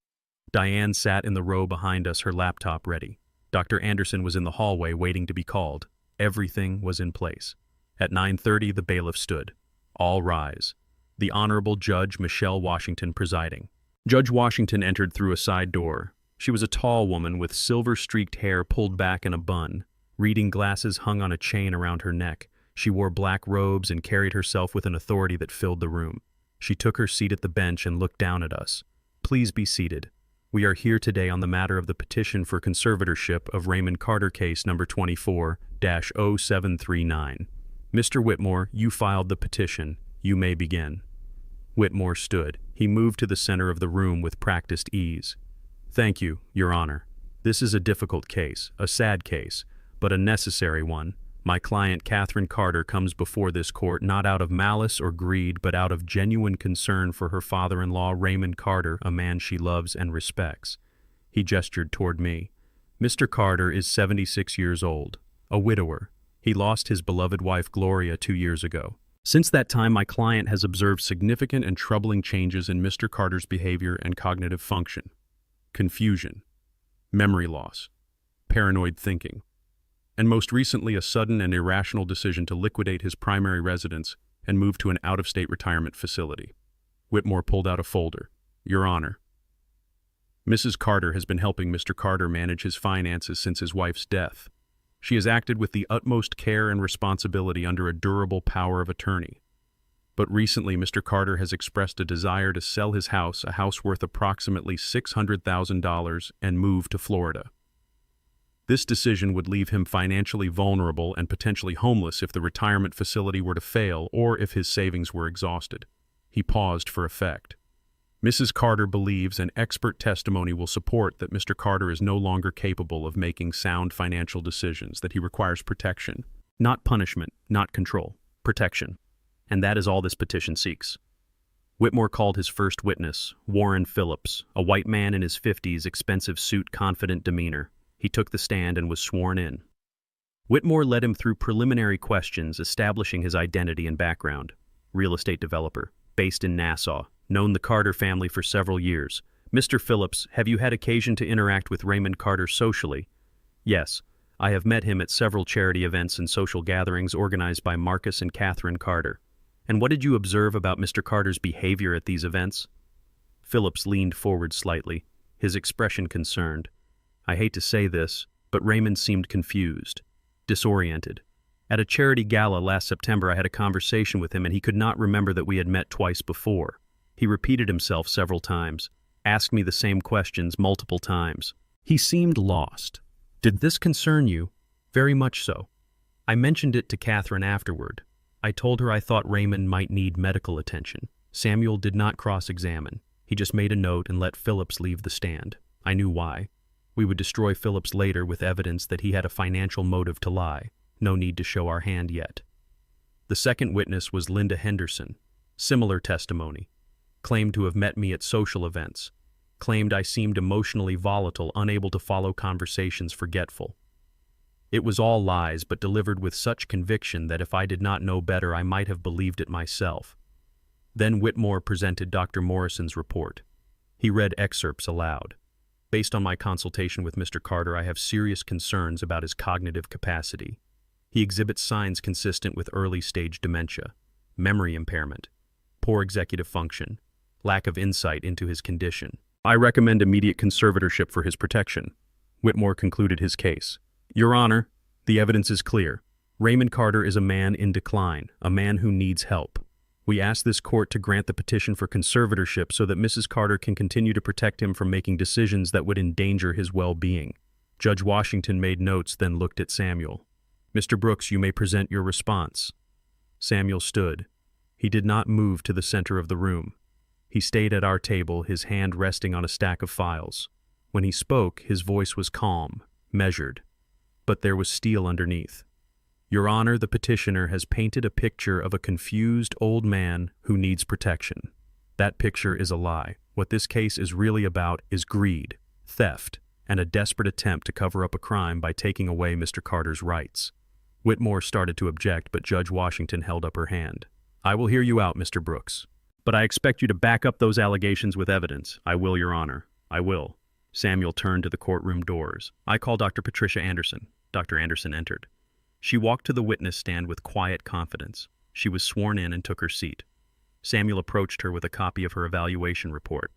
Diane sat in the row behind us, her laptop ready. Dr. Anderson was in the hallway waiting to be called. Everything was in place. At 9:30, the bailiff stood. All rise. The Honorable Judge Michelle Washington presiding. Judge Washington entered through a side door. She was a tall woman with silver-streaked hair pulled back in a bun. Reading glasses hung on a chain around her neck. She wore black robes and carried herself with an authority that filled the room. She took her seat at the bench and looked down at us. Please be seated. We are here today on the matter of the petition for conservatorship of Raymond Carter case number 24-0739. Mr. Whitmore, you filed the petition. You may begin. Whitmore stood. He moved to the center of the room with practiced ease. Thank you, Your Honor. This is a difficult case, a sad case, but a necessary one. My client, Catherine Carter, comes before this court not out of malice or greed, but out of genuine concern for her father-in-law, Raymond Carter, a man she loves and respects. He gestured toward me. Mr. Carter is 76 years old, a widower. He lost his beloved wife, Gloria, 2 years ago. Since that time, my client has observed significant and troubling changes in Mr. Carter's behavior and cognitive function. Confusion, memory loss, paranoid thinking, and most recently a sudden and irrational decision to liquidate his primary residence and move to an out-of-state retirement facility. Whitmore pulled out a folder. Your Honor, Mrs. Carter has been helping Mr. Carter manage his finances since his wife's death. She has acted with the utmost care and responsibility under a durable power of attorney. But recently, Mr. Carter has expressed a desire to sell his house, a house worth approximately $600,000, and move to Florida. This decision would leave him financially vulnerable and potentially homeless if the retirement facility were to fail or if his savings were exhausted. He paused for effect. Mrs. Carter believes, and expert testimony will support, that Mr. Carter is no longer capable of making sound financial decisions, that he requires protection. Not punishment, not control. Protection. And that is all this petition seeks. Whitmore called his first witness, Warren Phillips, a white man in his 50s, expensive suit, confident demeanor. He took the stand and was sworn in. Whitmore led him through preliminary questions, establishing his identity and background. Real estate developer, based in Nassau, known the Carter family for several years. Mr. Phillips, have you had occasion to interact with Raymond Carter socially? Yes, I have met him at several charity events and social gatherings organized by Marcus and Catherine Carter. And what did you observe about Mr. Carter's behavior at these events? Phillips leaned forward slightly, his expression concerned. I hate to say this, but Raymond seemed confused, disoriented. At a charity gala last September, I had a conversation with him and he could not remember that we had met twice before. He repeated himself several times, asked me the same questions multiple times. He seemed lost. Did this concern you? Very much so. I mentioned it to Catherine afterward. I told her I thought Raymond might need medical attention. Samuel did not cross-examine. He just made a note and let Phillips leave the stand. I knew why. We would destroy Phillips later with evidence that he had a financial motive to lie. No need to show our hand yet. The second witness was Linda Henderson. Similar testimony. Claimed to have met me at social events. Claimed I seemed emotionally volatile, unable to follow conversations, forgetful. It was all lies, but delivered with such conviction that if I did not know better, I might have believed it myself. Then Whitmore presented Dr. Morrison's report. He read excerpts aloud. Based on my consultation with Mr. Carter, I have serious concerns about his cognitive capacity. He exhibits signs consistent with early-stage dementia, memory impairment, poor executive function, lack of insight into his condition. I recommend immediate conservatorship for his protection. Whitmore concluded his case. Your Honor, the evidence is clear. Raymond Carter is a man in decline, a man who needs help. We ask this court to grant the petition for conservatorship so that Mrs. Carter can continue to protect him from making decisions that would endanger his well-being. Judge Washington made notes, then looked at Samuel. Mr. Brooks, you may present your response. Samuel stood. He did not move to the center of the room. He stayed at our table, his hand resting on a stack of files. When he spoke, his voice was calm, measured, but there was steel underneath. Your Honor, the petitioner has painted a picture of a confused old man who needs protection. That picture is a lie. What this case is really about is greed, theft, and a desperate attempt to cover up a crime by taking away Mr. Carter's rights. Whitmore started to object, but Judge Washington held up her hand. I will hear you out, Mr. Brooks. But I expect you to back up those allegations with evidence. I will, Your Honor. I will. Samuel turned to the courtroom doors. I call Dr. Patricia Anderson. Dr. Anderson entered. She walked to the witness stand with quiet confidence. She was sworn in and took her seat. Samuel approached her with a copy of her evaluation report.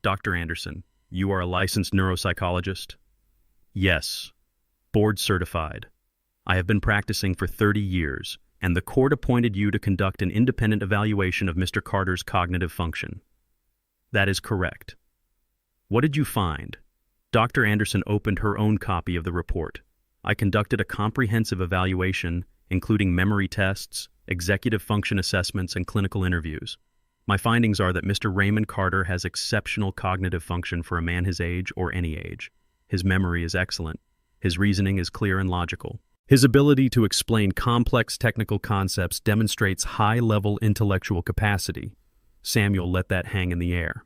Dr. Anderson, you are a licensed neuropsychologist? Yes. Board certified. I have been practicing for 30 years, and the court appointed you to conduct an independent evaluation of Mr. Carter's cognitive function. That is correct. What did you find? Dr. Anderson opened her own copy of the report. I conducted a comprehensive evaluation, including memory tests, executive function assessments, and clinical interviews. My findings are that Mr. Raymond Carter has exceptional cognitive function for a man his age or any age. His memory is excellent. His reasoning is clear and logical. His ability to explain complex technical concepts demonstrates high-level intellectual capacity. Samuel let that hang in the air.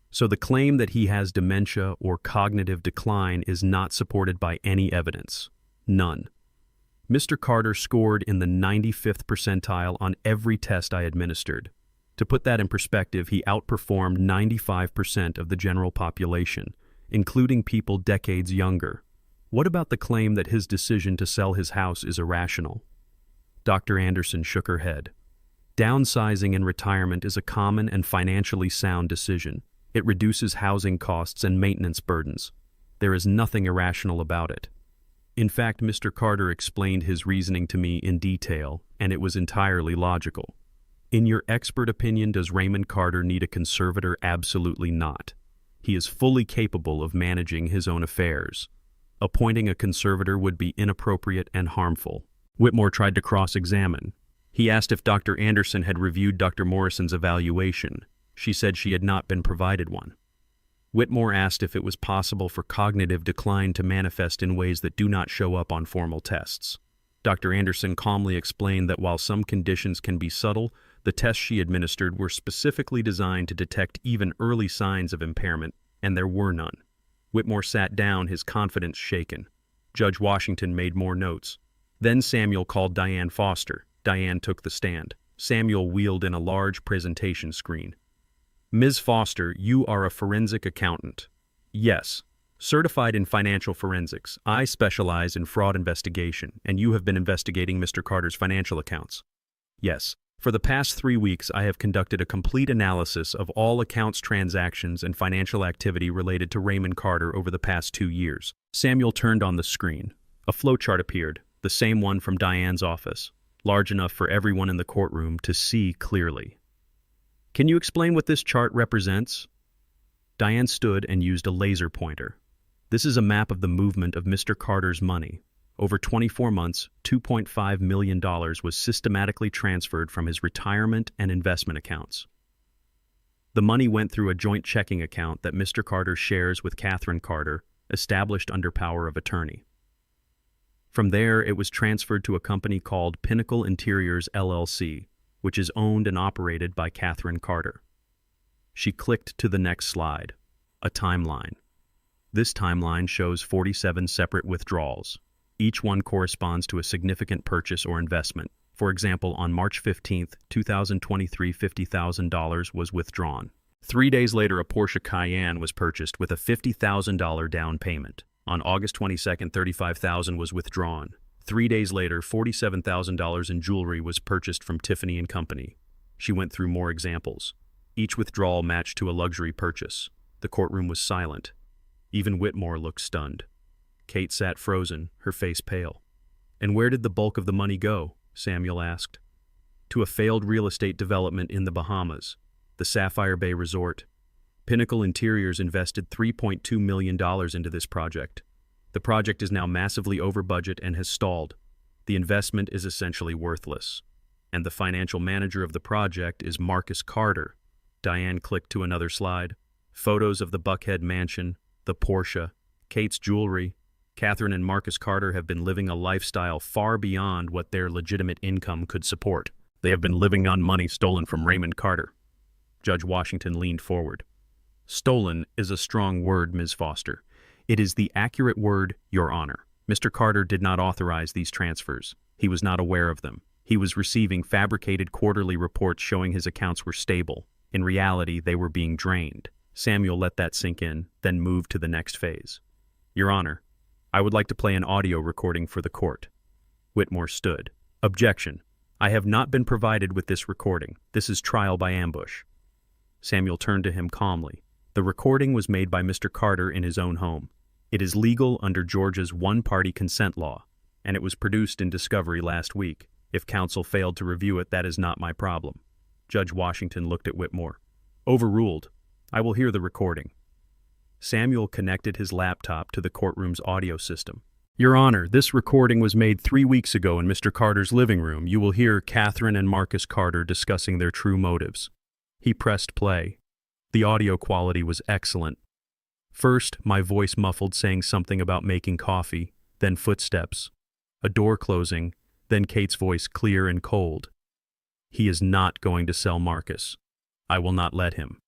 So the claim that he has dementia or cognitive decline is not supported by any evidence. None. Mr. Carter scored in the 95th percentile on every test I administered. To put that in perspective, he outperformed 95% of the general population, including people decades younger. What about the claim that his decision to sell his house is irrational? Dr. Anderson shook her head. Downsizing in retirement is a common and financially sound decision. It reduces housing costs and maintenance burdens. There is nothing irrational about it. In fact, Mr. Carter explained his reasoning to me in detail, and it was entirely logical. In your expert opinion, does Raymond Carter need a conservator? Absolutely not. He is fully capable of managing his own affairs. Appointing a conservator would be inappropriate and harmful. Whitmore tried to cross-examine. He asked if Dr. Anderson had reviewed Dr. Morrison's evaluation. She said she had not been provided one. Whitmore asked if it was possible for cognitive decline to manifest in ways that do not show up on formal tests. Dr. Anderson calmly explained that while some conditions can be subtle, the tests she administered were specifically designed to detect even early signs of impairment, and there were none. Whitmore sat down, his confidence shaken. Judge Washington made more notes. Then Samuel called Diane Foster. Diane took the stand. Samuel wheeled in a large presentation screen. Ms. Foster, you are a forensic accountant. Yes. Certified in financial forensics. I specialize in fraud investigation, and you have been investigating Mr. Carter's financial accounts. Yes. For the past 3 weeks, I have conducted a complete analysis of all accounts, transactions, and financial activity related to Raymond Carter over the past 2 years. Samuel turned on the screen. A flowchart appeared, the same one from Diane's office, large enough for everyone in the courtroom to see clearly. Can you explain what this chart represents? Diane stood and used a laser pointer. This is a map of the movement of Mr. Carter's money. Over 24 months, $2.5 million was systematically transferred from his retirement and investment accounts. The money went through a joint checking account that Mr. Carter shares with Catherine Carter, established under power of attorney. From there, it was transferred to a company called Pinnacle Interiors LLC, which is owned and operated by Catherine Carter. She clicked to the next slide, a timeline. This timeline shows 47 separate withdrawals. Each one corresponds to a significant purchase or investment. For example, on March 15, 2023, $50,000 was withdrawn. 3 days later, a Porsche Cayenne was purchased with a $50,000 down payment. On August 22, $35,000 was withdrawn. 3 days later, $47,000 in jewelry was purchased from Tiffany & Company. She went through more examples. Each withdrawal matched to a luxury purchase. The courtroom was silent. Even Whitmore looked stunned. Kate sat frozen, her face pale. And where did the bulk of the money go? Samuel asked. To a failed real estate development in the Bahamas, the Sapphire Bay Resort. Pinnacle Interiors invested $3.2 million into this project. The project is now massively over budget and has stalled. The investment is essentially worthless. And the financial manager of the project is Marcus Carter. Diane clicked to another slide. Photos of the Buckhead mansion, the Porsche, Kate's jewelry. Catherine and Marcus Carter have been living a lifestyle far beyond what their legitimate income could support. They have been living on money stolen from Raymond Carter. Judge Washington leaned forward. Stolen is a strong word, Ms. Foster. It is the accurate word, Your Honor. Mr. Carter did not authorize these transfers. He was not aware of them. He was receiving fabricated quarterly reports showing his accounts were stable. In reality, they were being drained. Samuel let that sink in, then moved to the next phase. Your Honor, I would like to play an audio recording for the court. Whitmore stood. Objection. I have not been provided with this recording. This is trial by ambush. Samuel turned to him calmly. The recording was made by Mr. Carter in his own home. It is legal under Georgia's one-party consent law, and it was produced in discovery last week. If counsel failed to review it, that is not my problem. Judge Washington looked at Whitmore. Overruled. I will hear the recording. Samuel connected his laptop to the courtroom's audio system. Your Honor, this recording was made 3 weeks ago in Mr. Carter's living room. You will hear Catherine and Marcus Carter discussing their true motives. He pressed play. The audio quality was excellent. First, my voice muffled saying something about making coffee, then footsteps, a door closing, then Kate's voice clear and cold. He is not going to sell Marcus. I will not let him.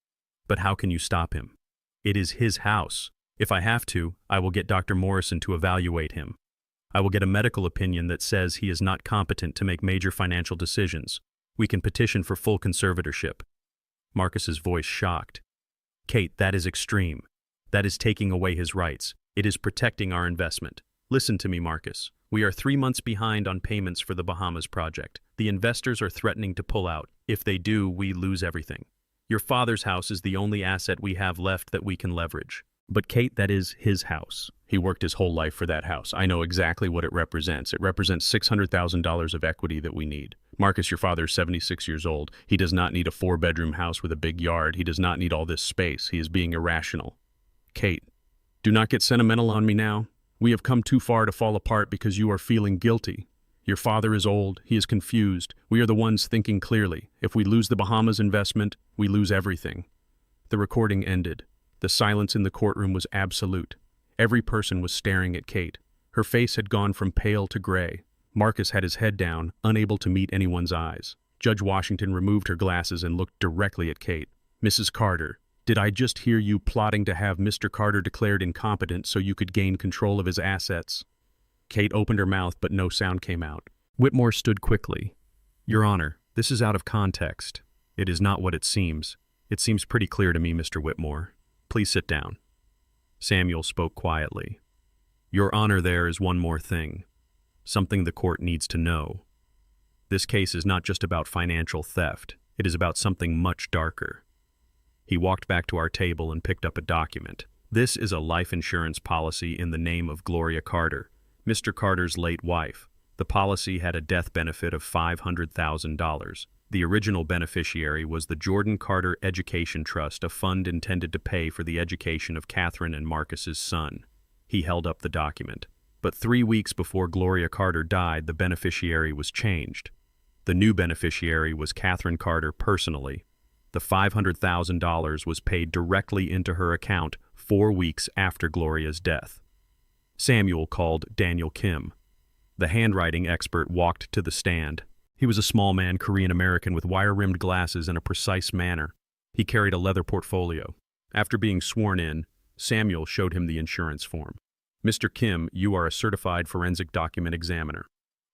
But how can you stop him? It is his house. If I have to, I will get Dr. Morrison to evaluate him. I will get a medical opinion that says he is not competent to make major financial decisions. We can petition for full conservatorship. Marcus's voice shocked. Kate, that is extreme. That is taking away his rights. It is protecting our investment. Listen to me, Marcus. We are 3 months behind on payments for the Bahamas project. The investors are threatening to pull out. If they do, we lose everything. Your father's house is the only asset we have left that we can leverage. But Kate, that is his house. He worked his whole life for that house. I know exactly what it represents. It represents $600,000 of equity that we need. Marcus, your father is 76 years old. He does not need a 4-bedroom house with a big yard. He does not need all this space. He is being irrational. Kate, do not get sentimental on me now. We have come too far to fall apart because you are feeling guilty. Your father is old. He is confused. We are the ones thinking clearly. If we lose the Bahamas investment, we lose everything. The recording ended. The silence in the courtroom was absolute. Every person was staring at Kate. Her face had gone from pale to gray. Marcus had his head down, unable to meet anyone's eyes. Judge Washington removed her glasses and looked directly at Kate. Mrs. Carter, did I just hear you plotting to have Mr. Carter declared incompetent so you could gain control of his assets? Kate opened her mouth, but no sound came out. Whitmore stood quickly. Your Honor, this is out of context. It is not what it seems. It seems pretty clear to me, Mr. Whitmore. Please sit down. Samuel spoke quietly. Your Honor, there is one more thing. Something the court needs to know. This case is not just about financial theft. It is about something much darker. He walked back to our table and picked up a document. This is a life insurance policy in the name of Gloria Carter, Mr. Carter's late wife. The policy had a death benefit of $500,000. The original beneficiary was the Jordan Carter Education Trust, a fund intended to pay for the education of Catherine and Marcus's son. He held up the document. But 3 weeks before Gloria Carter died, the beneficiary was changed. The new beneficiary was Catherine Carter personally. The $500,000 was paid directly into her account 4 weeks after Gloria's death. Samuel called Daniel Kim. The handwriting expert walked to the stand. He was a small man, Korean-American, with wire-rimmed glasses and a precise manner. He carried a leather portfolio. After being sworn in, Samuel showed him the insurance form. Mr. Kim, you are a certified forensic document examiner.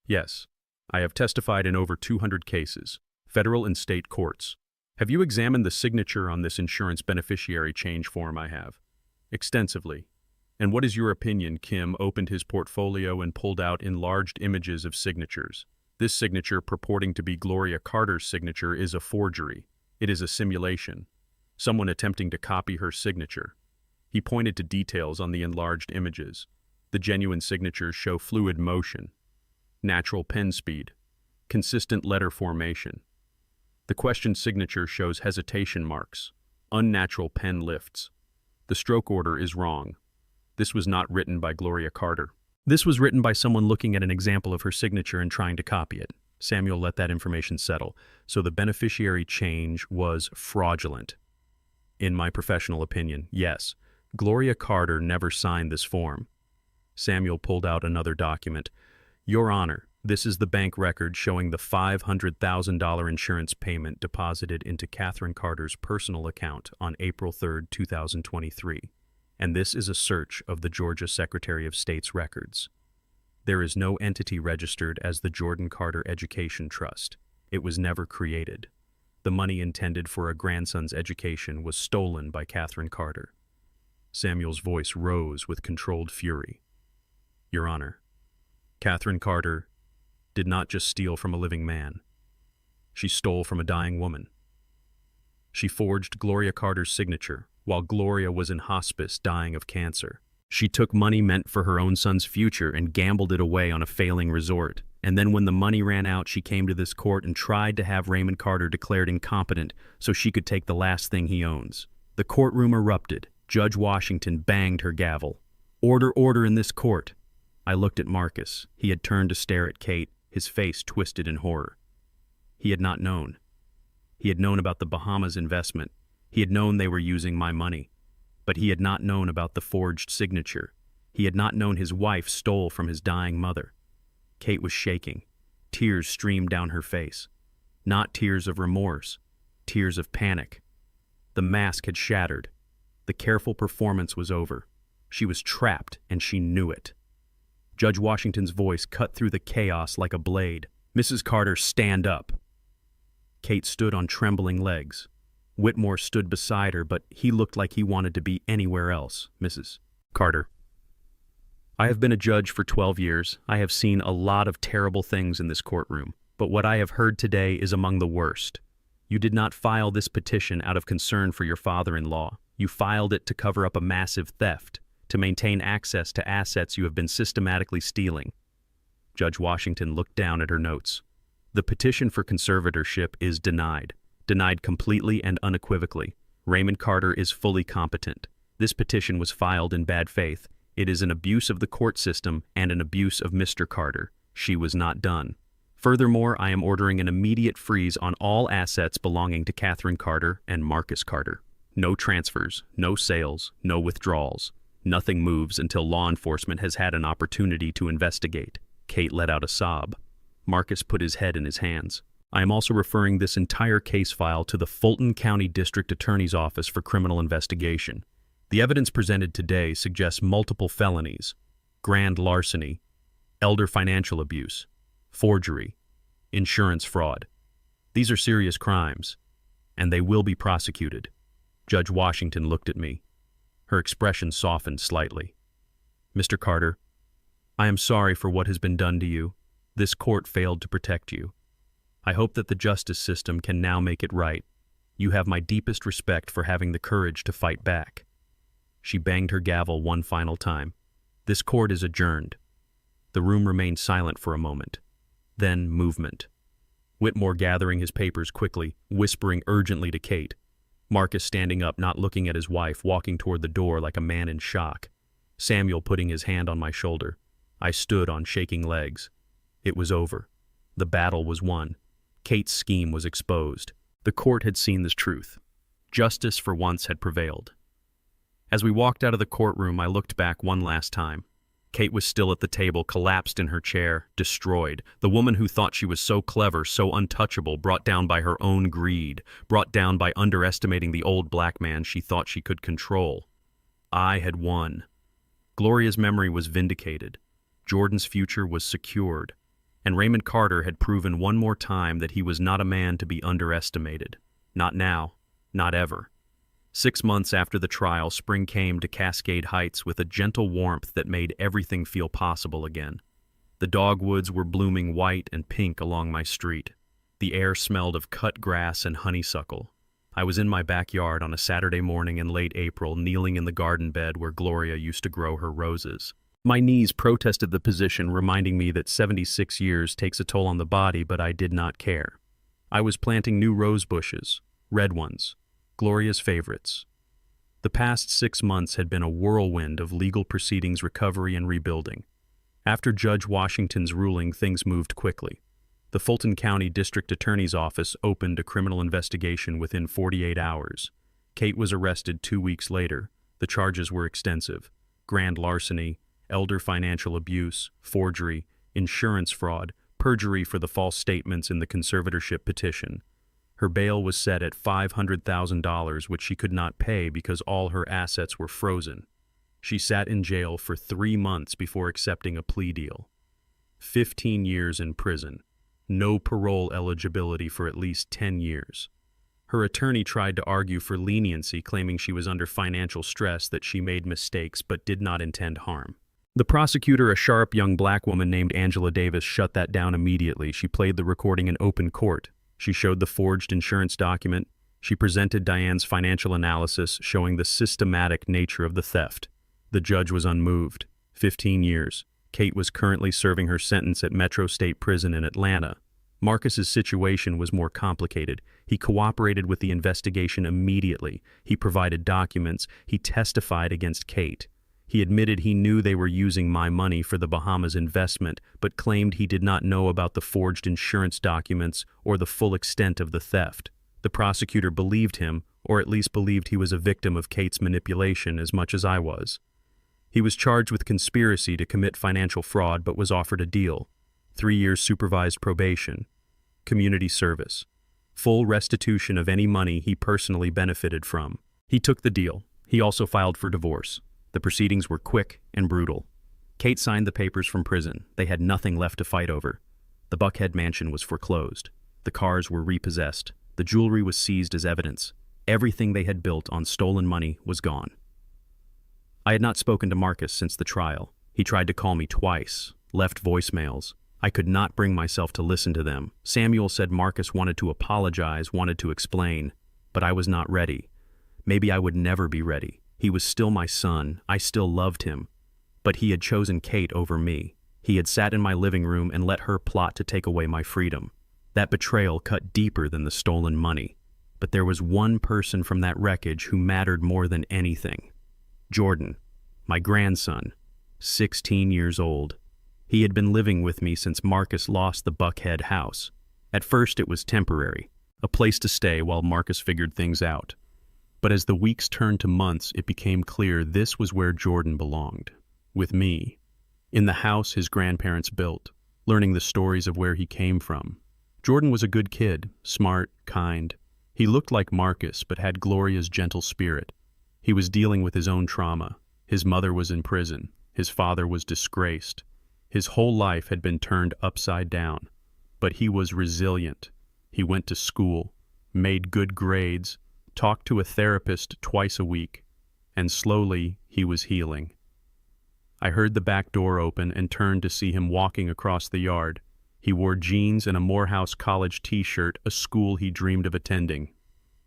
Yes, I have testified in over 200 cases, federal and state courts. Have you examined the signature on this insurance beneficiary change form I have? Extensively. And what is your opinion? Kim opened his portfolio and pulled out enlarged images of signatures. This signature, purporting to be Gloria Carter's signature, is a forgery. It is a simulation. Someone attempting to copy her signature. He pointed to details on the enlarged images. The genuine signatures show fluid motion, natural pen speed, consistent letter formation. The questioned signature shows hesitation marks, unnatural pen lifts. The stroke order is wrong. This was not written by Gloria Carter. This was written by someone looking at an example of her signature and trying to copy it. Samuel let that information settle. So the beneficiary change was fraudulent. In my professional opinion, yes. Gloria Carter never signed this form. Samuel pulled out another document. Your Honor, this is the bank record showing the $500,000 insurance payment deposited into Catherine Carter's personal account on April 3, 2023. And this is a search of the Georgia Secretary of State's records. There is no entity registered as the Jordan Carter Education Trust. It was never created. The money intended for a grandson's education was stolen by Catherine Carter. Samuel's voice rose with controlled fury. Your Honor, Catherine Carter did not just steal from a living man. She stole from a dying woman. She forged Gloria Carter's signature while Gloria was in hospice dying of cancer. She took money meant for her own son's future and gambled it away on a failing resort. And then when the money ran out, she came to this court and tried to have Raymond Carter declared incompetent so she could take the last thing he owns. The courtroom erupted. Judge Washington banged her gavel. Order, order in this court. I looked at Marcus. He had turned to stare at Kate, his face twisted in horror. He had not known. He had known about the Bahamas investment. He had known they were using my money. But he had not known about the forged signature. He had not known his wife stole from his dying mother. Kate was shaking. Tears streamed down her face. Not tears of remorse, tears of panic. The mask had shattered. The careful performance was over. She was trapped, and she knew it. Judge Washington's voice cut through the chaos like a blade. Mrs. Carter, stand up. Kate stood on trembling legs. Whitmore stood beside her, but he looked like he wanted to be anywhere else. Mrs. Carter. I have been a judge for 12 years. I have seen a lot of terrible things in this courtroom, but what I have heard today is among the worst. You did not file this petition out of concern for your father-in-law. You filed it to cover up a massive theft, to maintain access to assets you have been systematically stealing. Judge Washington looked down at her notes. The petition for conservatorship is denied. Denied completely and unequivocally. Raymond Carter is fully competent. This petition was filed in bad faith. It is an abuse of the court system and an abuse of Mr. Carter. She was not done. Furthermore, I am ordering an immediate freeze on all assets belonging to Catherine Carter and Marcus Carter. No transfers, no sales, no withdrawals. Nothing moves until law enforcement has had an opportunity to investigate. Kate let out a sob. Marcus put his head in his hands. I am also referring this entire case file to the Fulton County District Attorney's Office for Criminal Investigation. The evidence presented today suggests multiple felonies, grand larceny, elder financial abuse, forgery, insurance fraud. These are serious crimes, and they will be prosecuted. Judge Washington looked at me. Her expression softened slightly. Mr. Carter, I am sorry for what has been done to you. This court failed to protect you. I hope that the justice system can now make it right. You have my deepest respect for having the courage to fight back. She banged her gavel one final time. This court is adjourned. The room remained silent for a moment. Then movement. Whitmore gathering his papers quickly, whispering urgently to Kate. Marcus standing up, not looking at his wife, walking toward the door like a man in shock. Samuel putting his hand on my shoulder. I stood on shaking legs. It was over. The battle was won. Kate's scheme was exposed. The court had seen the truth. Justice for once had prevailed. As we walked out of the courtroom, I looked back one last time. Kate was still at the table, collapsed in her chair, destroyed. The woman who thought she was so clever, so untouchable, brought down by her own greed, brought down by underestimating the old black man she thought she could control. I had won. Gloria's memory was vindicated. Jordan's future was secured. And Raymond Carter had proven one more time that he was not a man to be underestimated. Not now, not ever. 6 months after the trial, spring came to Cascade Heights with a gentle warmth that made everything feel possible again. The dogwoods were blooming white and pink along my street. The air smelled of cut grass and honeysuckle. I was in my backyard on a Saturday morning in late April, kneeling in the garden bed where Gloria used to grow her roses. My knees protested the position, reminding me that 76 years takes a toll on the body, but I did not care. I was planting new rose bushes, red ones, Gloria's favorites. The past 6 months had been a whirlwind of legal proceedings, recovery, and rebuilding. After Judge Washington's ruling, things moved quickly. The Fulton County District Attorney's Office opened a criminal investigation within 48 hours. Kate was arrested 2 weeks later. The charges were extensive: grand larceny, elder financial abuse, forgery, insurance fraud, perjury for the false statements in the conservatorship petition. Her bail was set at $500,000, which she could not pay because all her assets were frozen. She sat in jail for 3 months before accepting a plea deal. 15 years in prison. No parole eligibility for at least 10 years. Her attorney tried to argue for leniency, claiming she was under financial stress, that she made mistakes but did not intend harm. The prosecutor, a sharp young black woman named Angela Davis, shut that down immediately. She played the recording in open court. She showed the forged insurance document. She presented Diane's financial analysis, showing the systematic nature of the theft. The judge was unmoved. 15 years. Kate was currently serving her sentence at Metro State Prison in Atlanta. Marcus's situation was more complicated. He cooperated with the investigation immediately. He provided documents. He testified against Kate. He admitted he knew they were using my money for the Bahamas investment, but claimed he did not know about the forged insurance documents or the full extent of the theft. The prosecutor believed him, or at least believed he was a victim of Kate's manipulation as much as I was. He was charged with conspiracy to commit financial fraud, but was offered a deal: 3 years supervised probation, community service, full restitution of any money he personally benefited from. He took the deal. He also filed for divorce. The proceedings were quick and brutal. Kate signed the papers from prison. They had nothing left to fight over. The Buckhead mansion was foreclosed. The cars were repossessed. The jewelry was seized as evidence. Everything they had built on stolen money was gone. I had not spoken to Marcus since the trial. He tried to call me twice, left voicemails. I could not bring myself to listen to them. Samuel said Marcus wanted to apologize, wanted to explain, but I was not ready. Maybe I would never be ready. He was still my son. I still loved him. But he had chosen Kate over me. He had sat in my living room and let her plot to take away my freedom. That betrayal cut deeper than the stolen money. But there was one person from that wreckage who mattered more than anything. Jordan, my grandson, 16 years old. He had been living with me since Marcus lost the Buckhead house. At first it was temporary, a place to stay while Marcus figured things out. But as the weeks turned to months, it became clear this was where Jordan belonged. With me. In the house his grandparents built, learning the stories of where he came from. Jordan was a good kid, smart, kind. He looked like Marcus, but had Gloria's gentle spirit. He was dealing with his own trauma. His mother was in prison. His father was disgraced. His whole life had been turned upside down. But he was resilient. He went to school, made good grades, talked to a therapist twice a week, and slowly he was healing. I heard the back door open and turned to see him walking across the yard. He wore jeans and a Morehouse College t-shirt, a school he dreamed of attending.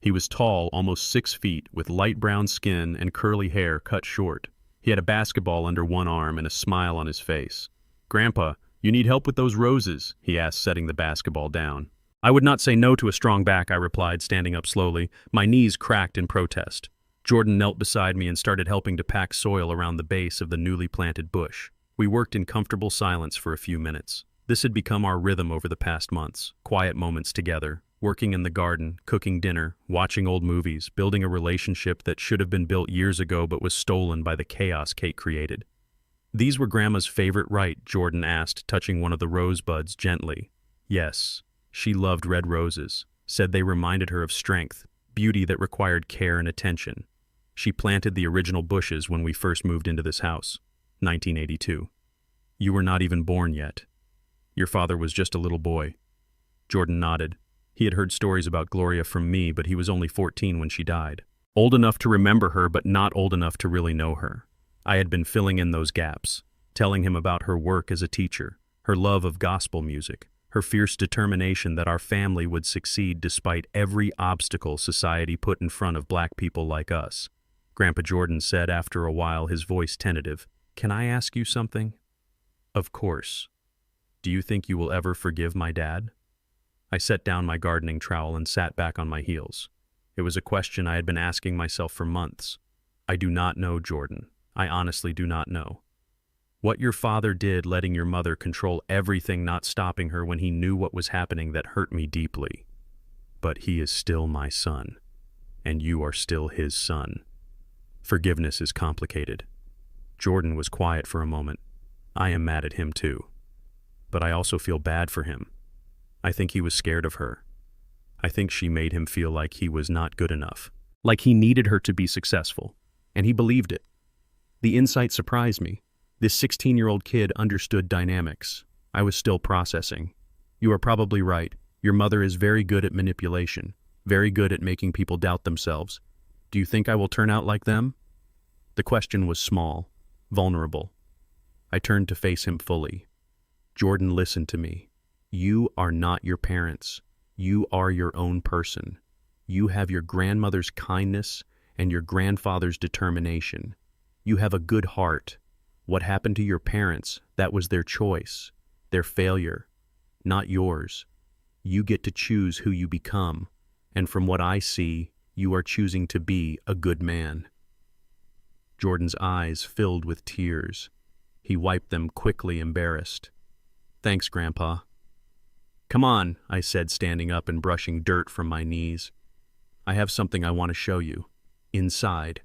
He was tall, almost 6 feet, with light brown skin and curly hair cut short. He had a basketball under one arm and a smile on his face. "Grandpa, you need help with those roses?" he asked, setting the basketball down. "I would not say no to a strong back," I replied, standing up slowly. My knees cracked in protest. Jordan knelt beside me and started helping to pack soil around the base of the newly planted bush. We worked in comfortable silence for a few minutes. This had become our rhythm over the past months. Quiet moments together, working in the garden, cooking dinner, watching old movies, building a relationship that should have been built years ago but was stolen by the chaos Kate created. "These were Grandma's favorite, right?" Jordan asked, touching one of the rosebuds gently. Yes. She loved red roses, said they reminded her of strength, beauty that required care and attention. She planted the original bushes when we first moved into this house, 1982. "You were not even born yet. Your father was just a little boy." Jordan nodded. He had heard stories about Gloria from me, but he was only 14 when she died. Old enough to remember her, but not old enough to really know her. I had been filling in those gaps, telling him about her work as a teacher, her love of gospel music, her fierce determination that our family would succeed despite every obstacle society put in front of black people like us. Grandpa Jordan said after a while, his voice tentative, "Can I ask you something?" "Of course. Do you think you will ever forgive my dad?" I set down my gardening trowel and sat back on my heels. It was a question I had been asking myself for months. "I do not know, Jordan. I honestly do not know." What your father did, letting your mother control everything, not stopping her when he knew what was happening, that hurt me deeply. But he is still my son, and you are still his son. Forgiveness is complicated. Jordan was quiet for a moment. I am mad at him too. But I also feel bad for him. I think he was scared of her. I think she made him feel like he was not good enough, like he needed her to be successful, and he believed it. The insight surprised me. This 16-year-old kid understood dynamics. I was still processing. You are probably right. Your mother is very good at manipulation, very good at making people doubt themselves. Do you think I will turn out like them? The question was small, vulnerable. I turned to face him fully. Jordan, listen to me. You are not your parents. You are your own person. You have your grandmother's kindness and your grandfather's determination. You have a good heart. What happened to your parents, that was their choice, their failure, not yours. You get to choose who you become, and from what I see, you are choosing to be a good man. Jordan's eyes filled with tears. He wiped them quickly, embarrassed. Thanks, Grandpa. Come on, I said, standing up and brushing dirt from my knees. I have something I want to show you. Inside.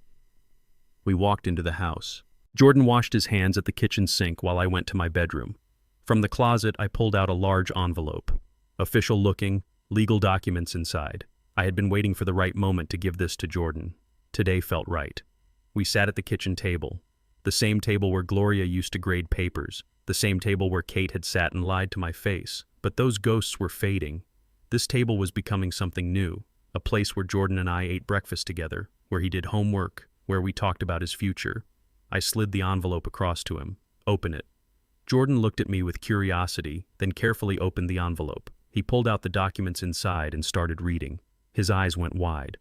We walked into the house. Jordan washed his hands at the kitchen sink while I went to my bedroom. From the closet, I pulled out a large envelope. Official-looking, legal documents inside. I had been waiting for the right moment to give this to Jordan. Today felt right. We sat at the kitchen table. The same table where Gloria used to grade papers. The same table where Kate had sat and lied to my face. But those ghosts were fading. This table was becoming something new. A place where Jordan and I ate breakfast together, where he did homework, where we talked about his future. I slid the envelope across to him. Open it. Jordan looked at me with curiosity, then carefully opened the envelope. He pulled out the documents inside and started reading. His eyes went wide.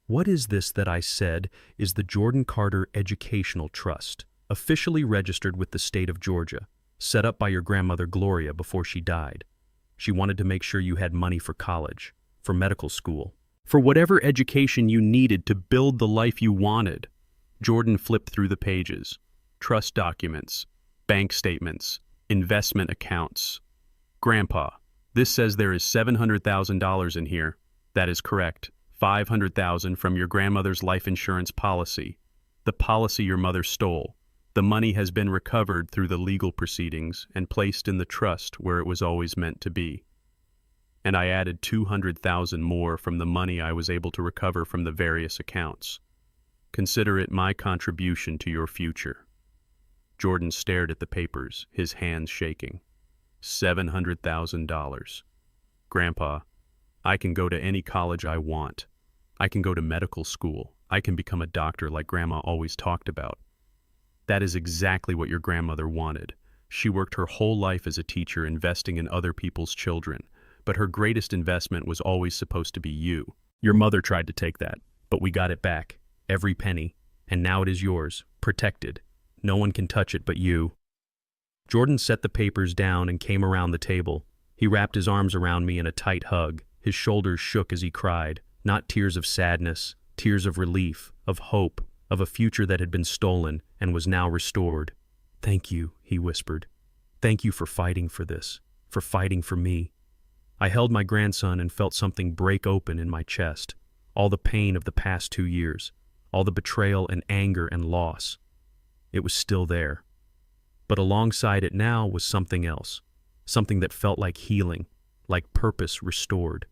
What is this that I said is the Jordan Carter Educational Trust, officially registered with the state of Georgia, set up by your grandmother Gloria before she died. She wanted to make sure you had money for college, for medical school, for whatever education you needed to build the life you wanted. Jordan flipped through the pages. Trust documents, bank statements, investment accounts. Grandpa, this says there is $700,000 in here. That is correct. $500,000 from your grandmother's life insurance policy, the policy your mother stole. The money has been recovered through the legal proceedings and placed in the trust where it was always meant to be. And I added $200,000 more from the money I was able to recover from the various accounts. Consider it my contribution to your future. Jordan stared at the papers, his hands shaking. $700,000. Grandpa, I can go to any college I want. I can go to medical school. I can become a doctor like Grandma always talked about. That is exactly what your grandmother wanted. She worked her whole life as a teacher, investing in other people's children. But her greatest investment was always supposed to be you. Your mother tried to take that, but we got it back. Every penny. And now it is yours, protected. No one can touch it but you. Jordan set the papers down and came around the table. He wrapped his arms around me in a tight hug. His shoulders shook as he cried, not tears of sadness, tears of relief, of hope, of a future that had been stolen and was now restored. Thank you, he whispered. Thank you for fighting for this, for fighting for me. I held my grandson and felt something break open in my chest. All the pain of the past 2 years, all the betrayal and anger and loss. It was still there. But alongside it now was something else, something that felt like healing, like purpose restored.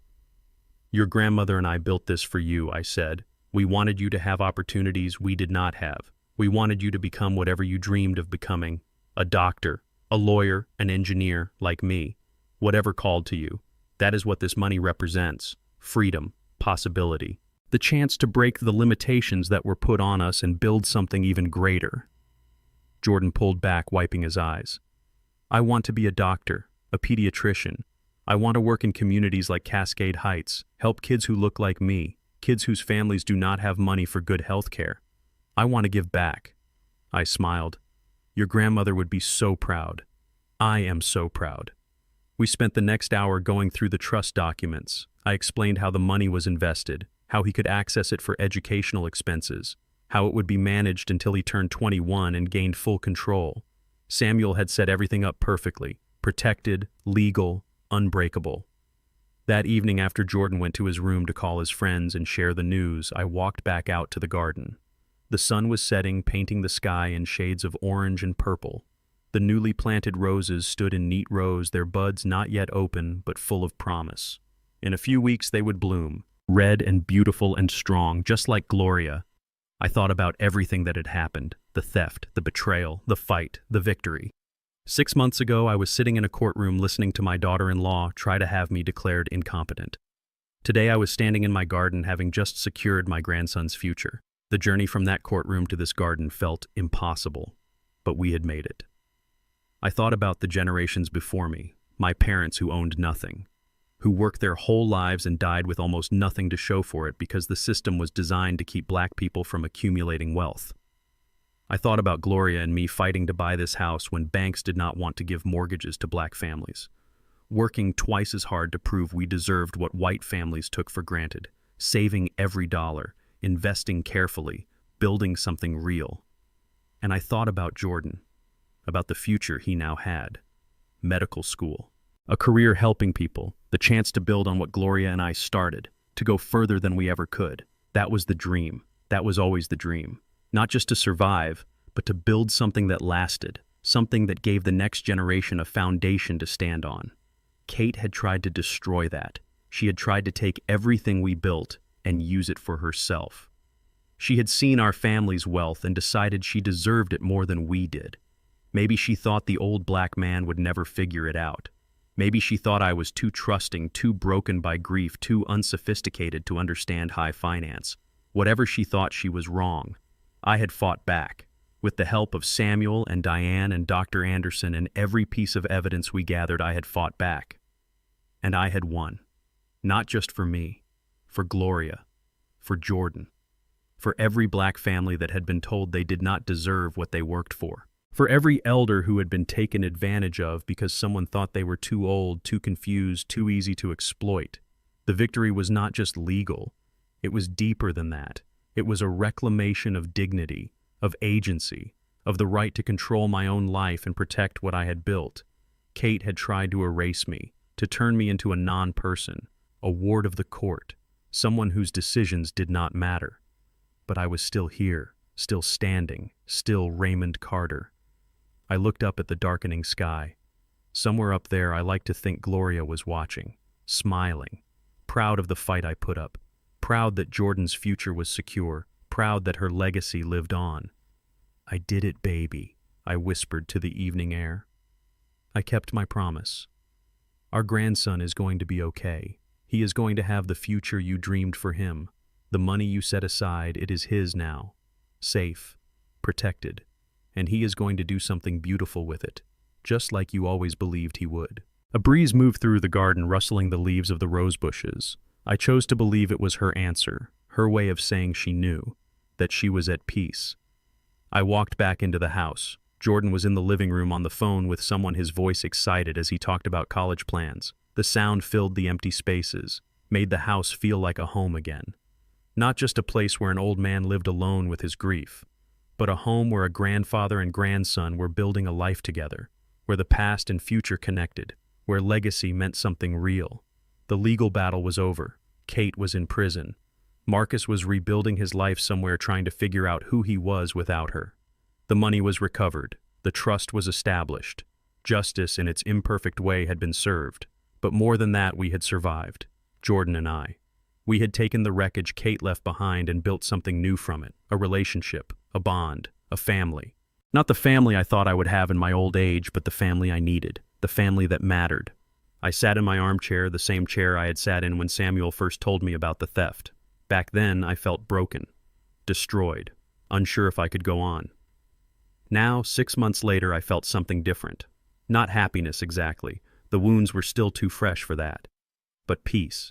Your grandmother and I built this for you, I said. We wanted you to have opportunities we did not have. We wanted you to become whatever you dreamed of becoming, a doctor, a lawyer, an engineer, like me, whatever called to you. That is what this money represents, freedom, possibility, the chance to break the limitations that were put on us and build something even greater. Jordan pulled back, wiping his eyes. I want to be a doctor, a pediatrician. I want to work in communities like Cascade Heights, help kids who look like me, kids whose families do not have money for good health care. I want to give back. I smiled. Your grandmother would be so proud. I am so proud. We spent the next hour going through the trust documents. I explained how the money was invested, how he could access it for educational expenses, how it would be managed until he turned 21 and gained full control. Samuel had set everything up perfectly, protected, legal, unbreakable. That evening after Jordan went to his room to call his friends and share the news, I walked back out to the garden. The sun was setting, painting the sky in shades of orange and purple. The newly planted roses stood in neat rows, their buds not yet open, but full of promise. In a few weeks they would bloom, red and beautiful and strong, just like Gloria. I thought about everything that had happened, the theft, the betrayal, the fight, the victory. 6 months ago, I was sitting in a courtroom listening to my daughter-in-law try to have me declared incompetent. Today I was standing in my garden having just secured my grandson's future. The journey from that courtroom to this garden felt impossible, but we had made it. I thought about the generations before me, my parents who owned nothing, who worked their whole lives and died with almost nothing to show for it because the system was designed to keep black people from accumulating wealth. I thought about Gloria and me fighting to buy this house when banks did not want to give mortgages to black families, working twice as hard to prove we deserved what white families took for granted, saving every dollar, investing carefully, building something real. And I thought about Jordan, about the future he now had, medical school, a career helping people, the chance to build on what Gloria and I started, to go further than we ever could. That was the dream. That was always the dream. Not just to survive, but to build something that lasted, something that gave the next generation a foundation to stand on. Kate had tried to destroy that. She had tried to take everything we built and use it for herself. She had seen our family's wealth and decided she deserved it more than we did. Maybe she thought the old black man would never figure it out. Maybe she thought I was too trusting, too broken by grief, too unsophisticated to understand high finance. Whatever she thought, she was wrong. I had fought back. With the help of Samuel and Diane and Dr. Anderson and every piece of evidence we gathered, I had fought back. And I had won. Not just for me, for Gloria, for Jordan, for every black family that had been told they did not deserve what they worked for. For every elder who had been taken advantage of because someone thought they were too old, too confused, too easy to exploit. The victory was not just legal, it was deeper than that. It was a reclamation of dignity, of agency, of the right to control my own life and protect what I had built. Kate had tried to erase me, to turn me into a non-person, a ward of the court, someone whose decisions did not matter. But I was still here, still standing, still Raymond Carter. I looked up at the darkening sky. Somewhere up there, I like to think Gloria was watching, smiling, proud of the fight I put up, proud that Jordan's future was secure, proud that her legacy lived on. "I did it, baby," I whispered to the evening air. I kept my promise. Our grandson is going to be okay. He is going to have the future you dreamed for him. The money you set aside, it is his now. Safe, protected, and he is going to do something beautiful with it, just like you always believed he would. A breeze moved through the garden, rustling the leaves of the rose bushes. I chose to believe it was her answer, her way of saying she knew, that she was at peace. I walked back into the house. Jordan was in the living room on the phone with someone, his voice excited as he talked about college plans. The sound filled the empty spaces, made the house feel like a home again. Not just a place where an old man lived alone with his grief, but a home where a grandfather and grandson were building a life together, where the past and future connected, where legacy meant something real. The legal battle was over. Kate was in prison. Marcus was rebuilding his life somewhere, trying to figure out who he was without her. The money was recovered. The trust was established. Justice in its imperfect way had been served. But more than that, we had survived. Jordan and I. We had taken the wreckage Kate left behind and built something new from it. A relationship, a bond, a family. Not the family I thought I would have in my old age, but the family I needed. The family that mattered. I sat in my armchair, the same chair I had sat in when Samuel first told me about the theft. Back then, I felt broken, destroyed, unsure if I could go on. Now, 6 months later, I felt something different. Not happiness exactly. The wounds were still too fresh for that. But peace.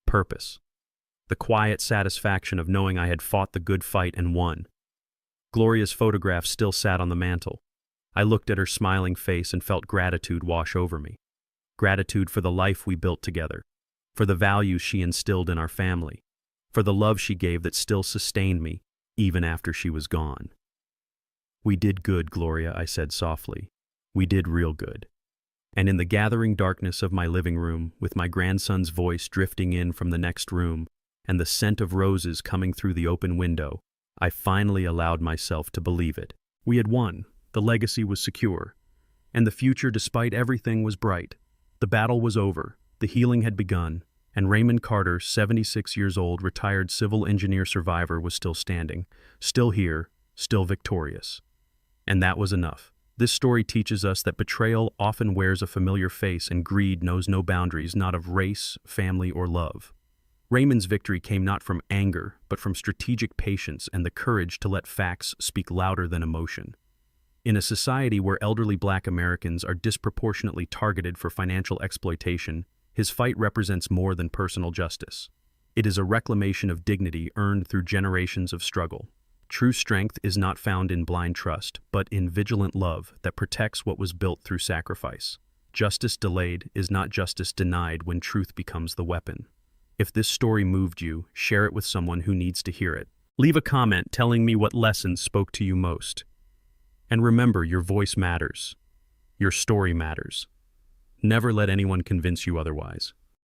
Purpose. The quiet satisfaction of knowing I had fought the good fight and won. Gloria's photograph still sat on the mantel. I looked at her smiling face and felt gratitude wash over me. Gratitude for the life we built together, for the values she instilled in our family, for the love she gave that still sustained me even after she was gone. "We did good, Gloria," I said softly. "We did real good." And in the gathering darkness of my living room, with my grandson's voice drifting in from the next room and the scent of roses coming through the open window, I finally allowed myself to believe it. We had won. The legacy was secure. And the future, despite everything, was bright. The battle was over. The healing had begun. And Raymond Carter, 76 years old, retired civil engineer survivor, was still standing, still here, still victorious. And that was enough. This story teaches us that betrayal often wears a familiar face and greed knows no boundaries, not of race, family, or love. Raymond's victory came not from anger, but from strategic patience and the courage to let facts speak louder than emotion. In a society where elderly Black Americans are disproportionately targeted for financial exploitation, his fight represents more than personal justice. It is a reclamation of dignity earned through generations of struggle. True strength is not found in blind trust, but in vigilant love that protects what was built through sacrifice. Justice delayed is not justice denied when truth becomes the weapon. If this story moved you, share it with someone who needs to hear it. Leave a comment telling me what lessons spoke to you most. And remember, your voice matters. Your story matters. Never let anyone convince you otherwise.